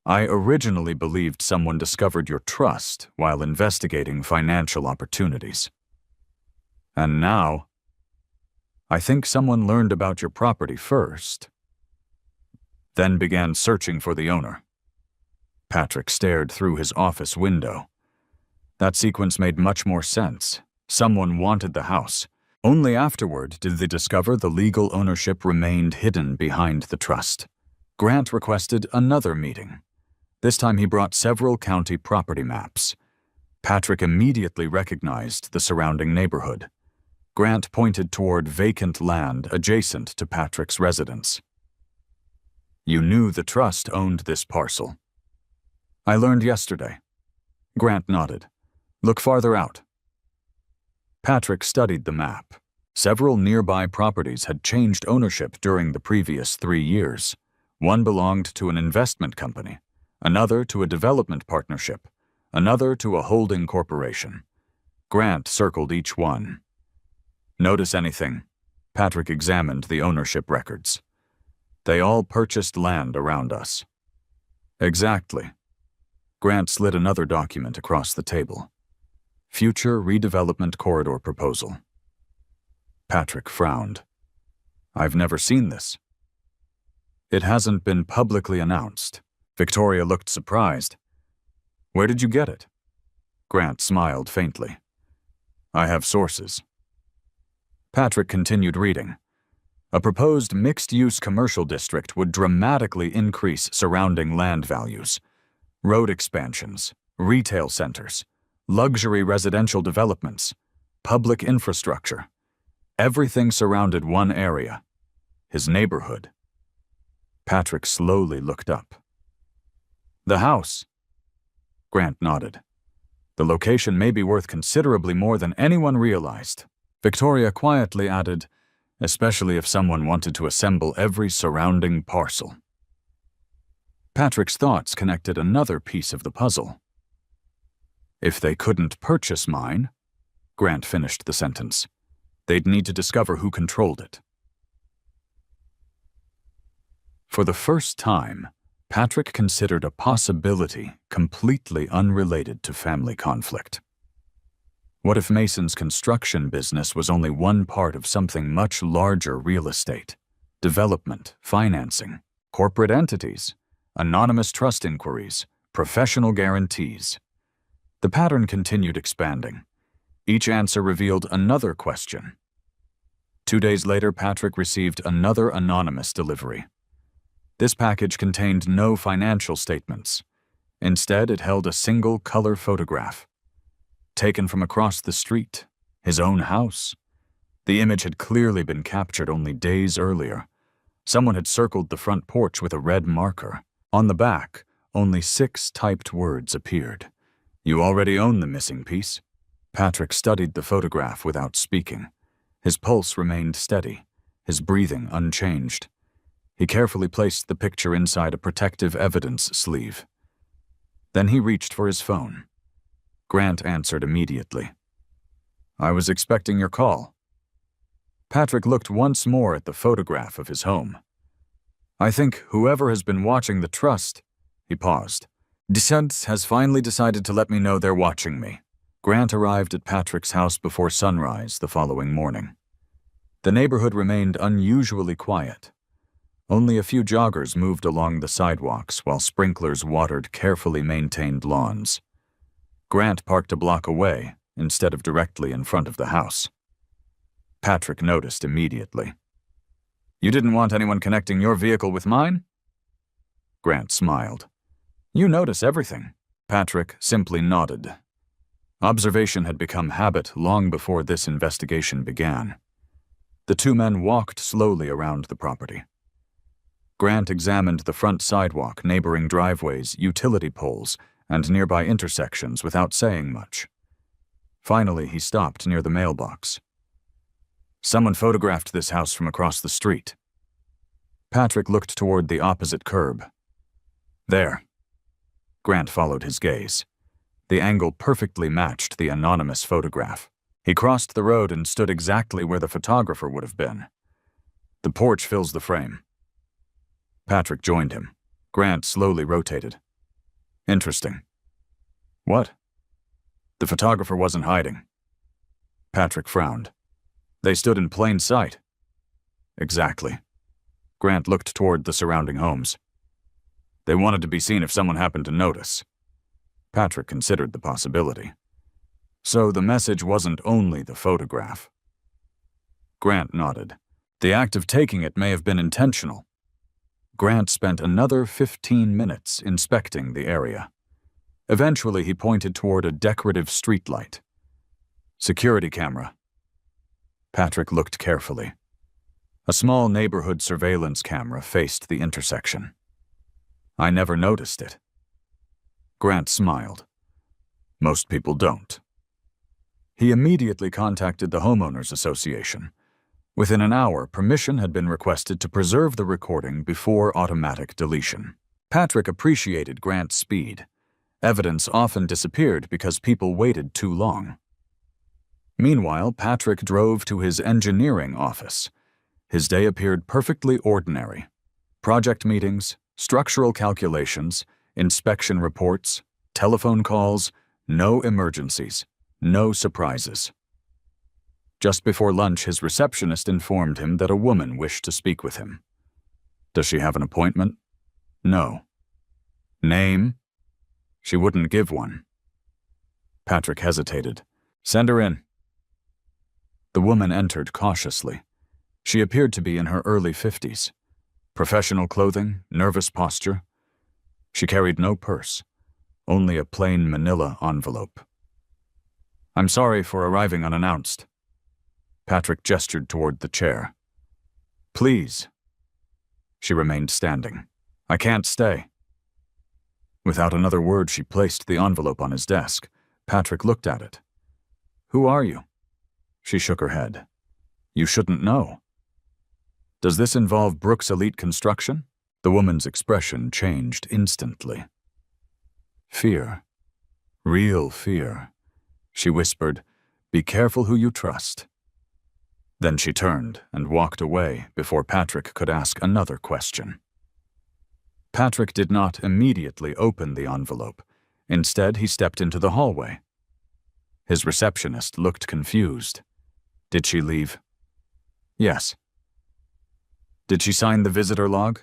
I originally believed someone discovered your trust while investigating financial opportunities. And now, I think someone learned about your property first, then began searching for the owner. Patrick stared through his office window. That sequence made much more sense. Someone wanted the house. Only afterward did they discover the legal ownership remained hidden behind the trust. Grant requested another meeting. This time he brought several county property maps. Patrick immediately recognized the surrounding neighborhood. Grant pointed toward vacant land adjacent to Patrick's residence. You knew the trust owned this parcel. I learned yesterday. Grant nodded. Look farther out. Patrick studied the map. Several nearby properties had changed ownership during the previous 3 years. One belonged to an investment company, another to a development partnership, another to a holding corporation. Grant circled each one. Notice anything? Patrick examined the ownership records. They all purchased land around us. Exactly. Grant slid another document across the table. Future redevelopment corridor proposal. Patrick frowned. I've never seen this. It hasn't been publicly announced. Victoria looked surprised. Where did you get it? Grant smiled faintly. I have sources. Patrick continued reading. A proposed mixed-use commercial district would dramatically increase surrounding land values. Road expansions, retail centers, luxury residential developments, public infrastructure. Everything surrounded one area, his neighborhood. Patrick slowly looked up. The house. Grant nodded. The location may be worth considerably more than anyone realized. Victoria quietly added, especially if someone wanted to assemble every surrounding parcel. Patrick's thoughts connected another piece of the puzzle. If they couldn't purchase mine, Grant finished the sentence, they'd need to discover who controlled it. For the first time, Patrick considered a possibility completely unrelated to family conflict. What if Mason's construction business was only one part of something much larger: real estate, development, financing, corporate entities, anonymous trust inquiries, professional guarantees? The pattern continued expanding. Each answer revealed another question. 2 days later, Patrick received another anonymous delivery. This package contained no financial statements. Instead, it held a single color photograph. Taken from across the street, his own house. The image had clearly been captured only days earlier. Someone had circled the front porch with a red marker. On the back, only 6 typed words appeared. You already own the missing piece. Patrick studied the photograph without speaking. His pulse remained steady, his breathing unchanged. He carefully placed the picture inside a protective evidence sleeve. Then he reached for his phone. Grant answered immediately. I was expecting your call. Patrick looked once more at the photograph of his home. I think whoever has been watching the trust. He paused. Descent has finally decided to let me know they're watching me. Grant arrived at Patrick's house before sunrise the following morning. The neighborhood remained unusually quiet. Only a few joggers moved along the sidewalks while sprinklers watered carefully maintained lawns. Grant parked a block away instead of directly in front of the house. Patrick noticed immediately. You didn't want anyone connecting your vehicle with mine? Grant smiled. You notice everything. Patrick simply nodded. Observation had become habit long before this investigation began. The 2 men walked slowly around the property. Grant examined the front sidewalk, neighboring driveways, utility poles, and nearby intersections without saying much. Finally, he stopped near the mailbox. Someone photographed this house from across the street. Patrick looked toward the opposite curb. There. Grant followed his gaze. The angle perfectly matched the anonymous photograph. He crossed the road and stood exactly where the photographer would have been. The porch fills the frame. Patrick joined him. Grant slowly rotated. Interesting. What? The photographer wasn't hiding. Patrick frowned. They stood in plain sight. Exactly. Grant looked toward the surrounding homes. They wanted to be seen if someone happened to notice. Patrick considered the possibility. So the message wasn't only the photograph. Grant nodded. The act of taking it may have been intentional. Grant spent another 15 minutes inspecting the area. Eventually, he pointed toward a decorative streetlight. Security camera. Patrick looked carefully. A small neighborhood surveillance camera faced the intersection. I never noticed it. Grant smiled. Most people don't. He immediately contacted the Homeowners Association. Within an hour, permission had been requested to preserve the recording before automatic deletion. Patrick appreciated Grant's speed. Evidence often disappeared because people waited too long. Meanwhile, Patrick drove to his engineering office. His day appeared perfectly ordinary. Project meetings, structural calculations, inspection reports, telephone calls, no emergencies, no surprises. Just before lunch, his receptionist informed him that a woman wished to speak with him. Does she have an appointment? No. Name? She wouldn't give one. Patrick hesitated. Send her in. The woman entered cautiously. She appeared to be in her early 50s. Professional clothing, nervous posture. She carried no purse, only a plain manila envelope. I'm sorry for arriving unannounced. Patrick gestured toward the chair. Please. She remained standing. I can't stay. Without another word, she placed the envelope on his desk. Patrick looked at it. Who are you? She shook her head. You shouldn't know. Does this involve Brooks Elite Construction? The woman's expression changed instantly. Fear. Real fear. She whispered, Be careful who you trust. Then she turned and walked away before Patrick could ask another question. Patrick did not immediately open the envelope. Instead, he stepped into the hallway. His receptionist looked confused. Did she leave? Yes. Did she sign the visitor log?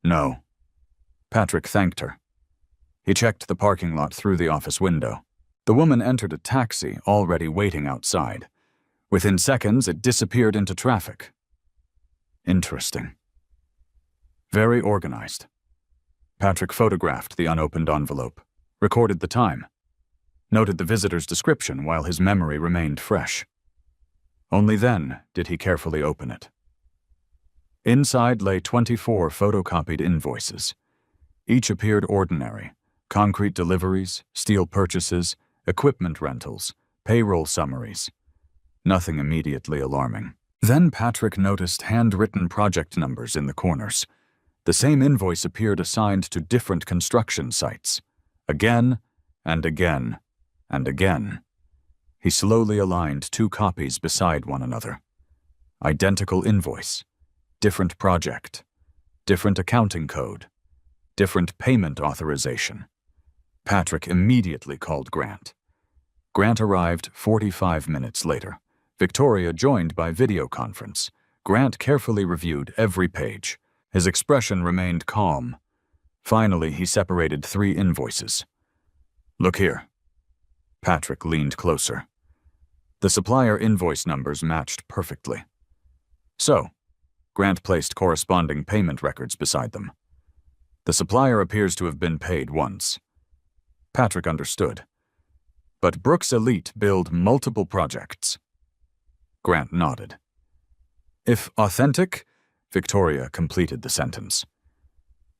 No. Patrick thanked her. He checked the parking lot through the office window. The woman entered a taxi already waiting outside. Within seconds, it disappeared into traffic. Interesting. Very organized. Patrick photographed the unopened envelope, recorded the time, noted the visitor's description while his memory remained fresh. Only then did he carefully open it. Inside lay 24 photocopied invoices. Each appeared ordinary: concrete deliveries, steel purchases, equipment rentals, payroll summaries. Nothing immediately alarming. Then Patrick noticed handwritten project numbers in the corners. The same invoice appeared assigned to different construction sites. Again, and again, and again. He slowly aligned 2 copies beside one another. Identical invoice. Different project. Different accounting code. Different payment authorization. Patrick immediately called Grant. Grant arrived 45 minutes later. Victoria joined by video conference. Grant carefully reviewed every page. His expression remained calm. Finally, he separated 3 invoices. Look here. Patrick leaned closer. The supplier invoice numbers matched perfectly. So, Grant placed corresponding payment records beside them. The supplier appears to have been paid once. Patrick understood. But Brooks Elite build multiple projects. Grant nodded. If authentic, Victoria completed the sentence.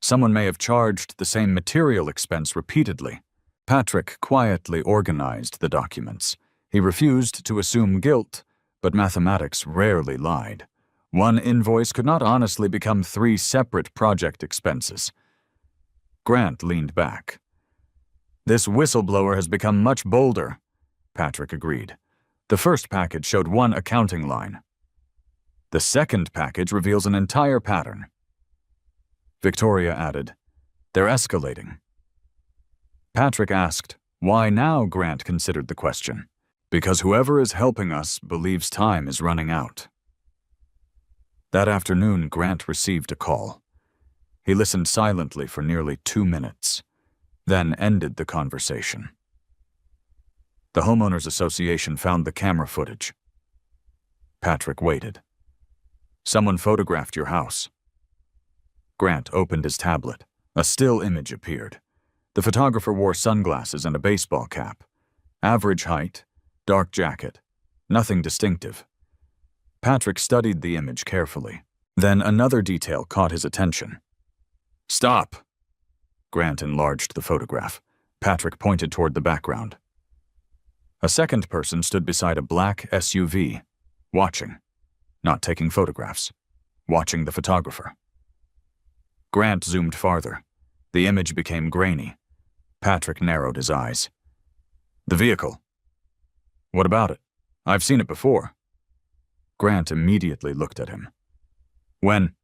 Someone may have charged the same material expense repeatedly. Patrick quietly organized the documents. He refused to assume guilt, but mathematics rarely lied. One invoice could not honestly become 3 separate project expenses. Grant leaned back. This whistleblower has become much bolder, Patrick agreed. The first package showed 1 accounting line. The second package reveals an entire pattern. Victoria added, They're escalating. Patrick asked, why now? Grant considered the question. Because whoever is helping us believes time is running out. That afternoon, Grant received a call. He listened silently for nearly 2 minutes, then ended the conversation. The Homeowners Association found the camera footage. Patrick waited. Someone photographed your house. Grant opened his tablet. A still image appeared. The photographer wore sunglasses and a baseball cap. Average height, dark jacket, nothing distinctive. Patrick studied the image carefully. Then another detail caught his attention. "Stop!" Grant enlarged the photograph. Patrick pointed toward the background. A second person stood beside a black SUV, watching, not taking photographs, watching the photographer. Grant zoomed farther. The image became grainy. Patrick narrowed his eyes. "The vehicle. What about it? I've seen it before." Grant immediately looked at him. "When?"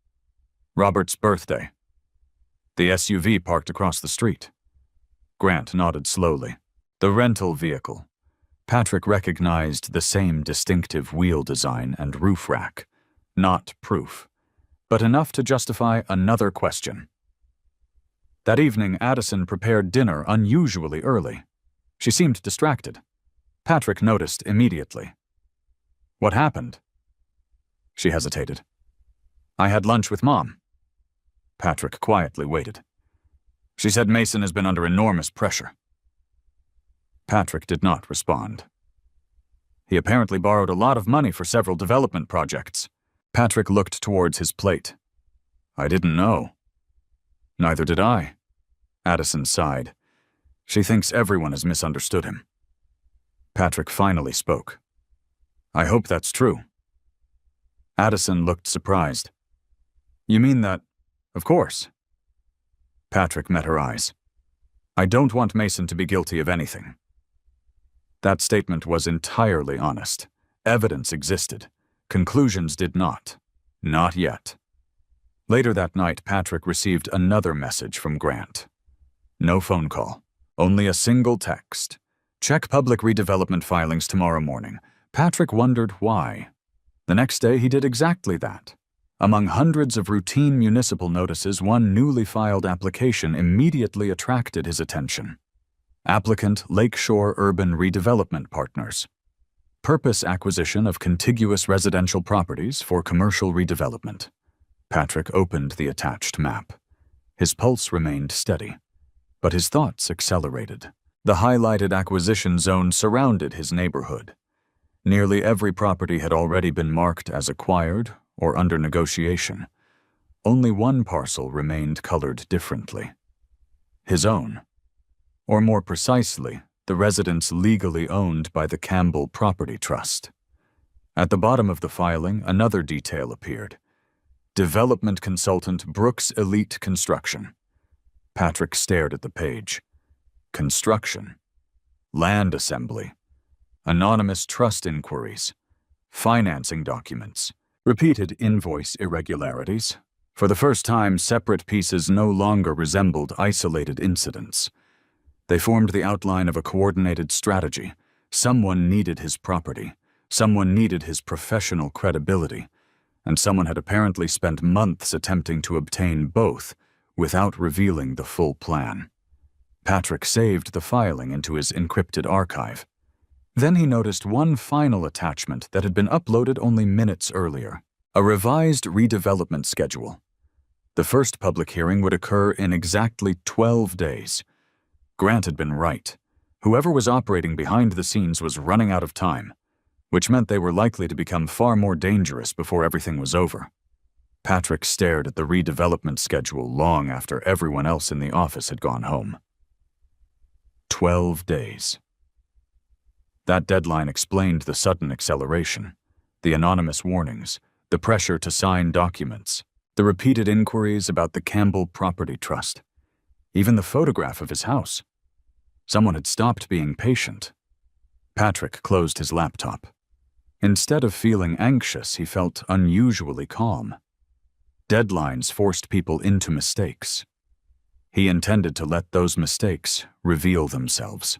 "Robert's birthday." "The SUV parked across the street." Grant nodded slowly. "The rental vehicle." Patrick recognized the same distinctive wheel design and roof rack. Not proof, but enough to justify another question. That evening, Addison prepared dinner unusually early. She seemed distracted. Patrick noticed immediately. "What happened?" She hesitated. "I had lunch with Mom." Patrick quietly waited. "She said Mason has been under enormous pressure." Patrick did not respond. "He apparently borrowed a lot of money for several development projects." Patrick looked towards his plate. "I didn't know." "Neither did I." Addison sighed. "She thinks everyone has misunderstood him." Patrick finally spoke. "I hope that's true." Addison looked surprised. "You mean that? Of course." Patrick met her eyes. "I don't want Mason to be guilty of anything." That statement was entirely honest. Evidence existed. Conclusions did not. Not yet. Later that night, Patrick received another message from Grant. No phone call. Only a single text. "Check public redevelopment filings tomorrow morning." Patrick wondered why. The next day, he did exactly that. Among hundreds of routine municipal notices, one newly filed application immediately attracted his attention. Applicant Lakeshore Urban Redevelopment Partners. Purpose acquisition of contiguous residential properties for commercial redevelopment. Patrick opened the attached map. His pulse remained steady, but his thoughts accelerated. The highlighted acquisition zone surrounded his neighborhood. Nearly every property had already been marked as acquired or under negotiation. Only one parcel remained colored differently. His own. Or more precisely, the residence legally owned by the Campbell Property Trust. At the bottom of the filing, another detail appeared. Development consultant Brooks Elite Construction. Patrick stared at the page. Construction. Land assembly. Anonymous trust inquiries. Financing documents. Repeated invoice irregularities. For the first time, separate pieces no longer resembled isolated incidents. They formed the outline of a coordinated strategy. Someone needed his property. Someone needed his professional credibility. And someone had apparently spent months attempting to obtain both without revealing the full plan. Patrick saved the filing into his encrypted archive. Then he noticed one final attachment that had been uploaded only minutes earlier. A revised redevelopment schedule. The first public hearing would occur in exactly 12 days. Grant had been right. Whoever was operating behind the scenes was running out of time, which meant they were likely to become far more dangerous before everything was over. Patrick stared at the redevelopment schedule long after everyone else in the office had gone home. 12 days. That deadline explained the sudden acceleration, the anonymous warnings, the pressure to sign documents, the repeated inquiries about the Campbell Property Trust, even the photograph of his house. Someone had stopped being patient. Patrick closed his laptop. Instead of feeling anxious, he felt unusually calm. Deadlines forced people into mistakes. He intended to let those mistakes reveal themselves.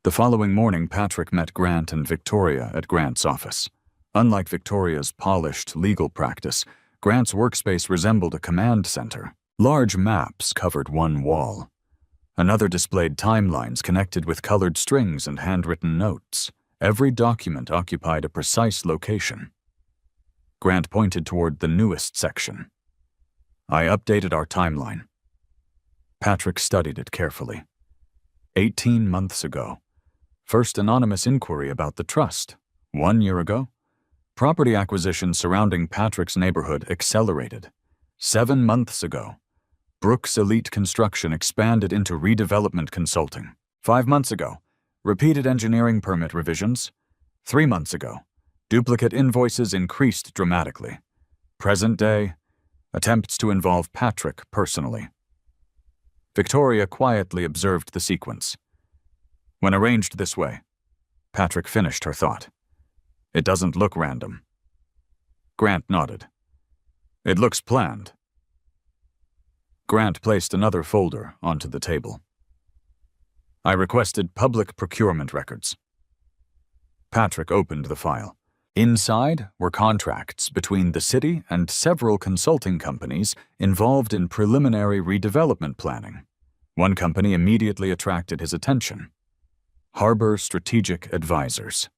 The following morning, Patrick met Grant and Victoria at Grant's office. Unlike Victoria's polished legal practice, Grant's workspace resembled a command center. Large maps covered one wall. Another displayed timelines connected with colored strings and handwritten notes. Every document occupied a precise location. Grant pointed toward the newest section. I updated our timeline. Patrick studied it carefully. 18 months ago. First anonymous inquiry about the trust. 1 year ago. Property acquisition surrounding Patrick's neighborhood accelerated. 7 months ago. Brooks Elite Construction expanded into redevelopment consulting. 5 months ago. Repeated engineering permit revisions. 3 months ago. Duplicate invoices increased dramatically. Present day. Attempts to involve Patrick personally. Victoria quietly observed the sequence. When arranged this way, Patrick finished her thought. It doesn't look random. Grant nodded. It looks planned. Grant placed another folder onto the table. I requested public procurement records. Patrick opened the file. Inside were contracts between the city and several consulting companies involved in preliminary redevelopment planning. One company immediately attracted his attention. Harbor Strategic Advisors.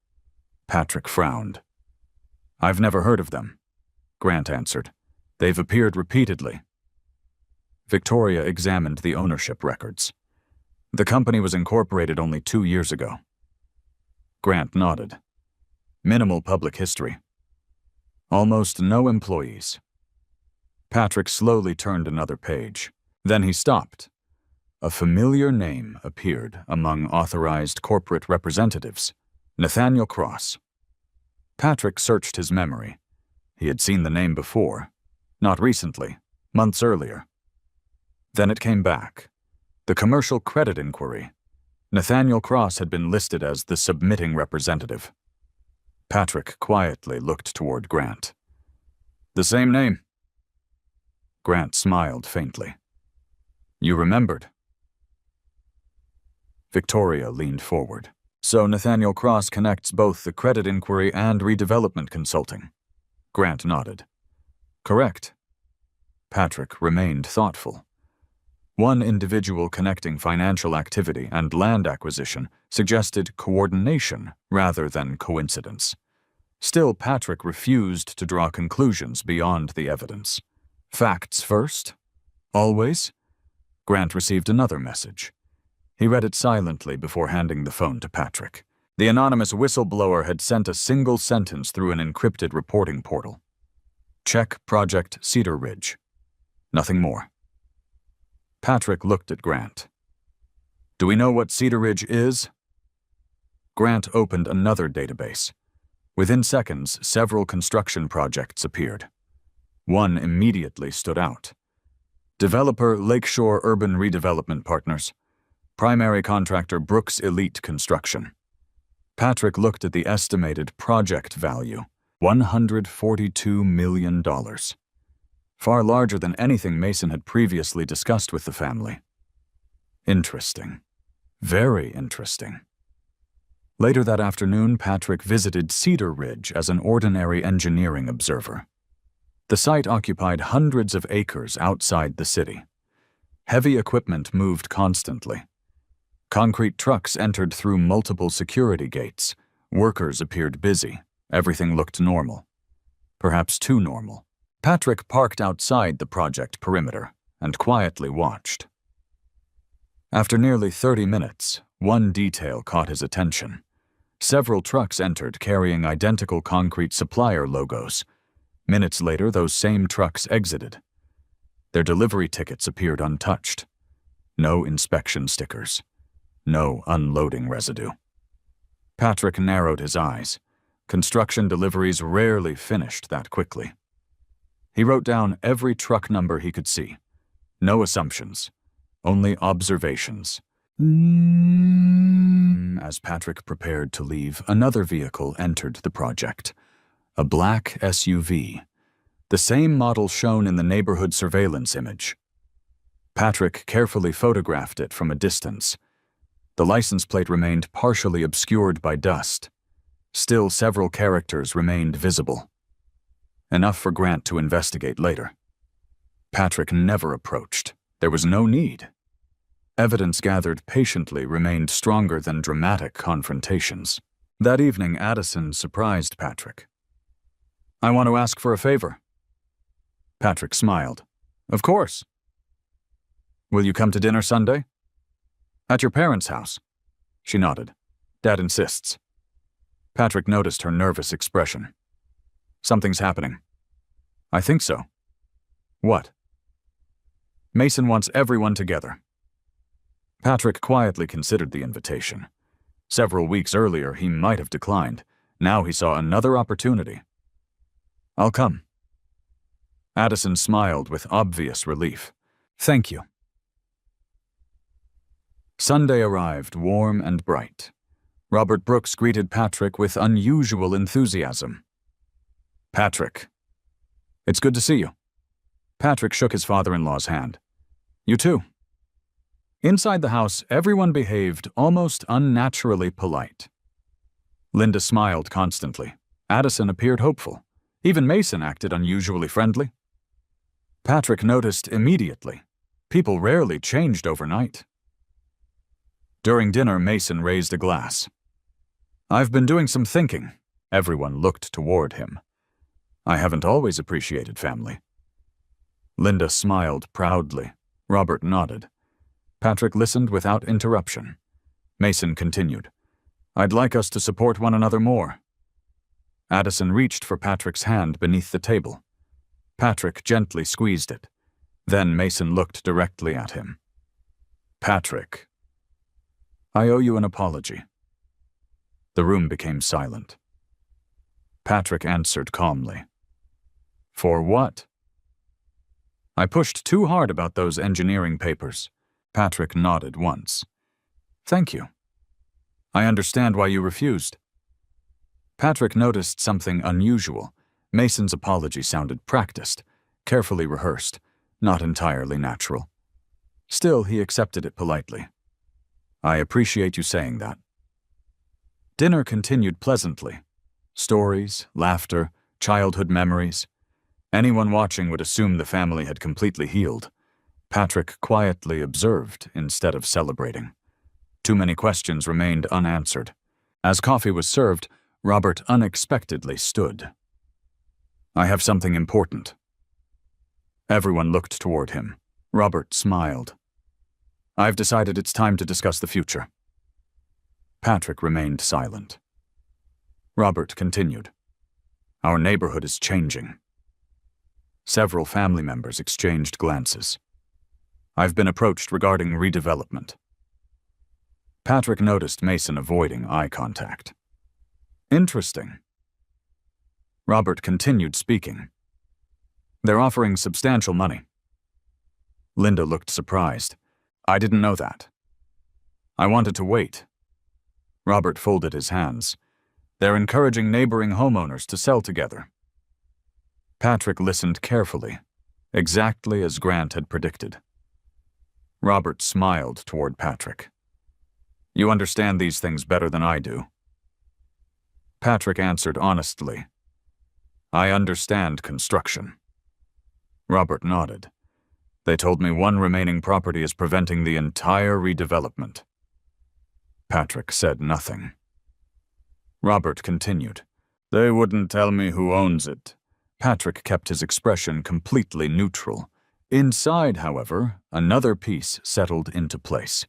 Patrick frowned. I've never heard of them, Grant answered. They've appeared repeatedly. Victoria examined the ownership records. The company was incorporated only 2 years ago. Grant nodded. Minimal public history. Almost no employees. Patrick slowly turned another page. Then he stopped. A familiar name appeared among authorized corporate representatives. Nathaniel Cross. Patrick searched his memory. He had seen the name before. Not recently. Months earlier. Then it came back. The commercial credit inquiry. Nathaniel Cross had been listed as the submitting representative. Patrick quietly looked toward Grant. The same name. Grant smiled faintly. You remembered. Victoria leaned forward. So Nathaniel Cross connects both the credit inquiry and redevelopment consulting. Grant nodded. Correct. Patrick remained thoughtful. One individual connecting financial activity and land acquisition suggested coordination rather than coincidence. Still, Patrick refused to draw conclusions beyond the evidence. Facts first? Always? Grant received another message. He read it silently before handing the phone to Patrick. The anonymous whistleblower had sent a single sentence through an encrypted reporting portal. Check Project Cedar Ridge. Nothing more. Patrick looked at Grant. Do we know what Cedar Ridge is? Grant opened another database. Within seconds, several construction projects appeared. One immediately stood out. Developer Lakeshore Urban Redevelopment Partners. Primary contractor Brooks Elite Construction. Patrick looked at the estimated project value, $142 million. Far larger than anything Mason had previously discussed with the family. Interesting. Very interesting. Later that afternoon, Patrick visited Cedar Ridge as an ordinary engineering observer. The site occupied hundreds of acres outside the city. Heavy equipment moved constantly. Concrete trucks entered through multiple security gates. Workers appeared busy. Everything looked normal. Perhaps too normal. Patrick parked outside the project perimeter and quietly watched. After nearly 30 minutes, one detail caught his attention. Several trucks entered carrying identical concrete supplier logos. Minutes later, those same trucks exited. Their delivery tickets appeared untouched. No inspection stickers. No unloading residue. Patrick narrowed his eyes. Construction deliveries rarely finished that quickly. He wrote down every truck number he could see. No assumptions. Only observations. As Patrick prepared to leave, another vehicle entered the project. A black SUV. The same model shown in the neighborhood surveillance image. Patrick carefully photographed it from a distance. The license plate remained partially obscured by dust. Still, several characters remained visible. Enough for Grant to investigate later. Patrick never approached. There was no need. Evidence gathered patiently remained stronger than dramatic confrontations. That evening, Addison surprised Patrick. "I want to ask for a favor." Patrick smiled. "Of course." "Will you come to dinner Sunday?" "At your parents' house." She nodded. "Dad insists." Patrick noticed her nervous expression. "Something's happening." "I think so." "What?" "Mason wants everyone together." Patrick quietly considered the invitation. Several weeks earlier, he might have declined. Now he saw another opportunity. "I'll come." Addison smiled with obvious relief. "Thank you." Sunday arrived warm and bright. Robert Brooks greeted Patrick with unusual enthusiasm. "Patrick, it's good to see you." Patrick shook his father-in-law's hand. "You too." Inside the house, everyone behaved almost unnaturally polite. Linda smiled constantly. Addison appeared hopeful. Even Mason acted unusually friendly. Patrick noticed immediately. People rarely changed overnight. During dinner, Mason raised a glass. "I've been doing some thinking." Everyone looked toward him. "I haven't always appreciated family." Linda smiled proudly. Robert nodded. Patrick listened without interruption. Mason continued. "I'd like us to support one another more." Addison reached for Patrick's hand beneath the table. Patrick gently squeezed it. Then Mason looked directly at him. "Patrick, I owe you an apology." The room became silent. Patrick answered calmly. "For what?" "I pushed too hard about those engineering papers." Patrick nodded once. "Thank you. I understand why you refused." Patrick noticed something unusual. Mason's apology sounded practiced, carefully rehearsed, not entirely natural. Still, he accepted it politely. "I appreciate you saying that." Dinner continued pleasantly. Stories, laughter, childhood memories. Anyone watching would assume the family had completely healed. Patrick quietly observed instead of celebrating. Too many questions remained unanswered. As coffee was served, Robert unexpectedly stood. "I have something important." Everyone looked toward him. Robert smiled. "I've decided it's time to discuss the future." Patrick remained silent. Robert continued. "Our neighborhood is changing." Several family members exchanged glances. "I've been approached regarding redevelopment." Patrick noticed Mason avoiding eye contact. "Interesting." Robert continued speaking. "They're offering substantial money." Linda looked surprised. "I didn't know that." "I wanted to wait." Robert folded his hands. "They're encouraging neighboring homeowners to sell together." Patrick listened carefully, exactly as Grant had predicted. Robert smiled toward Patrick. "You understand these things better than I do." Patrick answered honestly. "I understand construction." Robert nodded. "They told me one remaining property is preventing the entire redevelopment." Patrick said nothing. Robert continued. "They wouldn't tell me who owns it." Patrick kept his expression completely neutral. Inside, however, another piece settled into place.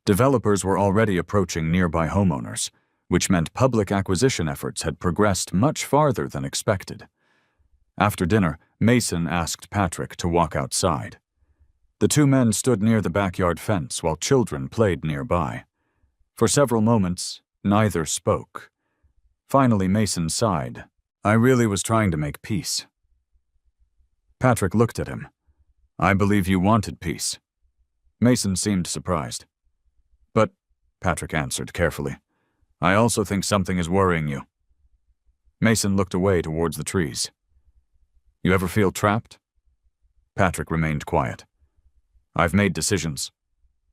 Developers were already approaching nearby homeowners, which meant public acquisition efforts had progressed much farther than expected. After dinner, Mason asked Patrick to walk outside. The two men stood near the backyard fence while children played nearby. For several moments, neither spoke. Finally, Mason sighed. "I really was trying to make peace." Patrick looked at him. "I believe you wanted peace." Mason seemed surprised. "But," Patrick answered carefully, "I also think something is worrying you." Mason looked away towards the trees. "You ever feel trapped?" Patrick remained quiet. "I've made decisions."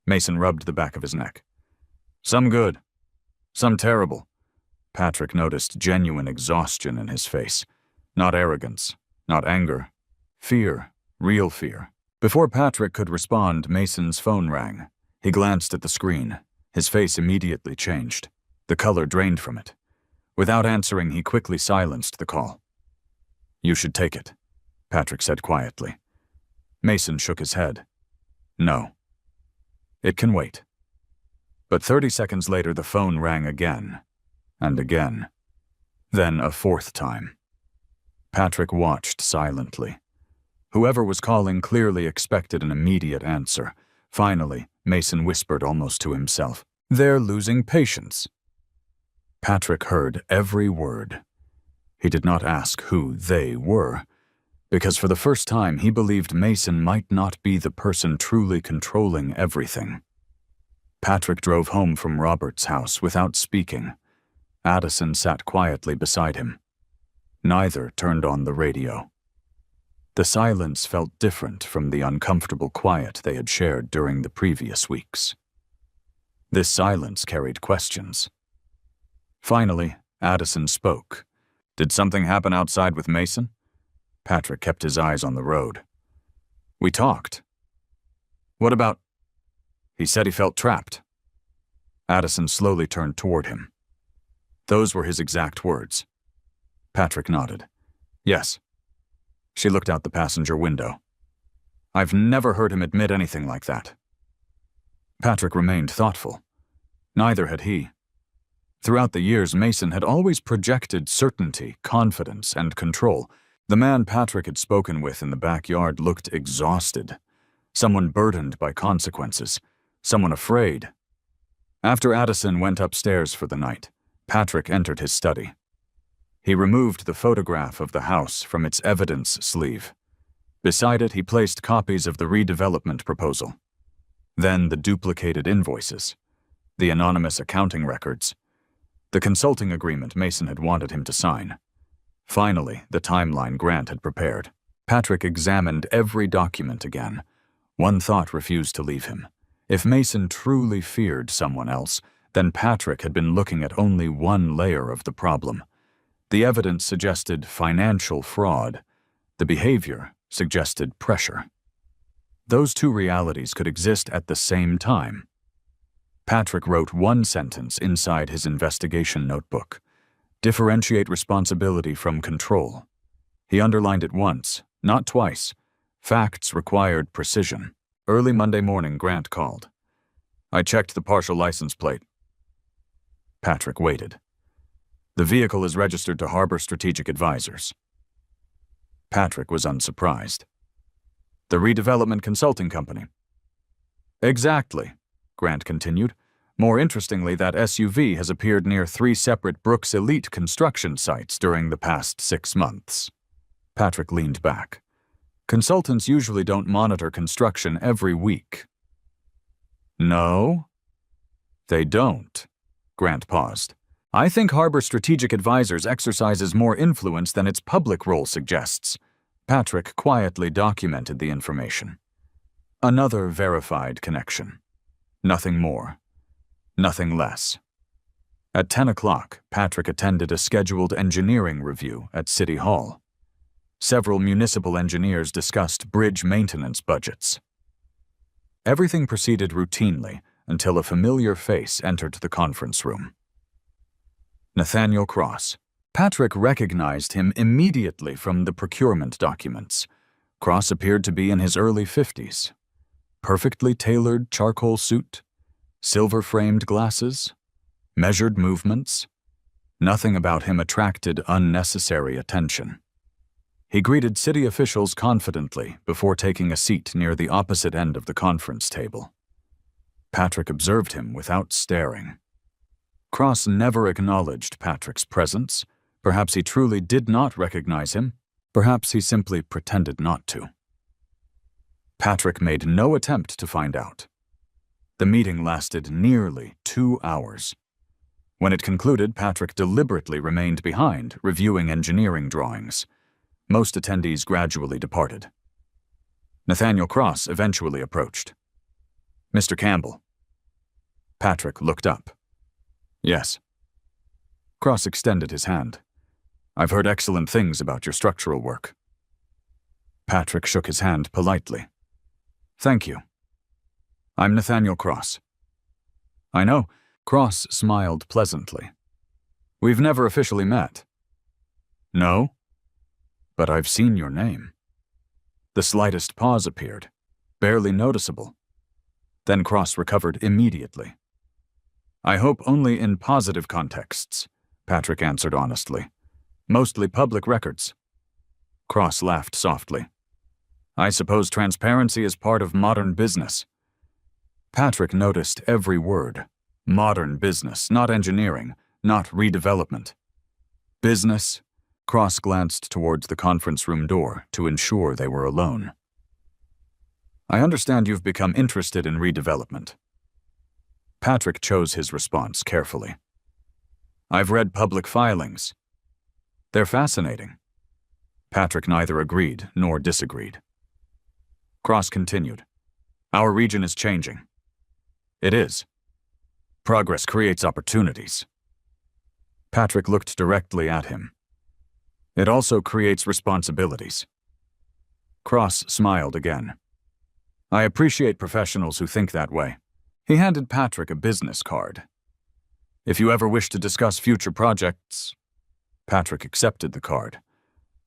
Mason rubbed the back of his neck. "Some good, some terrible, Patrick noticed genuine exhaustion in his face. Not arrogance, not anger. Fear, real fear. Before Patrick could respond, Mason's phone rang. He glanced at the screen. His face immediately changed. The color drained from it. Without answering, he quickly silenced the call. "You should take it," Patrick said quietly. Mason shook his head. "No. It can wait." But 30 seconds later, the phone rang again, and again, then a fourth time. Patrick watched silently. Whoever was calling clearly expected an immediate answer. Finally, Mason whispered almost to himself, "They're losing patience." Patrick heard every word. He did not ask who they were, because for the first time he believed Mason might not be the person truly controlling everything. Patrick drove home from Robert's house without speaking. Addison sat quietly beside him. Neither turned on the radio. The silence felt different from the uncomfortable quiet they had shared during the previous weeks. This silence carried questions. Finally, Addison spoke. "Did something happen outside with Mason?" Patrick kept his eyes on the road. "We talked." "What about—" "He said he felt trapped." Addison slowly turned toward him. Those were his exact words. Patrick nodded. "Yes." She looked out the passenger window. "I've never heard him admit anything like that." Patrick remained thoughtful. Neither had he. Throughout the years, Mason had always projected certainty, confidence, and control. The man Patrick had spoken with in the backyard looked exhausted. Someone burdened by consequences. Someone afraid. After Addison went upstairs for the night, Patrick entered his study. He removed the photograph of the house from its evidence sleeve. Beside it, he placed copies of the redevelopment proposal. Then the duplicated invoices, the anonymous accounting records, the consulting agreement Mason had wanted him to sign. Finally, the timeline Grant had prepared. Patrick examined every document again. One thought refused to leave him. If Mason truly feared someone else, then Patrick had been looking at only one layer of the problem. The evidence suggested financial fraud. The behavior suggested pressure. Those two realities could exist at the same time. Patrick wrote one sentence inside his investigation notebook: "Differentiate responsibility from control." He underlined it once, not twice. Facts required precision. Early Monday morning, Grant called. "I checked the partial license plate." Patrick waited. "The vehicle is registered to Harbor Strategic Advisors." Patrick was unsurprised. "The redevelopment consulting company." "Exactly," Grant continued. "More interestingly, that SUV has appeared near 3 separate Brooks Elite construction sites during the past 6 months. Patrick leaned back. "Consultants usually don't monitor construction every week." "No?" "They don't." Grant paused. "I think Harbor Strategic Advisors exercises more influence than its public role suggests." Patrick quietly documented the information. Another verified connection. Nothing more. Nothing less. At 10 o'clock, Patrick attended a scheduled engineering review at City Hall. Several municipal engineers discussed bridge maintenance budgets. Everything proceeded routinely until a familiar face entered the conference room. Nathaniel Cross. Patrick recognized him immediately from the procurement documents. Cross appeared to be in his early 50s. Perfectly tailored charcoal suit, silver-framed glasses, measured movements. Nothing about him attracted unnecessary attention. He greeted city officials confidently before taking a seat near the opposite end of the conference table. Patrick observed him without staring. Cross never acknowledged Patrick's presence. Perhaps he truly did not recognize him. Perhaps he simply pretended not to. Patrick made no attempt to find out. The meeting lasted nearly 2 hours. When it concluded, Patrick deliberately remained behind, reviewing engineering drawings. Most attendees gradually departed. Nathaniel Cross eventually approached. "Mr. Campbell." Patrick looked up. "Yes." Cross extended his hand. I've heard excellent things about your structural work. Patrick shook his hand politely. Thank you. I'm Nathaniel Cross. I know. Cross smiled pleasantly. We've never officially met. No? But I've seen your name. The slightest pause appeared, barely noticeable. Then Cross recovered immediately. I hope only in positive contexts, Patrick answered honestly. Mostly public records. Cross laughed softly. I suppose transparency is part of modern business. Patrick noticed every word. Modern business, not engineering, not redevelopment. Business. Cross glanced towards the conference room door to ensure they were alone. I understand you've become interested in redevelopment. Patrick chose his response carefully. I've read public filings. They're fascinating. Patrick neither agreed nor disagreed. Cross continued. Our region is changing. It is. Progress creates opportunities. Patrick looked directly at him. It also creates responsibilities. Cross smiled again. I appreciate professionals who think that way. He handed Patrick a business card. If you ever wish to discuss future projects... Patrick accepted the card.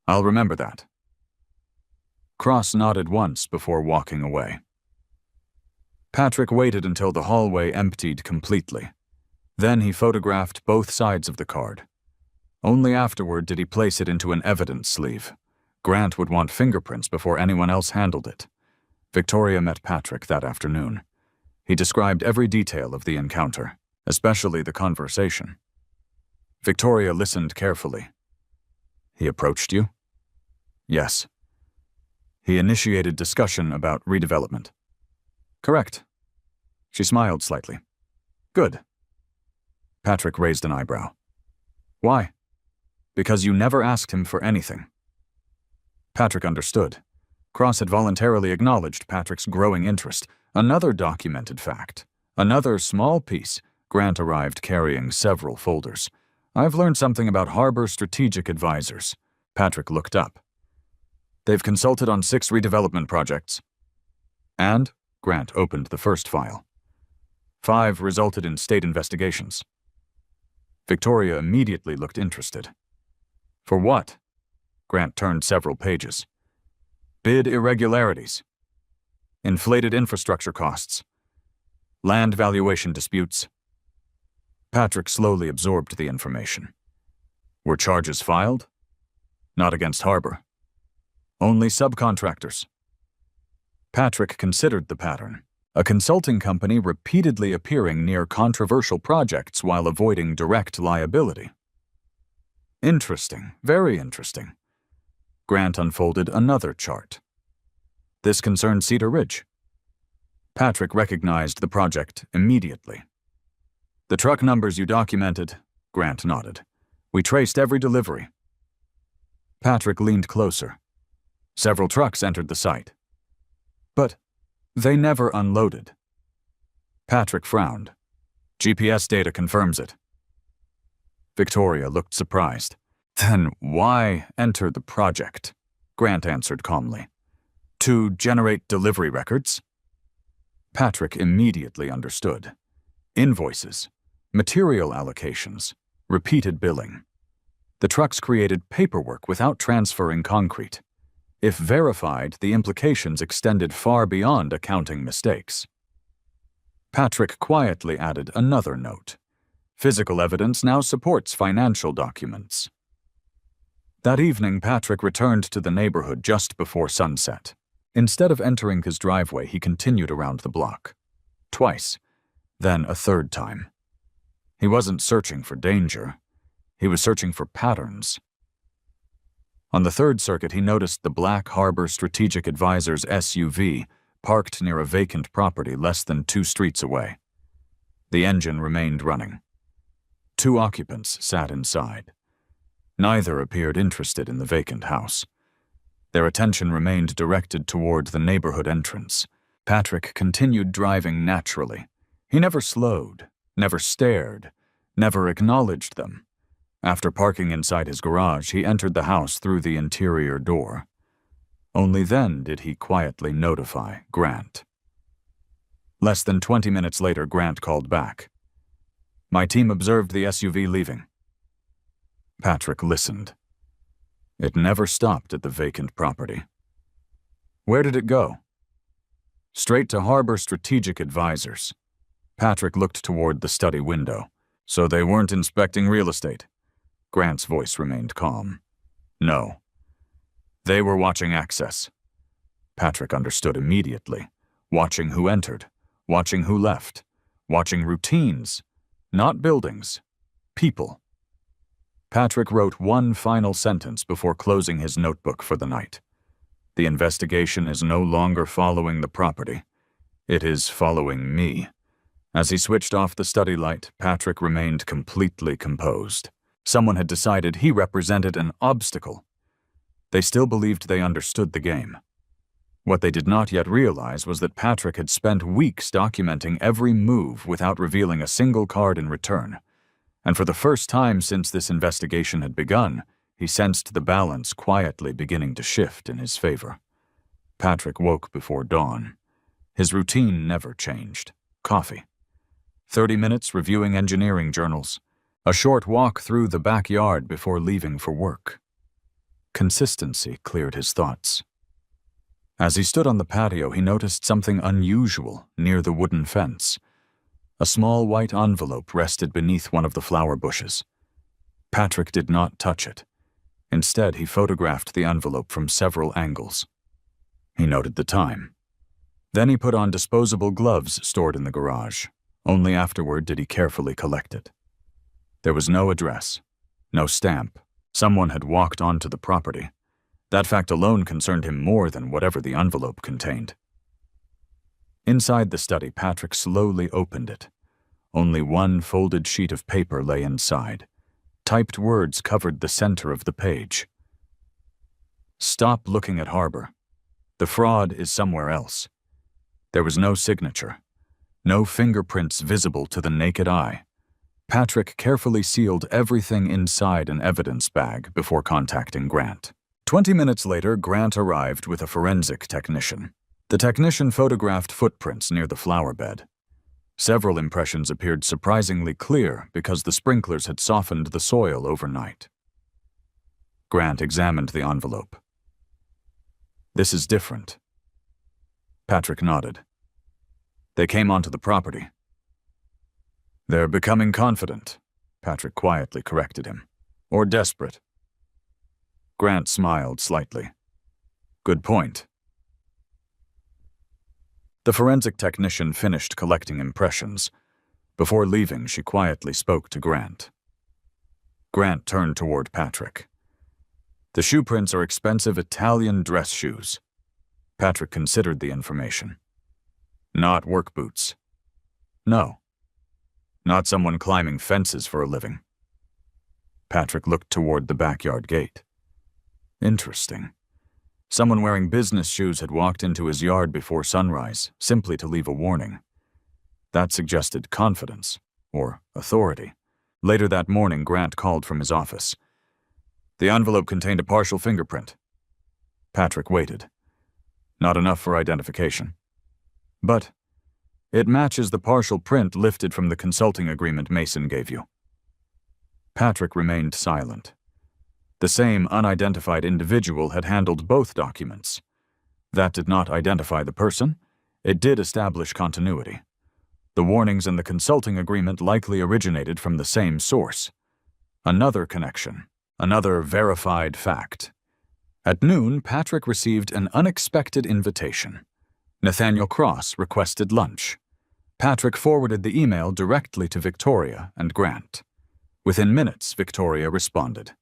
I'll remember that. Cross nodded once before walking away. Patrick waited until the hallway emptied completely. Then he photographed both sides of the card. Only afterward did he place it into an evidence sleeve. Grant would want fingerprints before anyone else handled it. Victoria met Patrick that afternoon. He described every detail of the encounter, especially the conversation. Victoria listened carefully. He approached you? Yes. He initiated discussion about redevelopment. Correct. She smiled slightly. Good. Patrick raised an eyebrow. Why? Because you never asked him for anything. Patrick understood. Cross had voluntarily acknowledged Patrick's growing interest. Another documented fact. Another small piece. Grant arrived carrying several folders. I've learned something about Harbor Strategic Advisors. Patrick looked up. They've consulted on 6 redevelopment projects. And? Grant opened the first file. 5 resulted in state investigations. Victoria immediately looked interested. For what? Grant turned several pages. Bid irregularities. Inflated infrastructure costs. Land valuation disputes. Patrick slowly absorbed the information. Were charges filed? Not against Harbor. Only subcontractors. Patrick considered the pattern. A consulting company repeatedly appearing near controversial projects while avoiding direct liability. Interesting, very interesting. Grant unfolded another chart. This concerned Cedar Ridge. Patrick recognized the project immediately. The truck numbers you documented, Grant nodded. We traced every delivery. Patrick leaned closer. Several trucks entered the site. But they never unloaded. Patrick frowned. GPS data confirms it. Victoria looked surprised. Then why enter the project? Grant answered calmly. To generate delivery records? Patrick immediately understood. Invoices, material allocations, repeated billing. The trucks created paperwork without transferring concrete. If verified, the implications extended far beyond accounting mistakes. Patrick quietly added another note. Physical evidence now supports financial documents. That evening, Patrick returned to the neighborhood just before sunset. Instead of entering his driveway, he continued around the block. Twice, then a third time. He wasn't searching for danger. He was searching for patterns. On the third circuit, he noticed the Black Harbor Strategic Advisors SUV parked near a vacant property less than 2 streets away. The engine remained running. 2 occupants sat inside. Neither appeared interested in the vacant house. Their attention remained directed toward the neighborhood entrance. Patrick continued driving naturally. He never slowed, never stared, never acknowledged them. After parking inside his garage, he entered the house through the interior door. Only then did he quietly notify Grant. Less than 20 minutes later, Grant called back. "My team observed the SUV leaving." Patrick listened. It never stopped at the vacant property. Where did it go? Straight to Harbor Strategic Advisors. Patrick looked toward the study window. "So they weren't inspecting real estate?" Grant's voice remained calm. "No. They were watching access." Patrick understood immediately. Watching who entered, watching who left, watching routines, not buildings, people. Patrick wrote one final sentence before closing his notebook for the night. The investigation is no longer following the property. It is following me. As he switched off the study light, Patrick remained completely composed. Someone had decided he represented an obstacle. They still believed they understood the game. What they did not yet realize was that Patrick had spent weeks documenting every move without revealing a single card in return. And for the first time since this investigation had begun, he sensed the balance quietly beginning to shift in his favor. Patrick woke before dawn. His routine never changed. Coffee. 30 minutes reviewing engineering journals. A short walk through the backyard before leaving for work. Consistency cleared his thoughts. As he stood on the patio, he noticed something unusual near the wooden fence. A small white envelope rested beneath one of the flower bushes. Patrick did not touch it. Instead, he photographed the envelope from several angles. He noted the time. Then he put on disposable gloves stored in the garage. Only afterward did he carefully collect it. There was no address, no stamp. Someone had walked onto the property. That fact alone concerned him more than whatever the envelope contained. Inside the study, Patrick slowly opened it. Only one folded sheet of paper lay inside. Typed words covered the center of the page. "Stop looking at Harbor. The fraud is somewhere else." There was no signature. No fingerprints visible to the naked eye. Patrick carefully sealed everything inside an evidence bag before contacting Grant. 20 minutes later, Grant arrived with a forensic technician. The technician photographed footprints near the flower bed. Several impressions appeared surprisingly clear because the sprinklers had softened the soil overnight. Grant examined the envelope. "This is different." Patrick nodded. "They came onto the property." "They're becoming confident," Patrick quietly corrected him. "Or desperate." Grant smiled slightly. "Good point." The forensic technician finished collecting impressions. Before leaving, she quietly spoke to Grant. Grant turned toward Patrick. "The shoe prints are expensive Italian dress shoes." Patrick considered the information. "Not work boots." "No." "Not someone climbing fences for a living." Patrick looked toward the backyard gate. Interesting. Someone wearing business shoes had walked into his yard before sunrise, simply to leave a warning. That suggested confidence, or authority. Later that morning, Grant called from his office. The envelope contained a partial fingerprint. Patrick waited. Not enough for identification. But it matches the partial print lifted from the consulting agreement Mason gave you. Patrick remained silent. The same unidentified individual had handled both documents. That did not identify the person. It did establish continuity. The warnings in the consulting agreement likely originated from the same source. Another connection, another verified fact. At noon, Patrick received an unexpected invitation. Nathaniel Cross requested lunch. Patrick forwarded the email directly to Victoria and Grant. Within minutes, Victoria responded.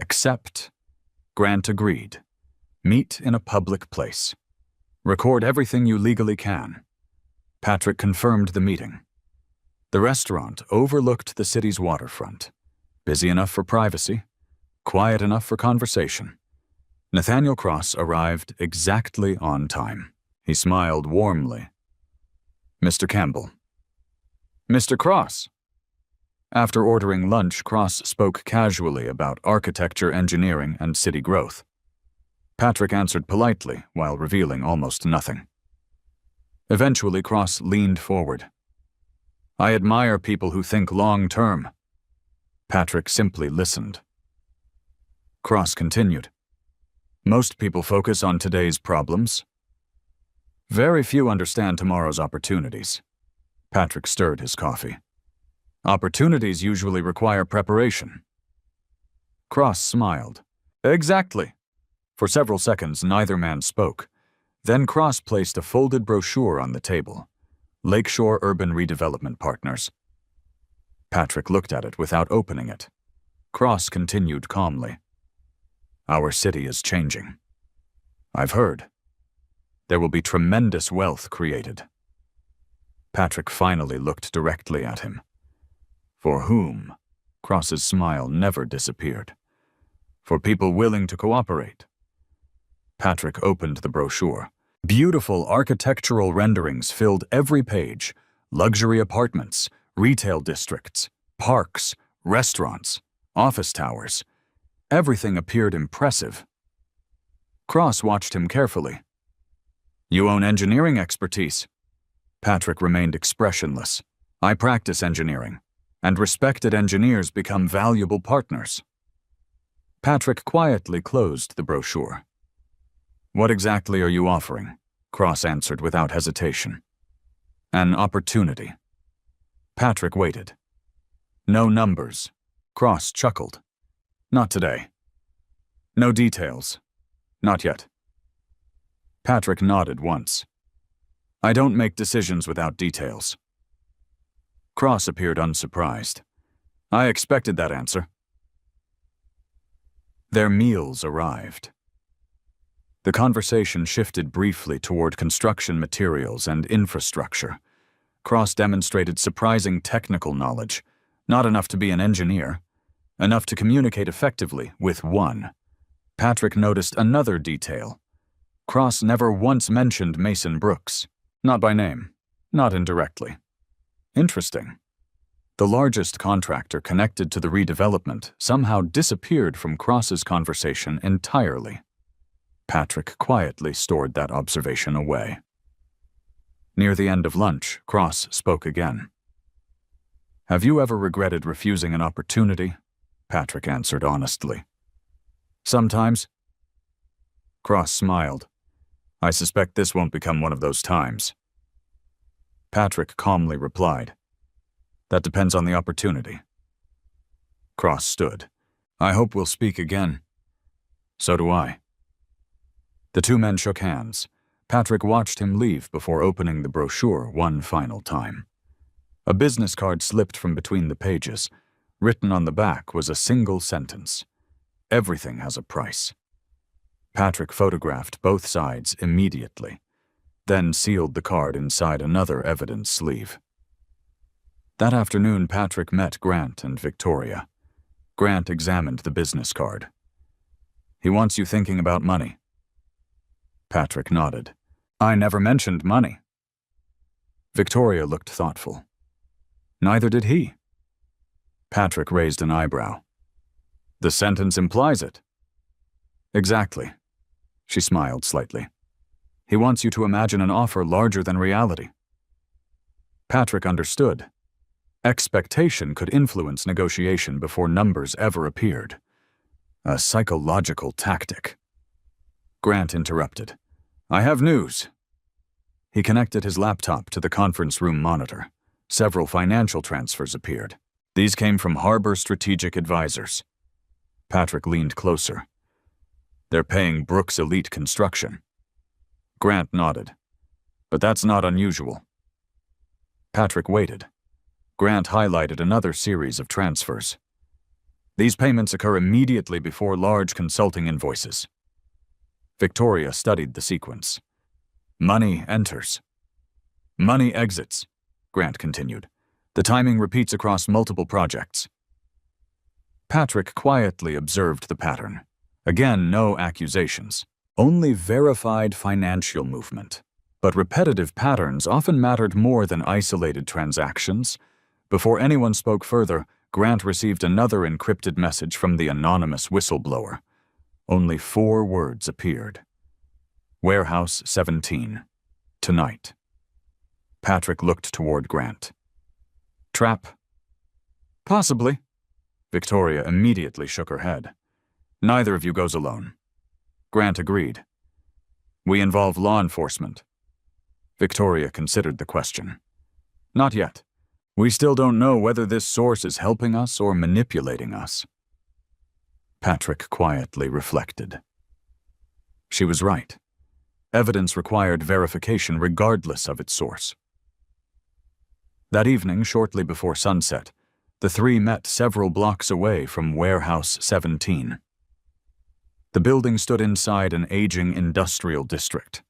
Accept. Grant agreed. Meet in a public place. Record everything you legally can. Patrick confirmed the meeting. The restaurant overlooked the city's waterfront. Busy enough for privacy, quiet enough for conversation. Nathaniel Cross arrived exactly on time. He smiled warmly. "Mr. Campbell." "Mr. Cross." After ordering lunch, Cross spoke casually about architecture, engineering, and city growth. Patrick answered politely while revealing almost nothing. Eventually, Cross leaned forward. "I admire people who think long-term." Patrick simply listened. Cross continued. "Most people focus on today's problems. Very few understand tomorrow's opportunities." Patrick stirred his coffee. "Opportunities usually require preparation." Cross smiled. "Exactly." For several seconds, neither man spoke. Then Cross placed a folded brochure on the table. Lakeshore Urban Redevelopment Partners. Patrick looked at it without opening it. Cross continued calmly. "Our city is changing. I've heard. There will be tremendous wealth created." Patrick finally looked directly at him. "For whom?" Cross's smile never disappeared. "For people willing to cooperate." Patrick opened the brochure. Beautiful architectural renderings filled every page. Luxury apartments, retail districts, parks, restaurants, office towers. Everything appeared impressive. Cross watched him carefully. "You own engineering expertise." Patrick remained expressionless. "I practice engineering, and respected engineers become valuable partners." Patrick quietly closed the brochure. "What exactly are you offering?" Cross answered without hesitation. "An opportunity." Patrick waited. "No numbers." Cross chuckled. "Not today." "No details." "Not yet." Patrick nodded once. "I don't make decisions without details." Cross appeared unsurprised. "I expected that answer." Their meals arrived. The conversation shifted briefly toward construction materials and infrastructure. Cross demonstrated surprising technical knowledge, not enough to be an engineer, enough to communicate effectively with one. Patrick noticed another detail. Cross never once mentioned Mason Brooks. Not by name, not indirectly. Interesting. The largest contractor connected to the redevelopment somehow disappeared from Cross's conversation entirely. Patrick quietly stored that observation away. Near the end of lunch, Cross spoke again. "Have you ever regretted refusing an opportunity?" Patrick answered honestly. "Sometimes." Cross smiled. "I suspect this won't become one of those times." Patrick calmly replied, "That depends on the opportunity." Cross stood. "I hope we'll speak again." "So do I." The two men shook hands. Patrick watched him leave before opening the brochure one final time. A business card slipped from between the pages. Written on the back was a single sentence: "Everything has a price." Patrick photographed both sides immediately, then sealed the card inside another evidence sleeve. That afternoon, Patrick met Grant and Victoria. Grant examined the business card. "He wants you thinking about money." Patrick nodded. "I never mentioned money." Victoria looked thoughtful. "Neither did he." Patrick raised an eyebrow. "The sentence implies it." "Exactly." She smiled slightly. "He wants you to imagine an offer larger than reality." Patrick understood. Expectation could influence negotiation before numbers ever appeared. A psychological tactic. Grant interrupted. "I have news." He connected his laptop to the conference room monitor. Several financial transfers appeared. These came from Harbor Strategic Advisors. Patrick leaned closer. "They're paying Brooks Elite Construction." Grant nodded. "But that's not unusual." Patrick waited. Grant highlighted another series of transfers. "These payments occur immediately before large consulting invoices." Victoria studied the sequence. "Money enters. Money exits," Grant continued. "The timing repeats across multiple projects." Patrick quietly observed the pattern. Again, no accusations. Only verified financial movement. But repetitive patterns often mattered more than isolated transactions. Before anyone spoke further, Grant received another encrypted message from the anonymous whistleblower. Only 4 words appeared. Warehouse 17. Tonight. Patrick looked toward Grant. Trap? Possibly. Victoria immediately shook her head. Neither of you goes alone. Grant agreed. We involve law enforcement. Victoria considered the question. Not yet. We still don't know whether this source is helping us or manipulating us. Patrick quietly reflected. She was right. Evidence required verification regardless of its source. That evening, shortly before sunset, the 3 met several blocks away from Warehouse 17. The building stood inside an aging industrial district.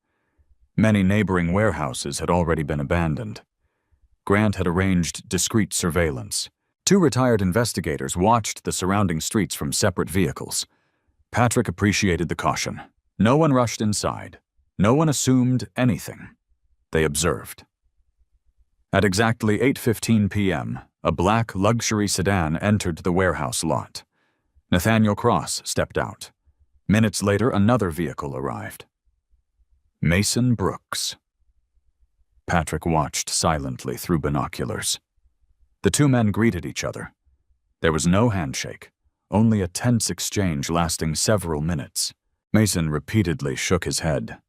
Many neighboring warehouses had already been abandoned. Grant had arranged discreet surveillance. 2 retired investigators watched the surrounding streets from separate vehicles. Patrick appreciated the caution. No one rushed inside. No one assumed anything. They observed. At exactly 8:15 p.m., a black luxury sedan entered the warehouse lot. Nathaniel Cross stepped out. Minutes later, another vehicle arrived. Mason Brooks. Patrick watched silently through binoculars. The 2 men greeted each other. There was no handshake, only a tense exchange lasting several minutes. Mason repeatedly shook his head.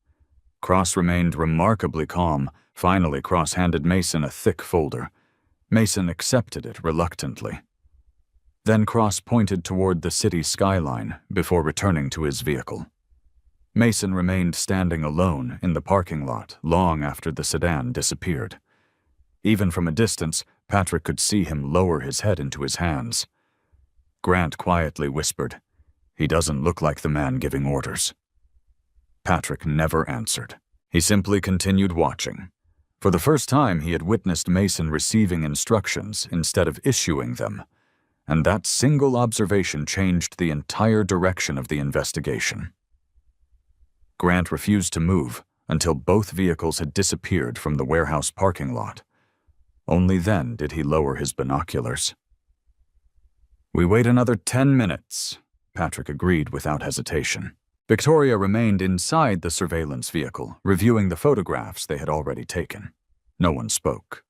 Cross remained remarkably calm. Finally, Cross handed Mason a thick folder. Mason accepted it reluctantly. Then Cross pointed toward the city skyline before returning to his vehicle. Mason remained standing alone in the parking lot long after the sedan disappeared. Even from a distance, Patrick could see him lower his head into his hands. Grant quietly whispered, "He doesn't look like the man giving orders." Patrick never answered. He simply continued watching. For the first time, he had witnessed Mason receiving instructions instead of issuing them, and that single observation changed the entire direction of the investigation. Grant refused to move until both vehicles had disappeared from the warehouse parking lot. Only then did he lower his binoculars. "We wait another 10 minutes," Patrick agreed without hesitation. Victoria remained inside the surveillance vehicle, reviewing the photographs they had already taken. No one spoke.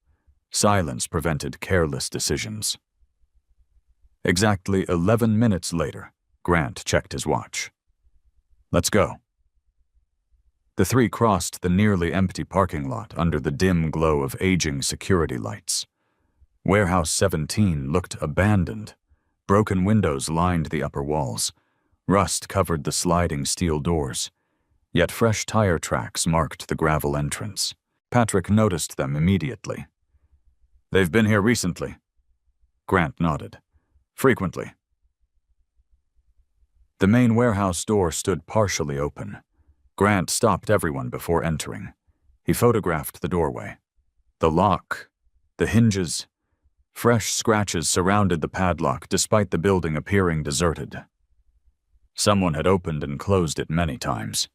Silence prevented careless decisions. Exactly 11 minutes later, Grant checked his watch. "Let's go." The 3 crossed the nearly empty parking lot under the dim glow of aging security lights. Warehouse 17 looked abandoned. Broken windows lined the upper walls. Rust covered the sliding steel doors. Yet fresh tire tracks marked the gravel entrance. Patrick noticed them immediately. "They've been here recently." Grant nodded. "Frequently." The main warehouse door stood partially open. Grant stopped everyone before entering. He photographed the doorway. The lock, the hinges, fresh scratches surrounded the padlock despite the building appearing deserted. Someone had opened and closed it many times.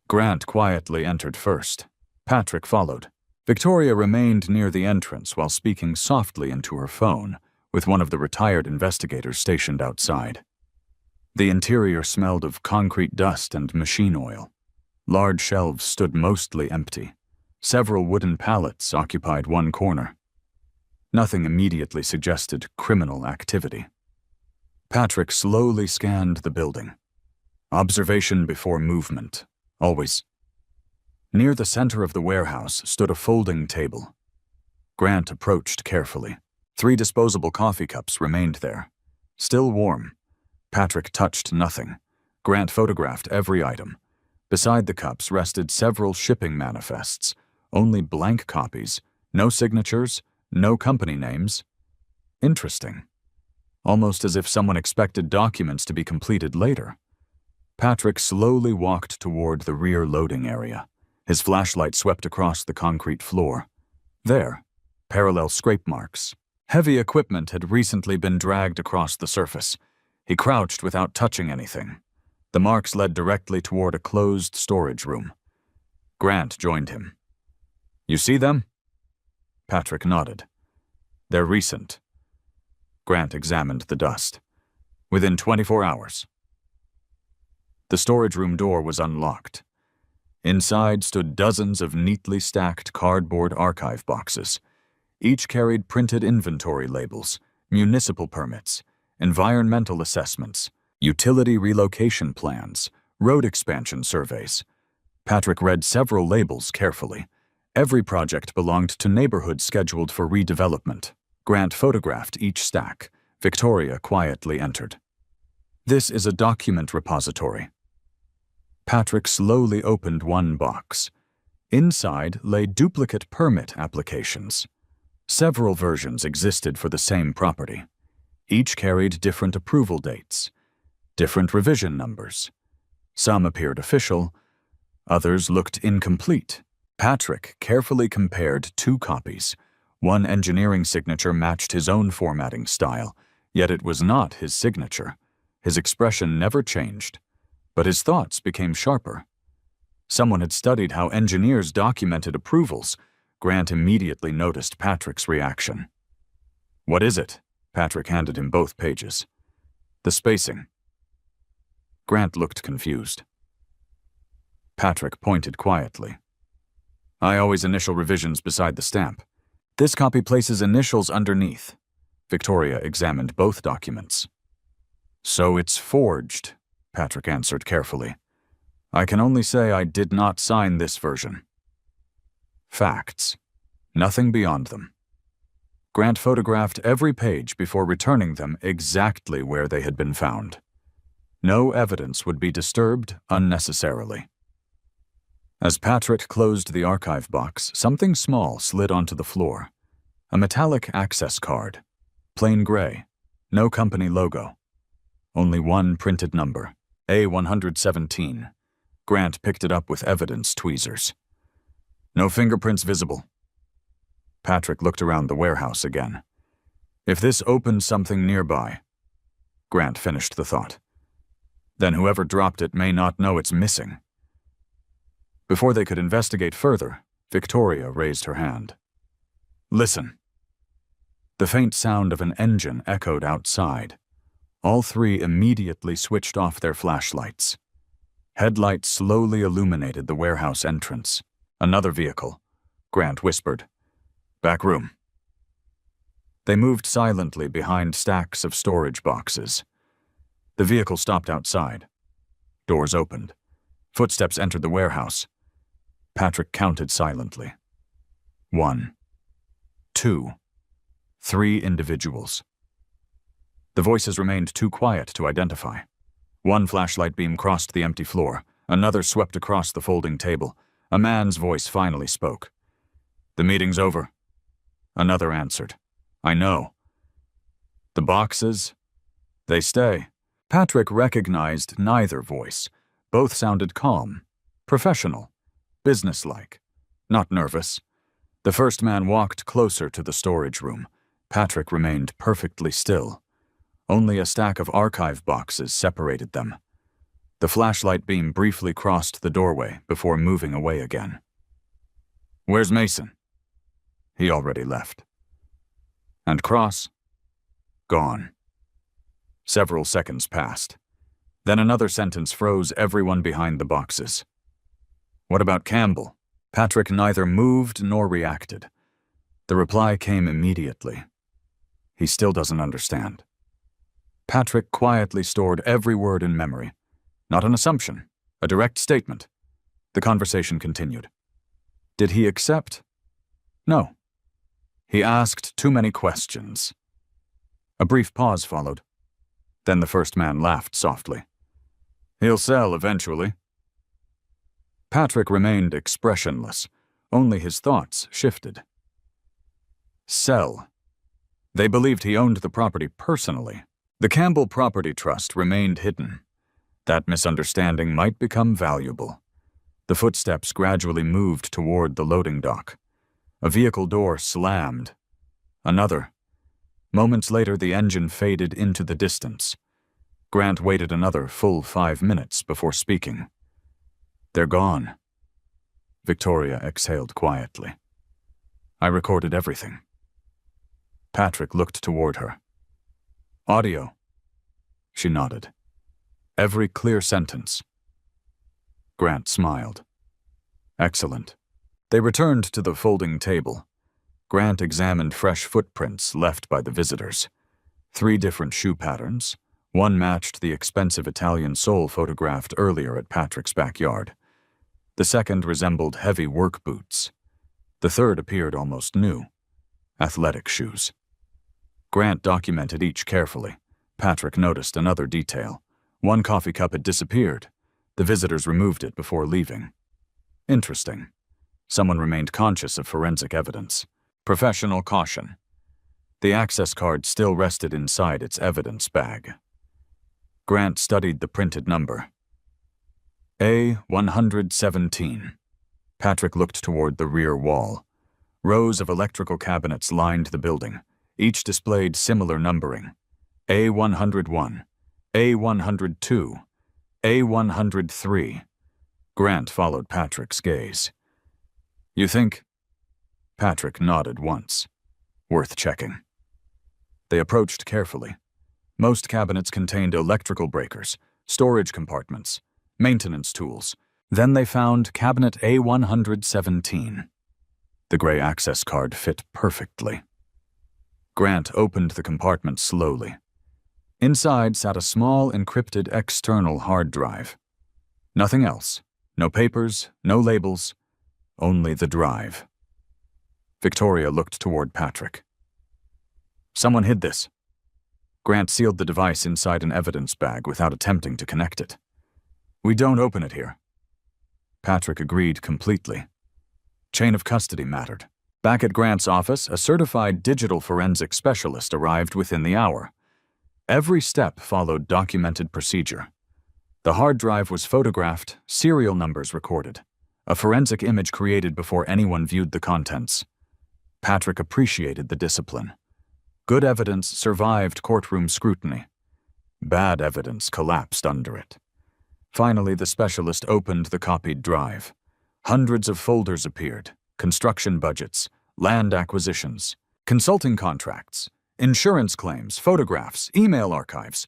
Grant quietly entered first. Patrick followed. Victoria remained near the entrance while speaking softly into her phone with one of the retired investigators stationed outside. The interior smelled of concrete dust and machine oil. Large shelves stood mostly empty. Several wooden pallets occupied one corner. Nothing immediately suggested criminal activity. Patrick slowly scanned the building. Observation before movement, always. Near the center of the warehouse stood a folding table. Grant approached carefully. 3 disposable coffee cups remained there. Still warm. Patrick touched nothing. Grant photographed every item. Beside the cups rested several shipping manifests, only blank copies, no signatures, no company names. Interesting. Almost as if someone expected documents to be completed later. Patrick slowly walked toward the rear loading area. His flashlight swept across the concrete floor. There, parallel scrape marks. Heavy equipment had recently been dragged across the surface. He crouched without touching anything. The marks led directly toward a closed storage room. Grant joined him. "You see them?" Patrick nodded. "They're recent. Grant examined the dust. Within 24 hours. The storage room door was unlocked. Inside stood dozens of neatly stacked cardboard archive boxes. Each carried printed inventory labels, municipal permits, environmental assessments, utility relocation plans, road expansion surveys. Patrick read several labels carefully. Every project belonged to neighborhoods scheduled for redevelopment. Grant photographed each stack. Victoria quietly entered. "This is a document repository." Patrick slowly opened one box. Inside lay duplicate permit applications. Several versions existed for the same property. Each carried different approval dates, different revision numbers. Some appeared official, others looked incomplete. Patrick carefully compared two copies. One engineering signature matched his own formatting style, yet it was not his signature. His expression never changed, but his thoughts became sharper. Someone had studied how engineers documented approvals. Grant immediately noticed Patrick's reaction. "What is it?" Patrick handed him both pages. "The spacing." Grant looked confused. Patrick pointed quietly. "I always initial revisions beside the stamp. This copy places initials underneath." Victoria examined both documents. "So it's forged," Patrick answered carefully. "I can only say I did not sign this version." Facts. Nothing beyond them. Grant photographed every page before returning them exactly where they had been found. No evidence would be disturbed unnecessarily. As Patrick closed the archive box, something small slid onto the floor. A metallic access card. Plain gray. No company logo. Only one printed number. A117. Grant picked it up with evidence tweezers. "No fingerprints visible." Patrick looked around the warehouse again. "If this opened something nearby," Grant finished the thought, "then whoever dropped it may not know it's missing." Before they could investigate further, Victoria raised her hand. "Listen." The faint sound of an engine echoed outside. All three immediately switched off their flashlights. Headlights slowly illuminated the warehouse entrance. "Another vehicle," Grant whispered. "Back room." They moved silently behind stacks of storage boxes. The vehicle stopped outside. Doors opened. Footsteps entered the warehouse. Patrick counted silently. 1, 2, 3 individuals. The voices remained too quiet to identify. One flashlight beam crossed the empty floor. Another swept across the folding table. A man's voice finally spoke. "The meeting's over." Another answered. "I know." "The boxes? They stay." Patrick recognized neither voice. Both sounded calm, professional, businesslike, not nervous. The first man walked closer to the storage room. Patrick remained perfectly still. Only a stack of archive boxes separated them. The flashlight beam briefly crossed the doorway before moving away again. "Where's Mason?" He already left. "And Cross?" "Gone." Several seconds passed. Then another sentence froze everyone behind the boxes. "What about Campbell?" Patrick neither moved nor reacted. The reply came immediately. "He still doesn't understand." Patrick quietly stored every word in memory. Not an assumption, a direct statement. The conversation continued. Did he accept? No. He asked too many questions. A brief pause followed. Then the first man laughed softly. "He'll sell eventually." Patrick remained expressionless. Only his thoughts shifted. Sell. They believed he owned the property personally. The Campbell Property Trust remained hidden. That misunderstanding might become valuable. The footsteps gradually moved toward the loading dock. A vehicle door slammed. Another. Moments later, the engine faded into the distance. Grant waited another full 5 minutes before speaking. "They're gone." Victoria exhaled quietly. "I recorded everything." Patrick looked toward her. Audio. She nodded. Every clear sentence. Grant smiled. Excellent. They returned to the folding table. Grant examined fresh footprints left by the visitors. 3 different shoe patterns. One matched the expensive Italian sole photographed earlier at Patrick's backyard. The second resembled heavy work boots. The third appeared almost new. Athletic shoes. Grant documented each carefully. Patrick noticed another detail. One coffee cup had disappeared. The visitors removed it before leaving. Interesting. Someone remained conscious of forensic evidence. Professional caution. The access card still rested inside its evidence bag. Grant studied the printed number. A117. Patrick looked toward the rear wall. Rows of electrical cabinets lined the building. Each displayed similar numbering. A101, A102, A103. Grant followed Patrick's gaze. You think? Patrick nodded once. Worth checking. They approached carefully. Most cabinets contained electrical breakers, storage compartments, maintenance tools. Then they found cabinet A117. The gray access card fit perfectly. Grant opened the compartment slowly. Inside sat a small encrypted external hard drive. Nothing else. No papers, no labels, only the drive. Victoria looked toward Patrick. Someone hid this. Grant sealed the device inside an evidence bag without attempting to connect it. We don't open it here. Patrick agreed completely. Chain of custody mattered. Back at Grant's office, a certified digital forensic specialist arrived within the hour. Every step followed documented procedure. The hard drive was photographed, serial numbers recorded, a forensic image created before anyone viewed the contents. Patrick appreciated the discipline. Good evidence survived courtroom scrutiny. Bad evidence collapsed under it. Finally, the specialist opened the copied drive. Hundreds of folders appeared: construction budgets, land acquisitions, consulting contracts, insurance claims, photographs, email archives.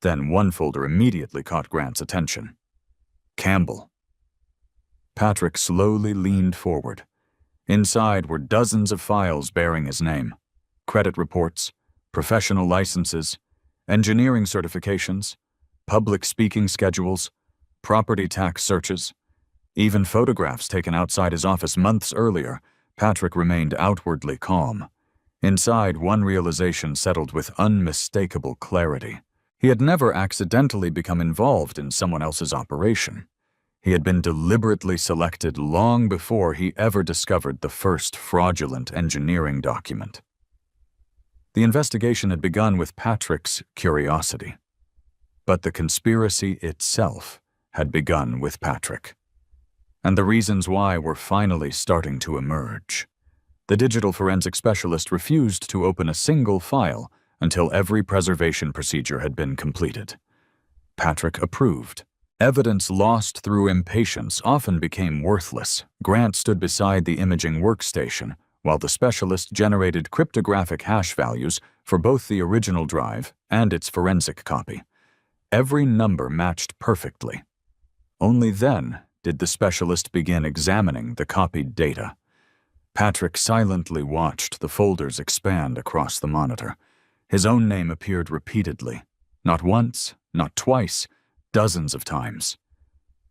Then one folder immediately caught Grant's attention. Campbell. Patrick slowly leaned forward. Inside were dozens of files bearing his name: credit reports, professional licenses, engineering certifications, public speaking schedules, property tax searches, even photographs taken outside his office months earlier. Patrick remained outwardly calm. Inside, one realization settled with unmistakable clarity. He had never accidentally become involved in someone else's operation. He had been deliberately selected long before he ever discovered the first fraudulent engineering document. The investigation had begun with Patrick's curiosity. But the conspiracy itself had begun with Patrick. And the reasons why were finally starting to emerge. The digital forensic specialist refused to open a single file until every preservation procedure had been completed. Patrick approved. Evidence lost through impatience often became worthless. Grant stood beside the imaging workstation while the specialist generated cryptographic hash values for both the original drive and its forensic copy. Every number matched perfectly. Only then did the specialist begin examining the copied data. Patrick silently watched the folders expand across the monitor. His own name appeared repeatedly. Not once, not twice, dozens of times.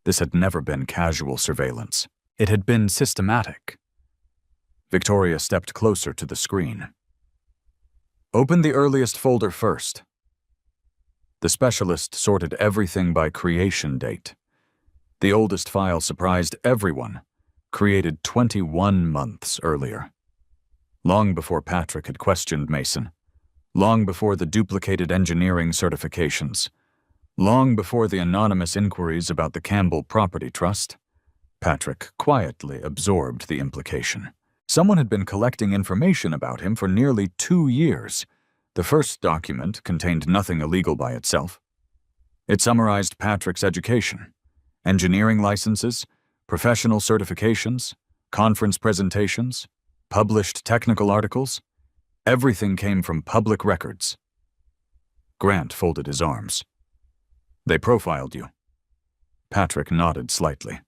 This had never been casual surveillance. It had been systematic. Victoria stepped closer to the screen. Open the earliest folder first. The specialist sorted everything by creation date. The oldest file surprised everyone, created 21 months earlier. Long before Patrick had questioned Mason. Long before the duplicated engineering certifications. Long before the anonymous inquiries about the Campbell Property Trust. Patrick quietly absorbed the implication. Someone had been collecting information about him for nearly 2 years. The first document contained nothing illegal by itself. It summarized Patrick's education, engineering licenses, professional certifications, conference presentations, published technical articles. Everything came from public records. Grant folded his arms. They profiled you. Patrick nodded slightly.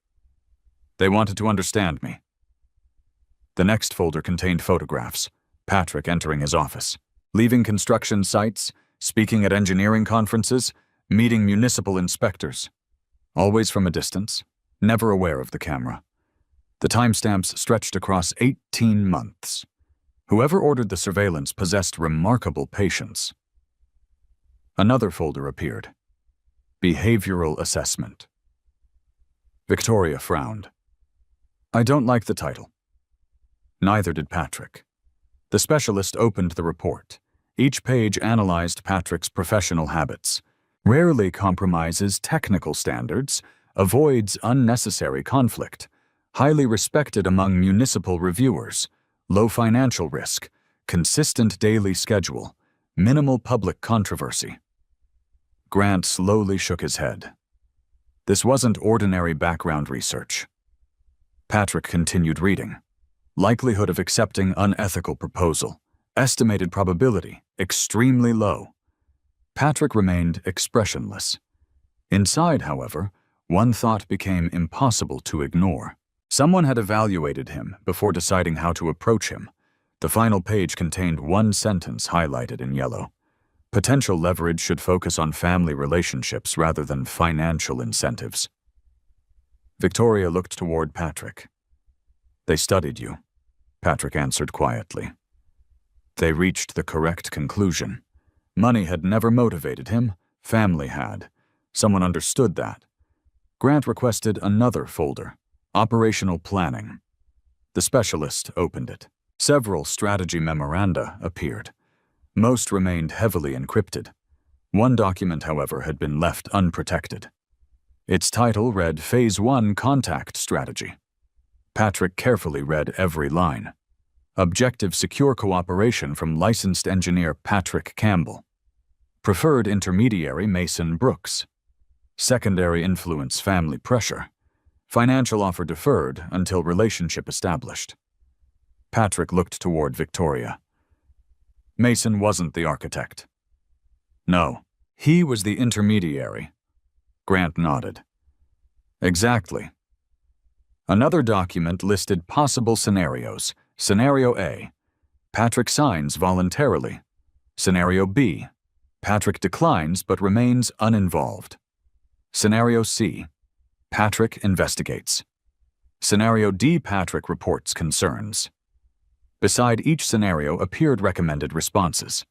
They wanted to understand me. The next folder contained photographs. Patrick entering his office, leaving construction sites, speaking at engineering conferences, meeting municipal inspectors. Always from a distance, never aware of the camera. The timestamps stretched across 18 months. Whoever ordered the surveillance possessed remarkable patience. Another folder appeared. Behavioral Assessment. Victoria frowned. I don't like the title. Neither did Patrick. The specialist opened the report. Each page analyzed Patrick's professional habits, rarely compromises technical standards, avoids unnecessary conflict, highly respected among municipal reviewers, low financial risk, consistent daily schedule, minimal public controversy. Grant slowly shook his head. This wasn't ordinary background research. Patrick continued reading. Likelihood of accepting unethical proposal. Estimated probability, extremely low. Patrick remained expressionless. Inside, however, one thought became impossible to ignore. Someone had evaluated him before deciding how to approach him. The final page contained one sentence highlighted in yellow. Potential leverage should focus on family relationships rather than financial incentives. Victoria looked toward Patrick. They studied you, Patrick answered quietly. They reached the correct conclusion. Money had never motivated him, family had. Someone understood that. Grant requested another folder, Operational Planning. The specialist opened it. Several strategy memoranda appeared. Most remained heavily encrypted. One document, however, had been left unprotected. Its title read Phase 1 Contact Strategy. Patrick carefully read every line. Objective secure cooperation from licensed engineer Patrick Campbell. Preferred intermediary Mason Brooks. Secondary influence family pressure. Financial offer deferred until relationship established. Patrick looked toward Victoria. Mason wasn't the architect. No, he was the intermediary. Grant nodded. Exactly. Another document listed possible scenarios. Scenario A. Patrick signs voluntarily. Scenario B. Patrick declines but remains uninvolved. Scenario C. Patrick investigates. Scenario D. Patrick reports concerns. Beside each scenario appeared recommended responses.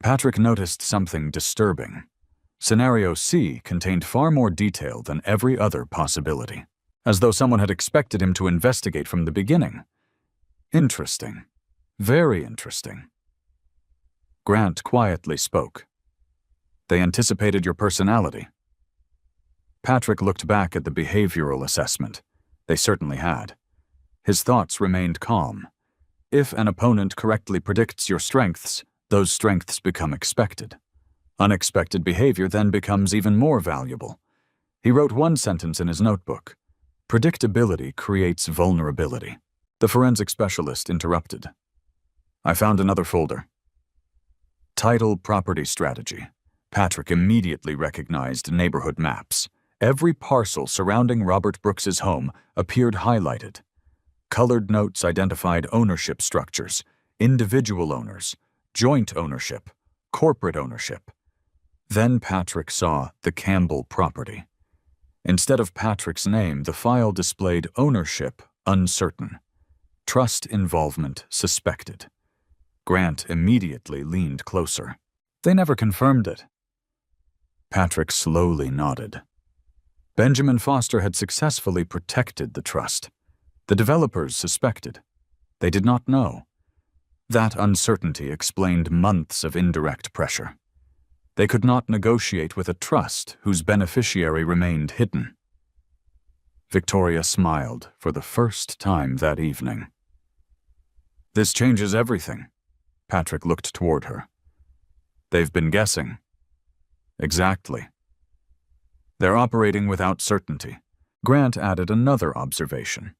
Patrick noticed something disturbing. Scenario C contained far more detail than every other possibility, as though someone had expected him to investigate from the beginning. Interesting. Very interesting. Grant quietly spoke. They anticipated your personality. Patrick looked back at the behavioral assessment. They certainly had. His thoughts remained calm. If an opponent correctly predicts your strengths, those strengths become expected. Unexpected behavior then becomes even more valuable. He wrote one sentence in his notebook. Predictability creates vulnerability. The forensic specialist interrupted. I found another folder. Title Property Strategy. Patrick immediately recognized neighborhood maps. Every parcel surrounding Robert Brooks's home appeared highlighted. Colored notes identified ownership structures, individual owners, joint ownership, corporate ownership. Then Patrick saw the Campbell property. Instead of Patrick's name, the file displayed ownership uncertain, trust involvement suspected. Grant immediately leaned closer. They never confirmed it. Patrick slowly nodded. Benjamin Foster had successfully protected the trust. The developers suspected. They did not know. That uncertainty explained months of indirect pressure. They could not negotiate with a trust whose beneficiary remained hidden. Victoria smiled for the first time that evening. This changes everything. Patrick looked toward her. They've been guessing. Exactly. They're operating without certainty. Grant added another observation.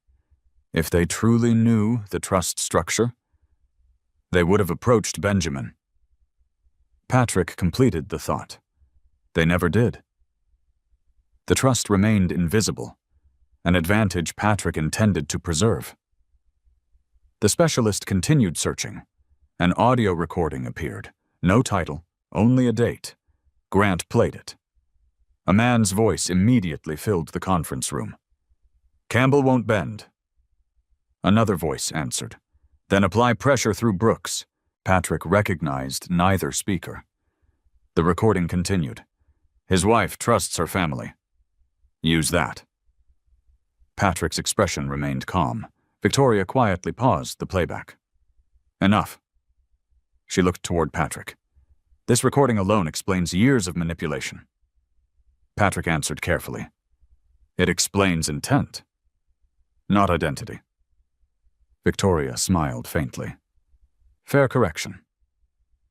If they truly knew the trust structure, they would have approached Benjamin. Patrick completed the thought. They never did. The trust remained invisible, an advantage Patrick intended to preserve. The specialist continued searching. An audio recording appeared. No title, only a date. Grant played it. A man's voice immediately filled the conference room. "Campbell won't bend." Another voice answered. "Then apply pressure through Brooks." Patrick recognized neither speaker. The recording continued. "His wife trusts her family. Use that." Patrick's expression remained calm. Victoria quietly paused the playback. "Enough." She looked toward Patrick. "This recording alone explains years of manipulation." Patrick answered carefully. "It explains intent, not identity." Victoria smiled faintly. "Fair correction.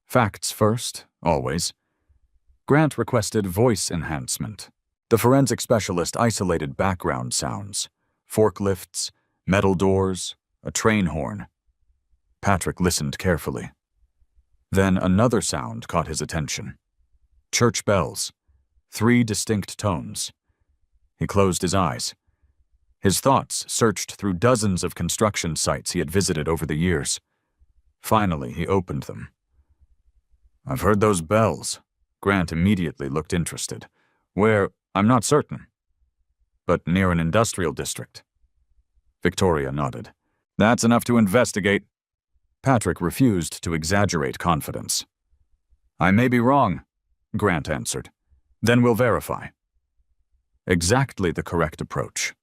Facts first, always." Grant requested voice enhancement. The forensic specialist isolated background sounds: forklifts, metal doors, a train horn. Patrick listened carefully. Then another sound caught his attention. Church bells, 3 distinct tones. He closed his eyes. His thoughts searched through dozens of construction sites he had visited over the years. Finally, he opened them. "I've heard those bells." Grant immediately looked interested. "Where? I'm not certain. But near an industrial district." Victoria nodded. "That's enough to investigate." Patrick refused to exaggerate confidence. "I may be wrong," Grant answered. "Then we'll verify." Exactly the correct approach.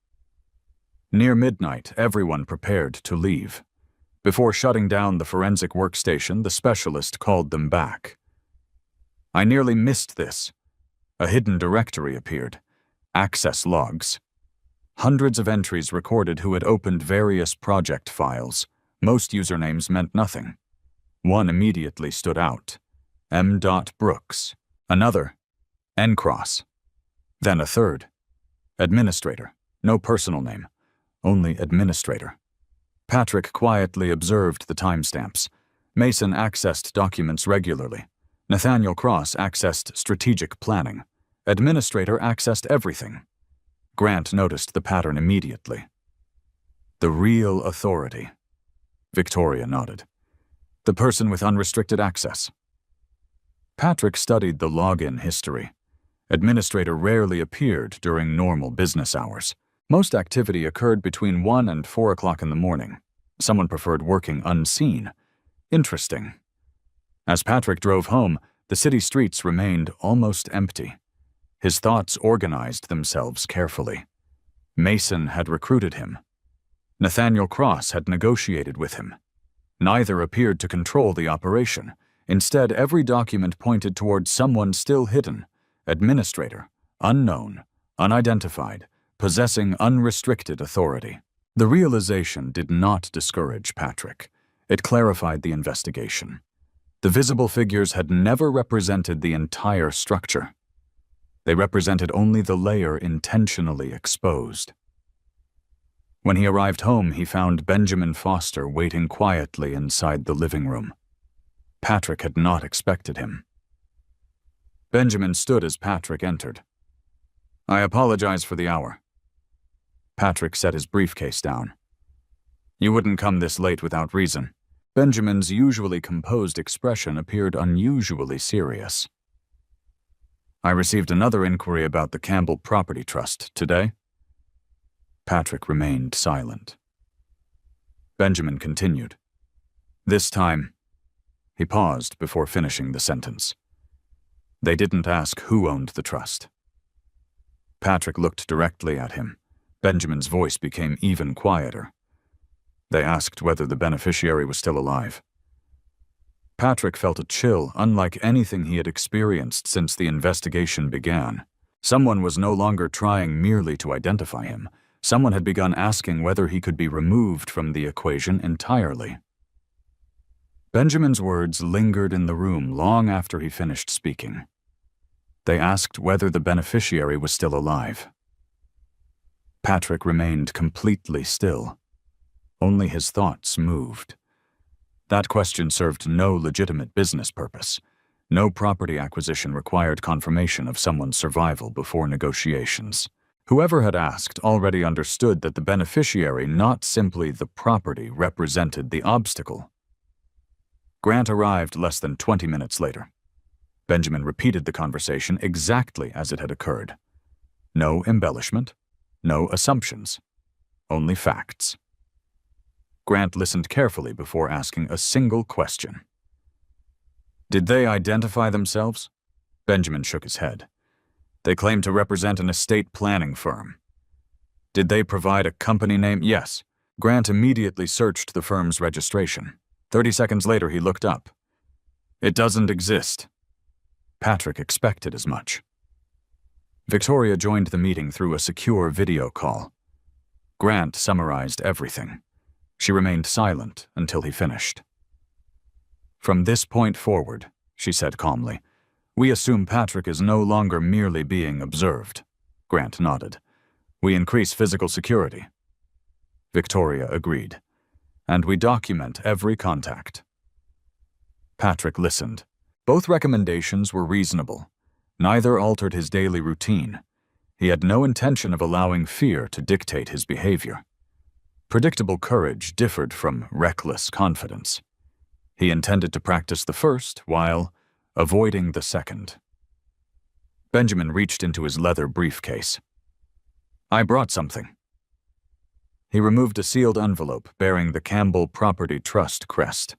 Near midnight, everyone prepared to leave. Before shutting down the forensic workstation, the specialist called them back. "I nearly missed this." A hidden directory appeared. Access logs. Hundreds of entries recorded who had opened various project files. Most usernames meant nothing. One immediately stood out. M. Brooks. Another, N-Cross. Then a third. Administrator. No personal name. Only administrator. Patrick quietly observed the timestamps. Mason accessed documents regularly. Nathaniel Cross accessed strategic planning. Administrator accessed everything. Grant noticed the pattern immediately. The real authority. Victoria nodded. The person with unrestricted access. Patrick studied the login history. Administrator rarely appeared during normal business hours. Most activity occurred between 1 and 4 o'clock in the morning. Someone preferred working unseen. Interesting. As Patrick drove home, the city streets remained almost empty. His thoughts organized themselves carefully. Mason had recruited him. Nathaniel Cross had negotiated with him. Neither appeared to control the operation. Instead, every document pointed toward someone still hidden: administrator, unknown, unidentified, possessing unrestricted authority. The realization did not discourage Patrick. It clarified the investigation. The visible figures had never represented the entire structure. They represented only the layer intentionally exposed. When he arrived home, he found Benjamin Foster waiting quietly inside the living room. Patrick had not expected him. Benjamin stood as Patrick entered. "I apologize for the hour." Patrick set his briefcase down. "You wouldn't come this late without reason." Benjamin's usually composed expression appeared unusually serious. "I received another inquiry about the Campbell Property Trust today." Patrick remained silent. Benjamin continued. "This time," he paused before finishing the sentence, "they didn't ask who owned the trust." Patrick looked directly at him. Benjamin's voice became even quieter. "They asked whether the beneficiary was still alive." Patrick felt a chill unlike anything he had experienced since the investigation began. Someone was no longer trying merely to identify him. Someone had begun asking whether he could be removed from the equation entirely. Benjamin's words lingered in the room long after he finished speaking. They asked whether the beneficiary was still alive. Patrick remained completely still. Only his thoughts moved. That question served no legitimate business purpose. No property acquisition required confirmation of someone's survival before negotiations. Whoever had asked already understood that the beneficiary, not simply the property, represented the obstacle. Grant arrived less than 20 minutes later. Benjamin repeated the conversation exactly as it had occurred. No embellishment, no assumptions, only facts. Grant listened carefully before asking a single question. Did they identify themselves? Benjamin shook his head. They claimed to represent an estate planning firm. Did they provide a company name? Yes. Grant immediately searched the firm's registration. 30 seconds later, he looked up. It doesn't exist. Patrick expected as much. Victoria joined the meeting through a secure video call. Grant summarized everything. She remained silent until he finished. From this point forward, she said calmly, we assume Patrick is no longer merely being observed. Grant nodded. We increase physical security. Victoria agreed. And we document every contact. Patrick listened. Both recommendations were reasonable. Neither altered his daily routine. He had no intention of allowing fear to dictate his behavior. Predictable courage differed from reckless confidence. He intended to practice the first while avoiding the second. Benjamin reached into his leather briefcase. I brought something. He removed a sealed envelope bearing the Campbell Property Trust crest.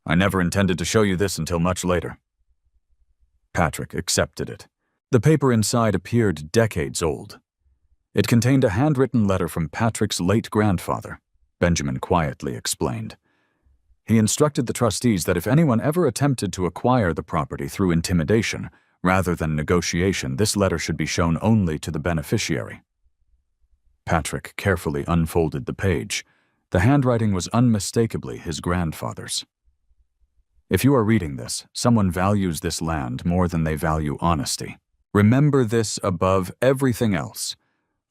I never intended to show you this until much later. Patrick accepted it. The paper inside appeared decades old. It contained a handwritten letter from Patrick's late grandfather, Benjamin quietly explained. He instructed the trustees that if anyone ever attempted to acquire the property through intimidation, rather than negotiation, this letter should be shown only to the beneficiary. Patrick carefully unfolded the page. The handwriting was unmistakably his grandfather's. If you are reading this, someone values this land more than they value honesty. Remember this above everything else.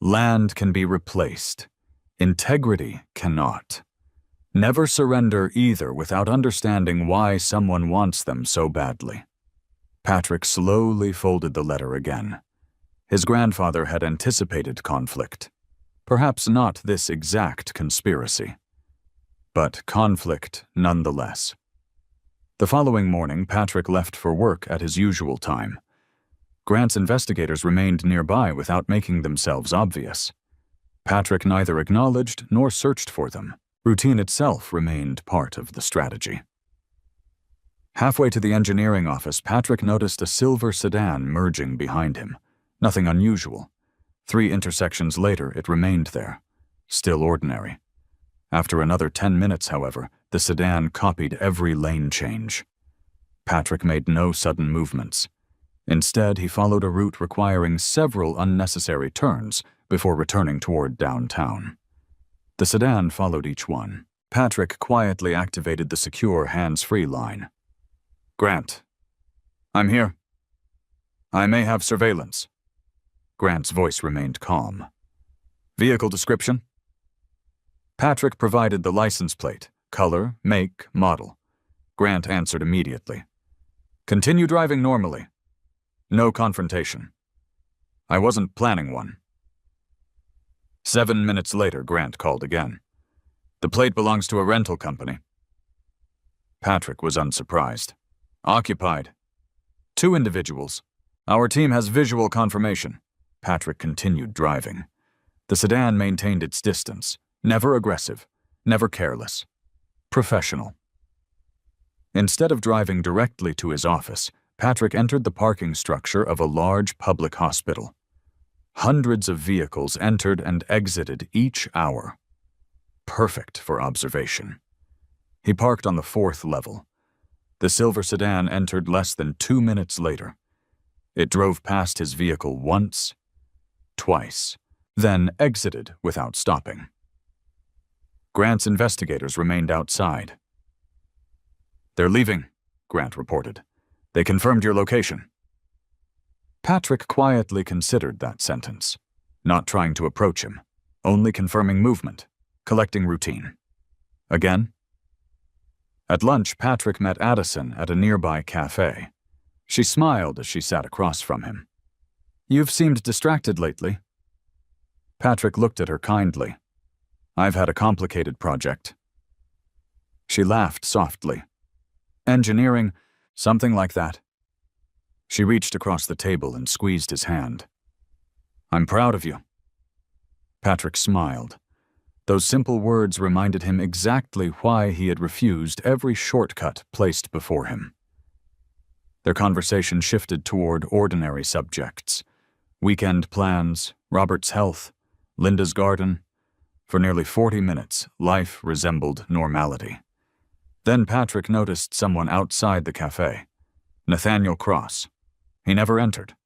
Land can be replaced. Integrity cannot. Never surrender either without understanding why someone wants them so badly. Patrick slowly folded the letter again. His grandfather had anticipated conflict. Perhaps not this exact conspiracy, but conflict nonetheless. The following morning, Patrick left for work at his usual time. Grant's investigators remained nearby without making themselves obvious. Patrick neither acknowledged nor searched for them. Routine itself remained part of the strategy. Halfway to the engineering office, Patrick noticed a silver sedan merging behind him. Nothing unusual. 3 intersections later, it remained there, still ordinary. After another 10 minutes, however, the sedan copied every lane change. Patrick made no sudden movements. Instead, he followed a route requiring several unnecessary turns before returning toward downtown. The sedan followed each one. Patrick quietly activated the secure hands-free line. Grant, I'm here. I may have surveillance. Grant's voice remained calm. Vehicle description? Patrick provided the license plate, color, make, model. Grant answered immediately. Continue driving normally. No confrontation. I wasn't planning one. 7 minutes later, Grant called again. The plate belongs to a rental company. Patrick was unsurprised. Occupied. 2 individuals. Our team has visual confirmation. Patrick continued driving. The sedan maintained its distance. Never aggressive. Never careless. Professional. Instead of driving directly to his office, Patrick entered the parking structure of a large public hospital. Hundreds of vehicles entered and exited each hour. Perfect for observation. He parked on the 4th level. The silver sedan entered less than 2 minutes later. It drove past his vehicle once, twice, then exited without stopping. Grant's investigators remained outside. They're leaving, Grant reported. They confirmed your location. Patrick quietly considered that sentence, not trying to approach him, only confirming movement, collecting routine. Again? At lunch, Patrick met Addison at a nearby cafe. She smiled as she sat across from him. "You've seemed distracted lately." Patrick looked at her kindly. "I've had a complicated project." She laughed softly. "Engineering, something like that." She reached across the table and squeezed his hand. "I'm proud of you." Patrick smiled. Those simple words reminded him exactly why he had refused every shortcut placed before him. Their conversation shifted toward ordinary subjects. Weekend plans, Robert's health, Linda's garden. For nearly 40 minutes, life resembled normality. Then Patrick noticed someone outside the cafe. Nathaniel Cross. He never entered.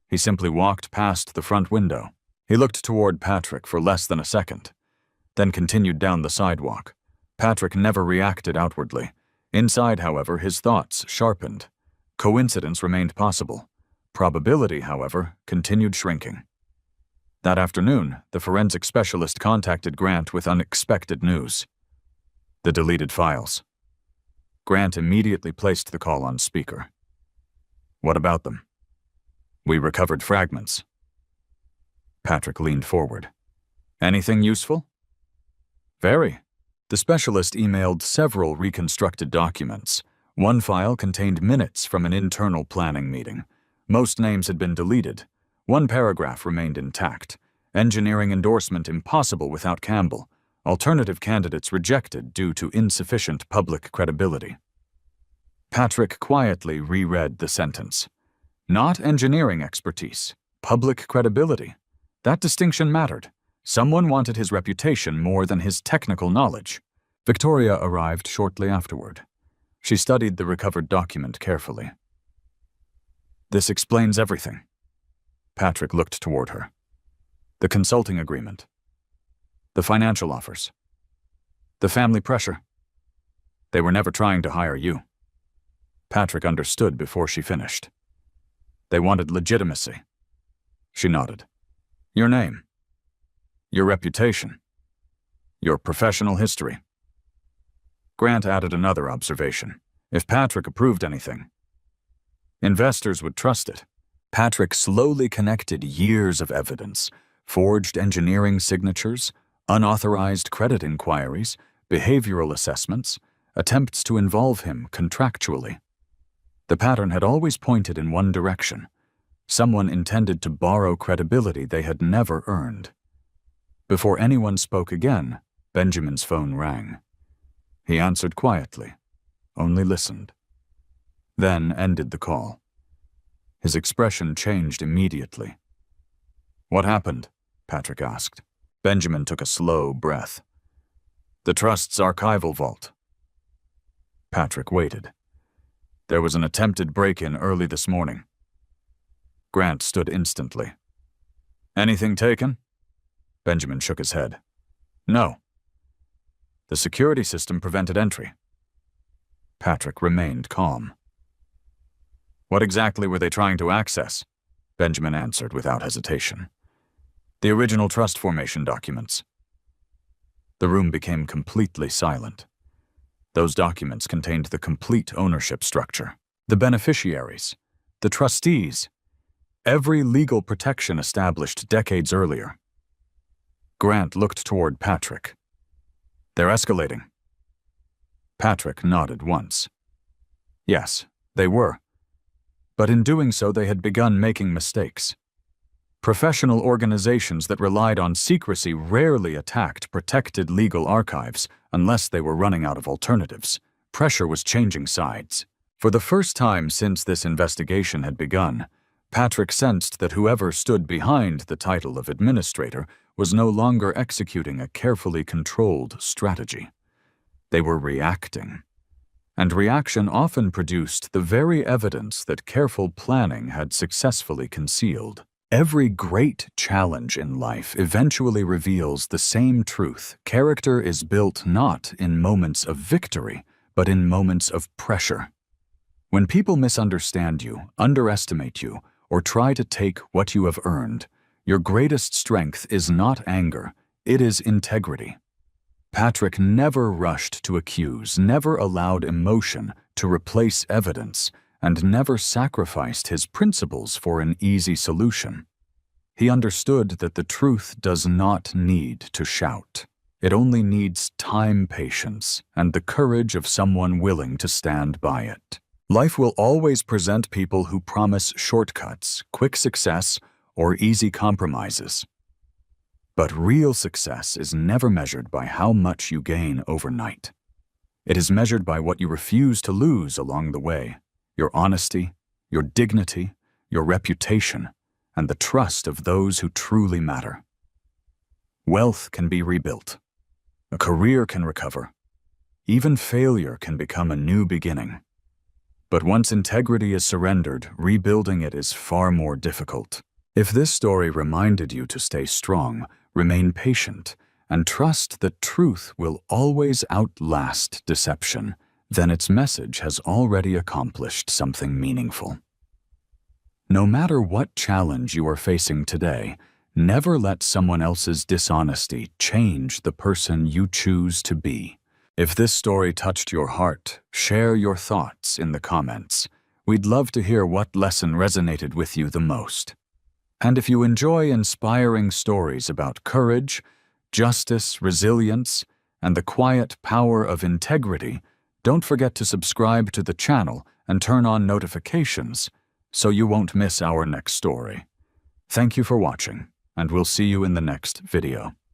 He simply walked past the front window. He looked toward Patrick for less than a second, then continued down the sidewalk. Patrick never reacted outwardly. Inside, however, his thoughts sharpened. Coincidence remained possible. Probability, however, continued shrinking. That afternoon, the forensic specialist contacted Grant with unexpected news. The deleted files. Grant immediately placed the call on speaker. "What about them?" "We recovered fragments." Patrick leaned forward. "Anything useful?" "Very." The specialist emailed several reconstructed documents. One file contained minutes from an internal planning meeting. Most names had been deleted. One paragraph remained intact. Engineering endorsement impossible without Campbell. Alternative candidates rejected due to insufficient public credibility. Patrick quietly reread the sentence. Not engineering expertise, public credibility. That distinction mattered. Someone wanted his reputation more than his technical knowledge. Victoria arrived shortly afterward. She studied the recovered document carefully. "This explains everything." Patrick looked toward her. "The consulting agreement. The financial offers. The family pressure. They were never trying to hire you." Patrick understood before she finished. "They wanted legitimacy." She nodded. "Your name. Your reputation. Your professional history." Grant added another observation. If Patrick approved anything, investors would trust it. Patrick slowly connected years of evidence, forged engineering signatures, unauthorized credit inquiries, behavioral assessments, attempts to involve him contractually. The pattern had always pointed in one direction. Someone intended to borrow credibility they had never earned. Before anyone spoke again, Benjamin's phone rang. He answered quietly, only listened. Then ended the call. His expression changed immediately. "What happened?" Patrick asked. Benjamin took a slow breath. "The Trust's archival vault." Patrick waited. "There was an attempted break-in early this morning." Grant stood instantly. "Anything taken?" Benjamin shook his head. "No." "The security system prevented entry." Patrick remained calm. "What exactly were they trying to access?" Benjamin answered without hesitation. "The original trust formation documents." The room became completely silent. Those documents contained the complete ownership structure, the beneficiaries, the trustees, every legal protection established decades earlier. Grant looked toward Patrick. "They're escalating." Patrick nodded once. Yes, they were. But in doing so, they had begun making mistakes. Professional organizations that relied on secrecy rarely attacked protected legal archives unless they were running out of alternatives. Pressure was changing sides. For the first time since this investigation had begun, Patrick sensed that whoever stood behind the title of administrator was no longer executing a carefully controlled strategy. They were reacting. And reaction often produced the very evidence that careful planning had successfully concealed. Every great challenge in life eventually reveals the same truth. Character is built not in moments of victory, but in moments of pressure. When people misunderstand you, underestimate you, or try to take what you have earned, your greatest strength is not anger, it is integrity. Patrick never rushed to accuse, never allowed emotion to replace evidence, and never sacrificed his principles for an easy solution. He understood that the truth does not need to shout. It only needs time, patience, and the courage of someone willing to stand by it. Life will always present people who promise shortcuts, quick success, or easy compromises. But real success is never measured by how much you gain overnight. It is measured by what you refuse to lose along the way: your honesty, your dignity, your reputation, and the trust of those who truly matter. Wealth can be rebuilt. A career can recover. Even failure can become a new beginning. But once integrity is surrendered, rebuilding it is far more difficult. If this story reminded you to stay strong, remain patient, and trust that truth will always outlast deception, then its message has already accomplished something meaningful. No matter what challenge you are facing today, never let someone else's dishonesty change the person you choose to be. If this story touched your heart, share your thoughts in the comments. We'd love to hear what lesson resonated with you the most. And if you enjoy inspiring stories about courage, justice, resilience, and the quiet power of integrity, don't forget to subscribe to the channel and turn on notifications so you won't miss our next story. Thank you for watching, and we'll see you in the next video.